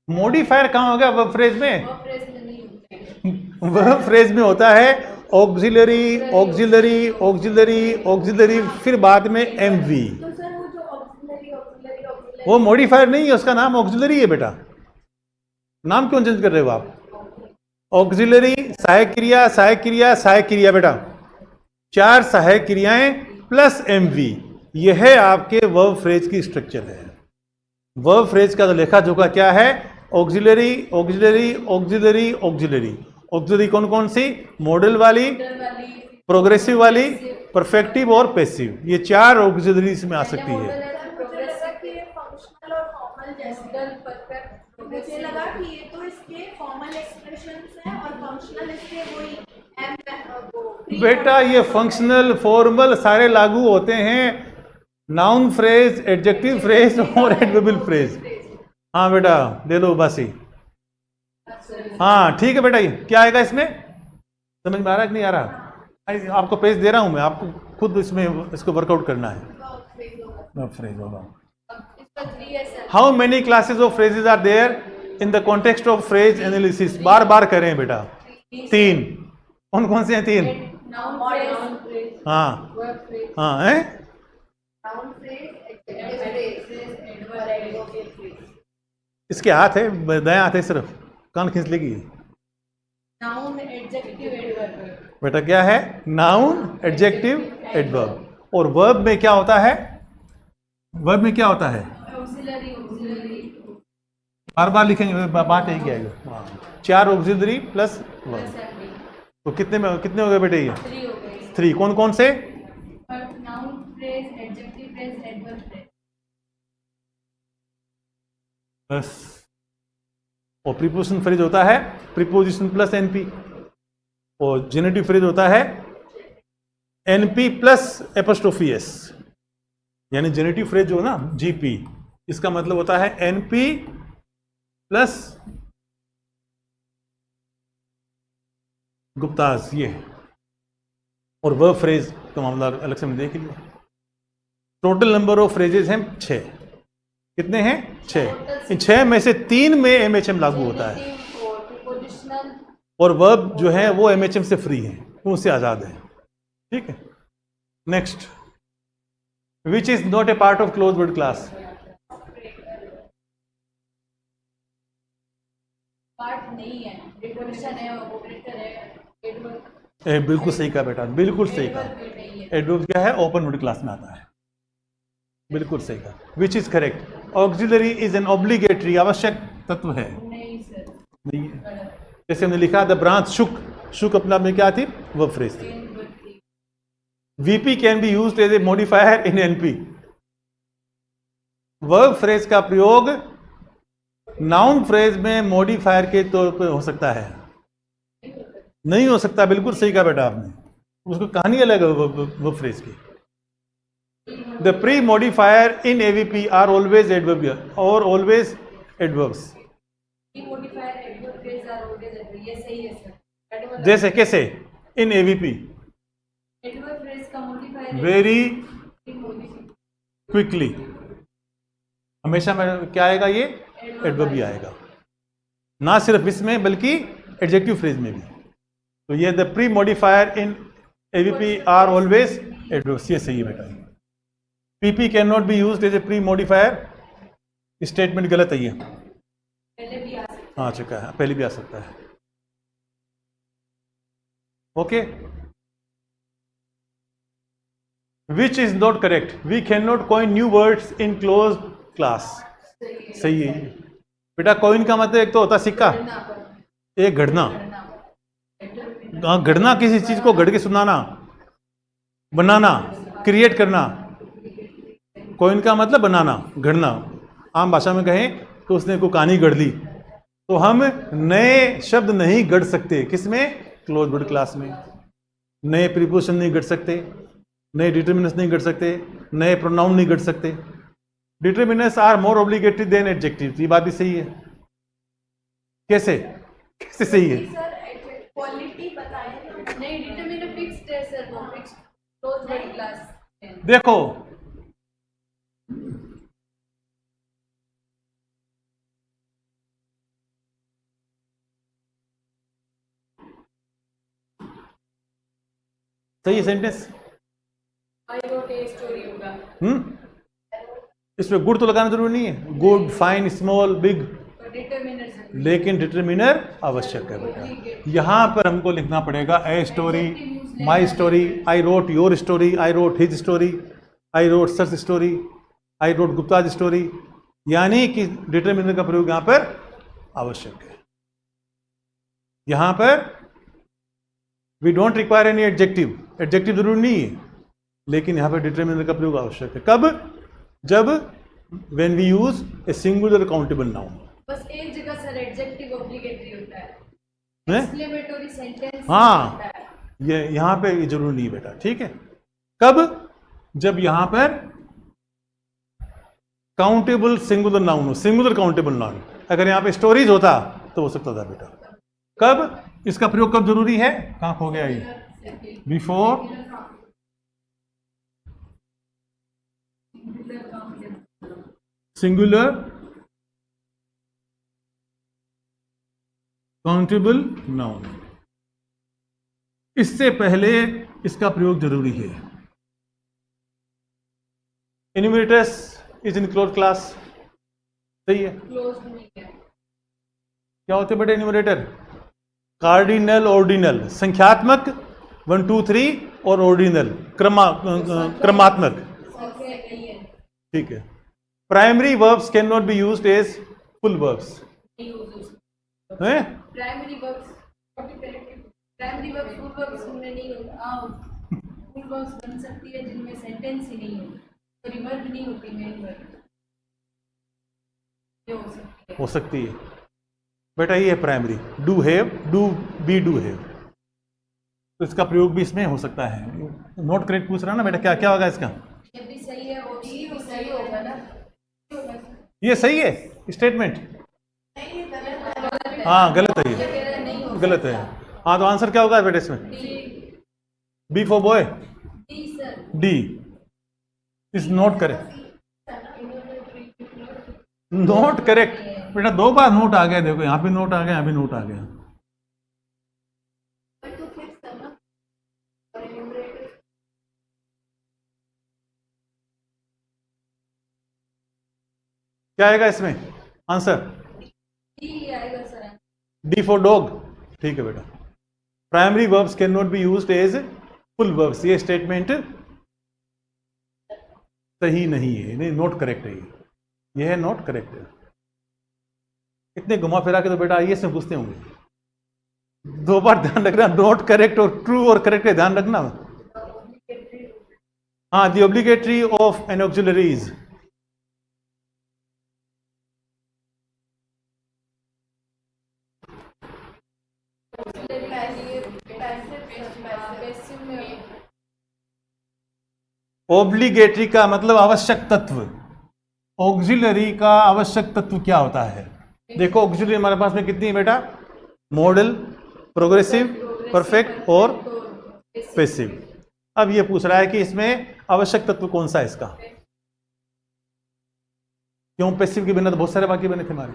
मॉडिफायर कहाँ होगा वर्ब फ्रेज में? वर्ब फ्रेज में नहीं होता है। वर्ब फ्रेज में होता है ऑक्सिलरी, ऑक्सिलरी, ऑक्सिलरी, ऑक्सिलरी, फिर बाद में एमवी। तो सर वो जो ऑक्सिलरी वो मॉडिफायर नहीं है, उसका नाम ऑक्सिलरी है बेटा। नाम क्यों चेंज कर रहे हो आप? ऑक्सिलरी, सहायक क्रिया, सहायक क्रिया, सहायक क्रिया बेटा। 4 सहायक क्रियाएं प्लस एमवी, यह है आपके वर्ब फ्रेज की स्ट्रक्चर है। वर्ब फ्रेज का तो लेखा जोखा क्या है? Auxiliary, auxiliary, auxiliary, auxiliary. Auxiliary कौन कौन सी? मॉडल वाली, प्रोग्रेसिव वाली, परफेक्टिव और पैसिव। ये 4 ऑक्सिलरीज में आ सकती है। मुझे लगा कि ये फंक्शनल और फॉर्मल जैसे। मुझे लगा कि ये तो इसके फॉर्मल एक्सप्रेशंस हैं और फंक्शनल इसके वही बेटा ये फंक्शनल फॉर्मल सारे लागू होते हैं, नाउन फ्रेज, एडजेक्टिव फ्रेज और एडवर्बियल फ्रेज। हाँ बेटा दे दो बासी। हाँ ठीक है बेटा, ये क्या आएगा इसमें? समझ में आ रहा है कि नहीं आ रहा? आपको पेज दे रहा हूं मैं, आपको खुद इसमें इसको वर्कआउट करना है। फ्रेज होगा। उसका 3 है sir. How many classes of phrases are there in the context of phrase analysis? बार बार करें बेटा। 3। कौन कौन से हैं 3? नाउन फ्रेज, हाँ वर्ब फ्रेज, हाँ हैं? Noun phrase, adjective phrase, adverb phrase. इसके हाथ है, दाया हाथ है सिर्फ, कान खींच लेगी। Noun, adjective, adverb. बेटा क्या है? Noun, adjective, adverb. और वर्ब में क्या होता है? वर्ब में क्या होता है? ऑक्सिलरी, ऑक्सिलरी बार बार लिखेंगे, बात एक ही आएगा। हाँ, 4 auxiliary plus plus verb. Adjective. तो कितने हो गए बेटे ये? 3 हो गए। 3। कौन कौन से? Noun phrase, adjective phrase, adverb phrase. बस। और प्रीपोजिशन फ्रेज होता है प्रीपोजिशन प्लस एनपी, और जेनेटिव फ्रेज होता है एनपी प्लस एपोस्ट्रोफी एस। यानी जेनेटिव फ्रेज जो है ना, जीपी, इसका मतलब होता है एनपी प्लस गुप्ताज, ये। और वर्ब फ्रेज का मामला अलग से हमने देख लिया। टोटल नंबर ऑफ फ्रेजेस हैं 6। कितने हैं? 6। इन 6 में से 3 में एमएचएम लागू होता है, जेनेटिव और प्रीपोजिशनल। और वर्ब जो है वो एमएचएम से फ्री है, उनसे आजाद है। ठीक है। Next, which is not a part of close word class? Part नहीं है, प्रीपोजिशन है, ऑपरेटर है, एडवर्ब। बिल्कुल सही कहा बेटा, बिल्कुल सही एडवर्ब कहा। भी नहीं है। एडवर्ब क्या है? ओपन वर्ड क्लास में आता है। बिल्कुल सही कहा। विच is correct? Auxiliary is an obligatory, आवश्यक तत्व है। नहीं सर, नहीं है। गलत। जैसे हमने लिखा द ब्रांच शुक, शुक अपना में क्या थी? वर्ब फ्रेज थी। एडवर्ब थी। VP can be used as a modifier in NP। Verb phrase का प्रयोग नाउन फ्रेज में मॉडिफायर के तौर पर हो सकता है? नहीं हो सकता। बिल्कुल सही कहा बेटा आपने, उसको कहानी अलग है वर्ब फ्रेज की। The pre modifier in AVP are always adverb और ऑलवेज एडवर्ब्स। की modifier adverb phrase are always adverb, ये सही है सर। एडवर्ब जैसे कैसे? इन AVP एडवर्ब फ्रेज का मॉडिफायर वेरी मॉडिफायर क्विकली, हमेशा में क्या आएगा? ये एडवर्ब भी आएगा, ना सिर्फ इसमें बल्कि एडजेक्टिव फ्रेज में भी। तो ये the pre modifier in AVP are always adverbs, ये सही है बेटा। PP can not be used as a pre modifier, statement गलत है ये। पहले भी आ सकता आ चुका है, पहले भी आ सकता है। Okay. Which is not correct? We can not coin new words in close class. सही है बेटा। कॉइन का मतलब एक तो होता है सिक्का, है। एक घड़ना। घड़ना किसी चीज को घड़ के सुनाना, बनाना, क्रिएट करना। कॉइन का मतलब बनाना, घड़ना। आम भाषा में कहें कि उसने कोई कहानी गढ़ ली, तो हम नए शब्द नहीं गढ़ सकते। किसमें? क्लोज वर्ड क्लास में। नए प्रीपोजिशन नहीं गढ़ सकते, नए डिटरमिनर्स नहीं गढ़ सकते, नए प्रोनाउन नहीं गढ़ सकते। Determiners are more obligatory than adjective. ये बात भी सही है। कैसे? कैसे सही है? सर क्वालिटी बताएं ना। नहीं, डिटरमिनर फिक्स्ड है सर, वो फिक्स्ड क्लोज वर्ड क्लास। देखो, सही है sentence. I wrote a story होगा। इसमें गुड तो लगाना जरूरी नहीं है, गुड, फाइन, स्मॉल, बिग, तो डिटरमिनर से लेकिन डिटरमिनर आवश्यक है बेटा। यहां पर हमको लिखना पड़ेगा a story, my story, I wrote your story, I wrote his story, I wrote search story, I wrote Gupta's story. यानी कि डिटरमिनर का प्रयोग यहां पर आवश्यक है। यहां पर we don't require any adjective, adjective जरूरी नहीं है, लेकिन यहां पर डिटरमिनर का प्रयोग आवश्यक है। कब? जब when we use a singular countable noun. बस एक जगह सर एडजेक्टिव ऑब्लिगेटरी होता है, हैं? एक्सक्लेमेटरी सेंटेंस हाँ। होता है। ये यहां पे ये जरूरी नहीं बेटा। ठीक है। कब? जब यहां पर काउंटेबल सिंगुलर नाउन हो, सिंगुलर काउंटेबल नाउन। अगर यहां पे स्टोरीज होता तो हो सकता था बेटा। कब? इसका प्रयोग कब जरूरी है? कहां खो गया ये? Before singular countable noun. इससे पहले इसका प्रयोग जरूरी है। इन्यूमरेटर्स इज इन क्लोज क्लास, सही है। क्लोज नहीं है। क्या होते बेटे इन्यूमरेटर? कार्डिनल ऑर्डिनल, संख्यात्मक 1 2 3 और ऑर्डिनल क्रमात्मक, संख्या नहीं है, ठीक है। Primary verbs can not be used as full verbs, नहीं यूज हो। हैं? Primary verbs, primary verbs full verbs में नहीं होता। फुल वर्ब्स बन सकती है जिनमें सेंटेंस ही नहीं होती, तो रिवर्ब नहीं होती, मेन वर्ब ये हो सकती है। बेटा ये है primary, do have, do be, do have, तो इसका प्रयोग भी इसमें हो सकता है। नोट करेक्ट पूछ रहा ना बेटा, क्या क्या होगा इसका? ये भी सही है और ये भी सही होगा ना। ये सही है स्टेटमेंट? नहीं ये गलत है। हाँ गलत है, ये ये कह रहे हैं नहीं हो गलत है। हाँ तो आंसर क्या होगा बेटा इसमें? D, B for boy, D sir. D is not correct, not correct बेटा। 2 बार नोट आ गया, देखो यहाँ भी नोट आ गया, यहाँ भी नोट आ गया। पर तो फिक्स करना और enumerator क्या आएगा इसमें आंसर? डी आएगा सर। डी फॉर डॉग, ठीक है बेटा। Primary verbs can not be used as full verbs, ये स्टेटमेंट सही नहीं है, नहीं नोट करेक्ट है, ये है नोट करेक्ट है। इतने घुमा फिरा के तो बेटा आईएएस में पूछते होंगे। 2 बार ध्यान रखना, नोट करेक्ट और ट्रू और करेक्ट का ध्यान रखना। हाँ, the obligatory of an auxiliaries, obligatory का मतलब आवश्यक तत्व, ऑक्सिलरी का आवश्यक तत्व क्या होता है? देखो ऑक्सिलरी हमारे पास में कितनी है बेटा? मॉडल, प्रोग्रेसिव, परफेक्ट और पैसिव। अब ये पूछ रहा है कि इसमें आवश्यक तत्व कौन सा है इसका? क्यों? पैसिव के बिना तो बहुत सारे बाकी बने थे हमारे।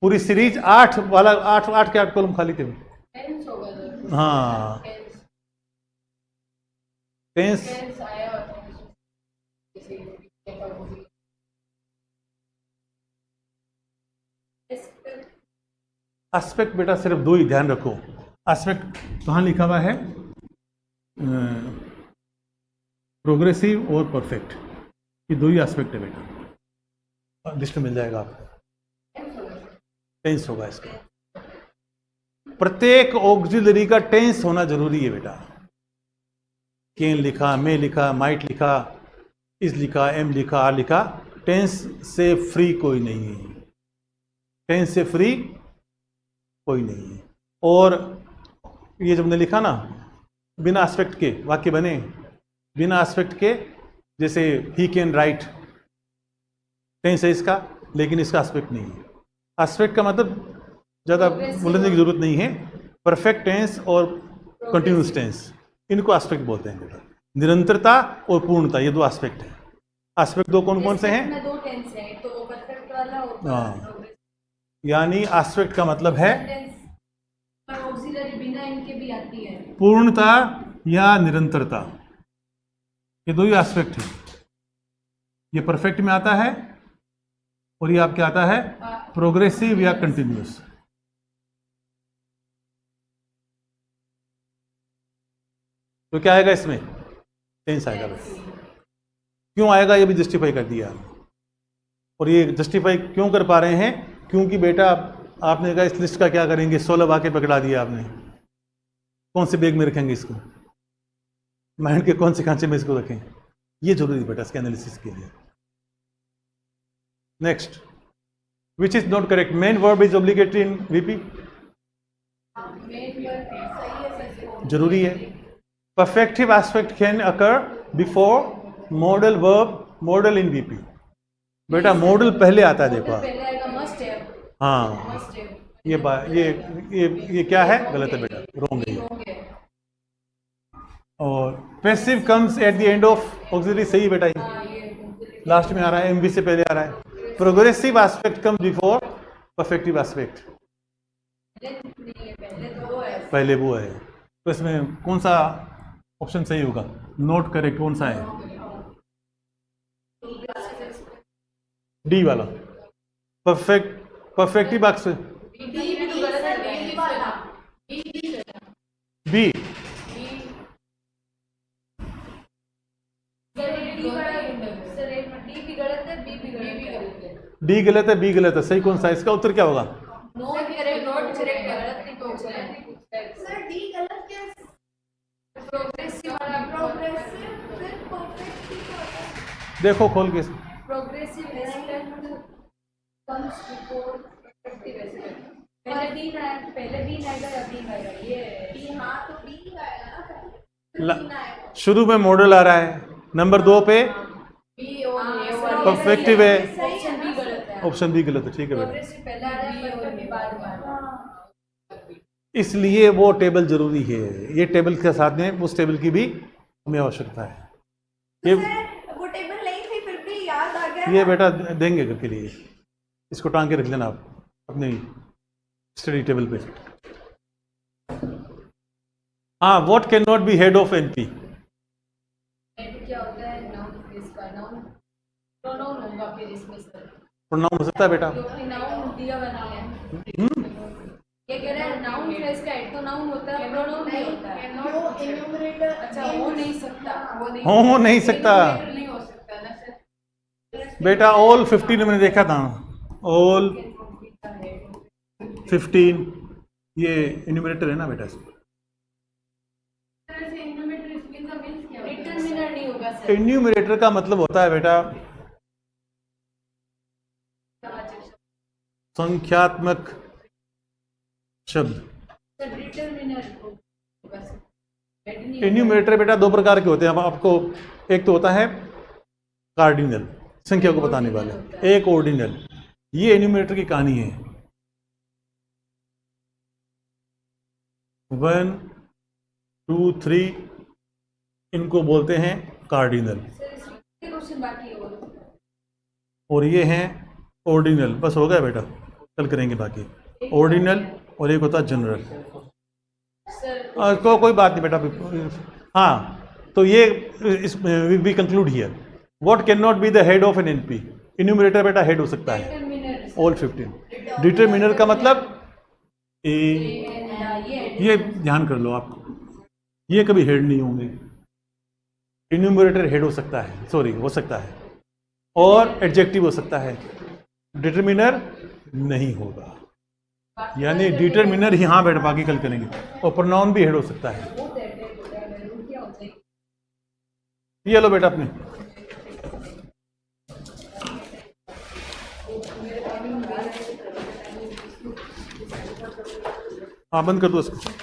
पूरी सीरीज 8 वाला, 8 के 8 कॉलम खाली थे। टेंस होगा सर। हाँ टेंस, टेंस आया और एस्पेक्ट बेटा सिर्फ 2 ही ध्यान रखो। एस्पेक्ट कहाँ लिखा हुआ है? प्रोग्रेसिव और परफेक्ट, ये 2 ही एस्पेक्ट है बेटा। लिस्ट मिल जाएगा आपको। टेंस होगा इसका, प्रत्येक ऑक्सिलरी का टेंस होना जरूरी है बेटा। कैन लिखा, मे लिखा, माइट लिखा, इज लिखा, एम लिखा, आर लिखा, टेंस से फ्री कोई नहीं है, टेंस से फ्री कोई नहीं है। और ये जब हमने लिखा ना, बिना एस्पेक्ट के वाक्य बने, बिना एस्पेक्ट के, जैसे ही कैन राइट, टेंस है इसका, लेकिन इसका एस्पेक्ट नहीं है। एस्पेक्ट का मतलब ज़्यादा बोलने की जरूरत नहीं है। परफेक्ट टेंस और कंटिन्यूस टेंस, इनको एस्पेक्ट बोलते हैं बेटा। निरंतरता और पूर्णता, ये 2 एस्पेक्ट हैं। एस्पेक्ट 2 कौन कौन से हैं? इसमें 2 टेंस है, तो वो परफेक्ट वाला और हाँ। प्रोग्रेसिव। यानी एस्पेक्ट का मतलब है टेंस पर ऑक्सिलरी बिना इनके भी आती है। पूर्णता या निरंतरता, ये 2 ही एस्पेक्ट है। ये परफेक्ट में आता है और ये आपके आता है प्रोग्रेसिव या कंटिन्यूस। तो क्या आएगा इसमें? टेंस आएगा बस। क्यों आएगा ये भी जस्टिफाई कर दिया। और ये जस्टिफाई क्यों कर पा रहे हैं? क्योंकि बेटा आपने कहा इस लिस्ट का क्या करेंगे, 16 वाक्य पकड़ा दिया आपने, कौन से बैग में रखेंगे इसको, माइंड के कौन से खांचे में इसको रखें? ये जरूरी बेटा इसके एनालिसिस के लिए। Next, which is not correct? Main verb is obligatory in VP, सही है सर। जरूरी है। Perfective aspect can occur before modal verb, model in VP. बेटा मॉडल पहले आता है, देखो पहले आएगा मस्ट हैव, हाँ, मस्ट हैव। ये क्या है? गलत है बेटा, रॉन्ग है। हो गया। और passive comes at the end of auxiliary, सही बेटा, हाँ, ये लास्ट में आ रहा है, एमवी से पहले आ रहा है। Progressive aspect comes before perfective aspect. पहले तो वो है। पहले वो है, तो इसमें कौन सा ऑप्शन सही होगा? नोट करें कौन सा है, डी वाला। Perfective aspect B. डी भी गलत है, बी भी गलत है। डी गलत है, बी गलत है, सही कौन सा है? इसका उत्तर क्या होगा? नोट करेक्ट, नोट करेक्ट, गलत नहीं पूछना है। सर डी गलत क्या? प्रोग्रेसिव वाला, प्रोग्रेसिव फिर परफेक्ट ही होता है। देखो खोल के। Progressive aspect comes before perfective aspect. पहले बी आएगा या बी आएगा? ये बी, हाँ तो बी आएगा ना पहले, फिर ला- बी आएगा। शुरू में मॉडल आ रहा है, नंबर 2 पे बी और ए वाला परफेक्टिव है, ऑप्शन बी गलत है। ऑप्शन बी गलत है, ठीक है बेटा। प्रोग्रेसिव पहले आ रहा है, परफेक्ट बाद में आ रहा है। इसलिए वो टेबल जरूरी है, ये टेबल के साथ में उस टेबल की भी हमें आवश्यकता है। ये सर वो टेबल नहीं थी फिर भी याद आ गया। ये बेटा देंगे घर के लिए, इसको टांग के रख लेना आप अपनी स्टडी टेबल पे। हाँ, what can not be head of NP? Head क्या होता है? नाउन फ्रेज का नाउन, प्रोनाउन होगा फिर इसमें सर, प्रोनाउन हो सकता है बेटा। क्योंकि नाउन दिया बना है। ये कह रहे हैं नाउन फ्रेज का हेड तो नाउन होता है, प्रोनाउन नहीं होता है। वो इन्यूमरेटर, अच्छा, हो नहीं सकता, वो नहीं हो नहीं सकता नहीं हो सकता ना सर। बेटा। ऑल 15 मैंने देखा था, ऑल 15 ये इन्यूमरेटर है ना बेटा। डिटरमिनर नहीं होगा सर। इन्यूमरेटर का मतलब होता है बेटा संख्यात्मक शब्द। सर डिटरमिनर होगा सर, हेड नहीं इन्यूमरेटर बेटा 2 प्रकार के होते हैं। अब आपको एक तो होता है कार्डिनल, संख्या को बताने वाले, एक ऑर्डिनल। ये इन्यूमरेटर की कहानी है। 1 2 3 इनको बोलते हैं कार्डिनल, सर इसके क्वेश्चन बाकी है वो। और ये हैं ऑर्डिनल। बस हो गया बेटा, कल करेंगे बाकी। ऑर्डिनल और एक होता है जनरल। सर कोई बात नहीं बेटा। हाँ, तो ये we conclude here what can not be the head of an NP. Enumerator बेटा हेड हो सकता है डिटरमिनर, ऑल 15। डिटरमिनर का मतलब ए, ये ध्यान कर लो आप, ये कभी हेड नहीं होंगे। इन्यूमरेटर हेड हो सकता है, सॉरी हो सकता है, और एडजेक्टिव हो सकता है, डिटरमिनर नहीं होगा। यानी डिटरमिनर ही, हाँ बेटा बाकी कल करेंगे। और प्रोनाउन भी हेड हो सकता है। ये लो बेटा अपने, हाँ बंद कर दो इसको।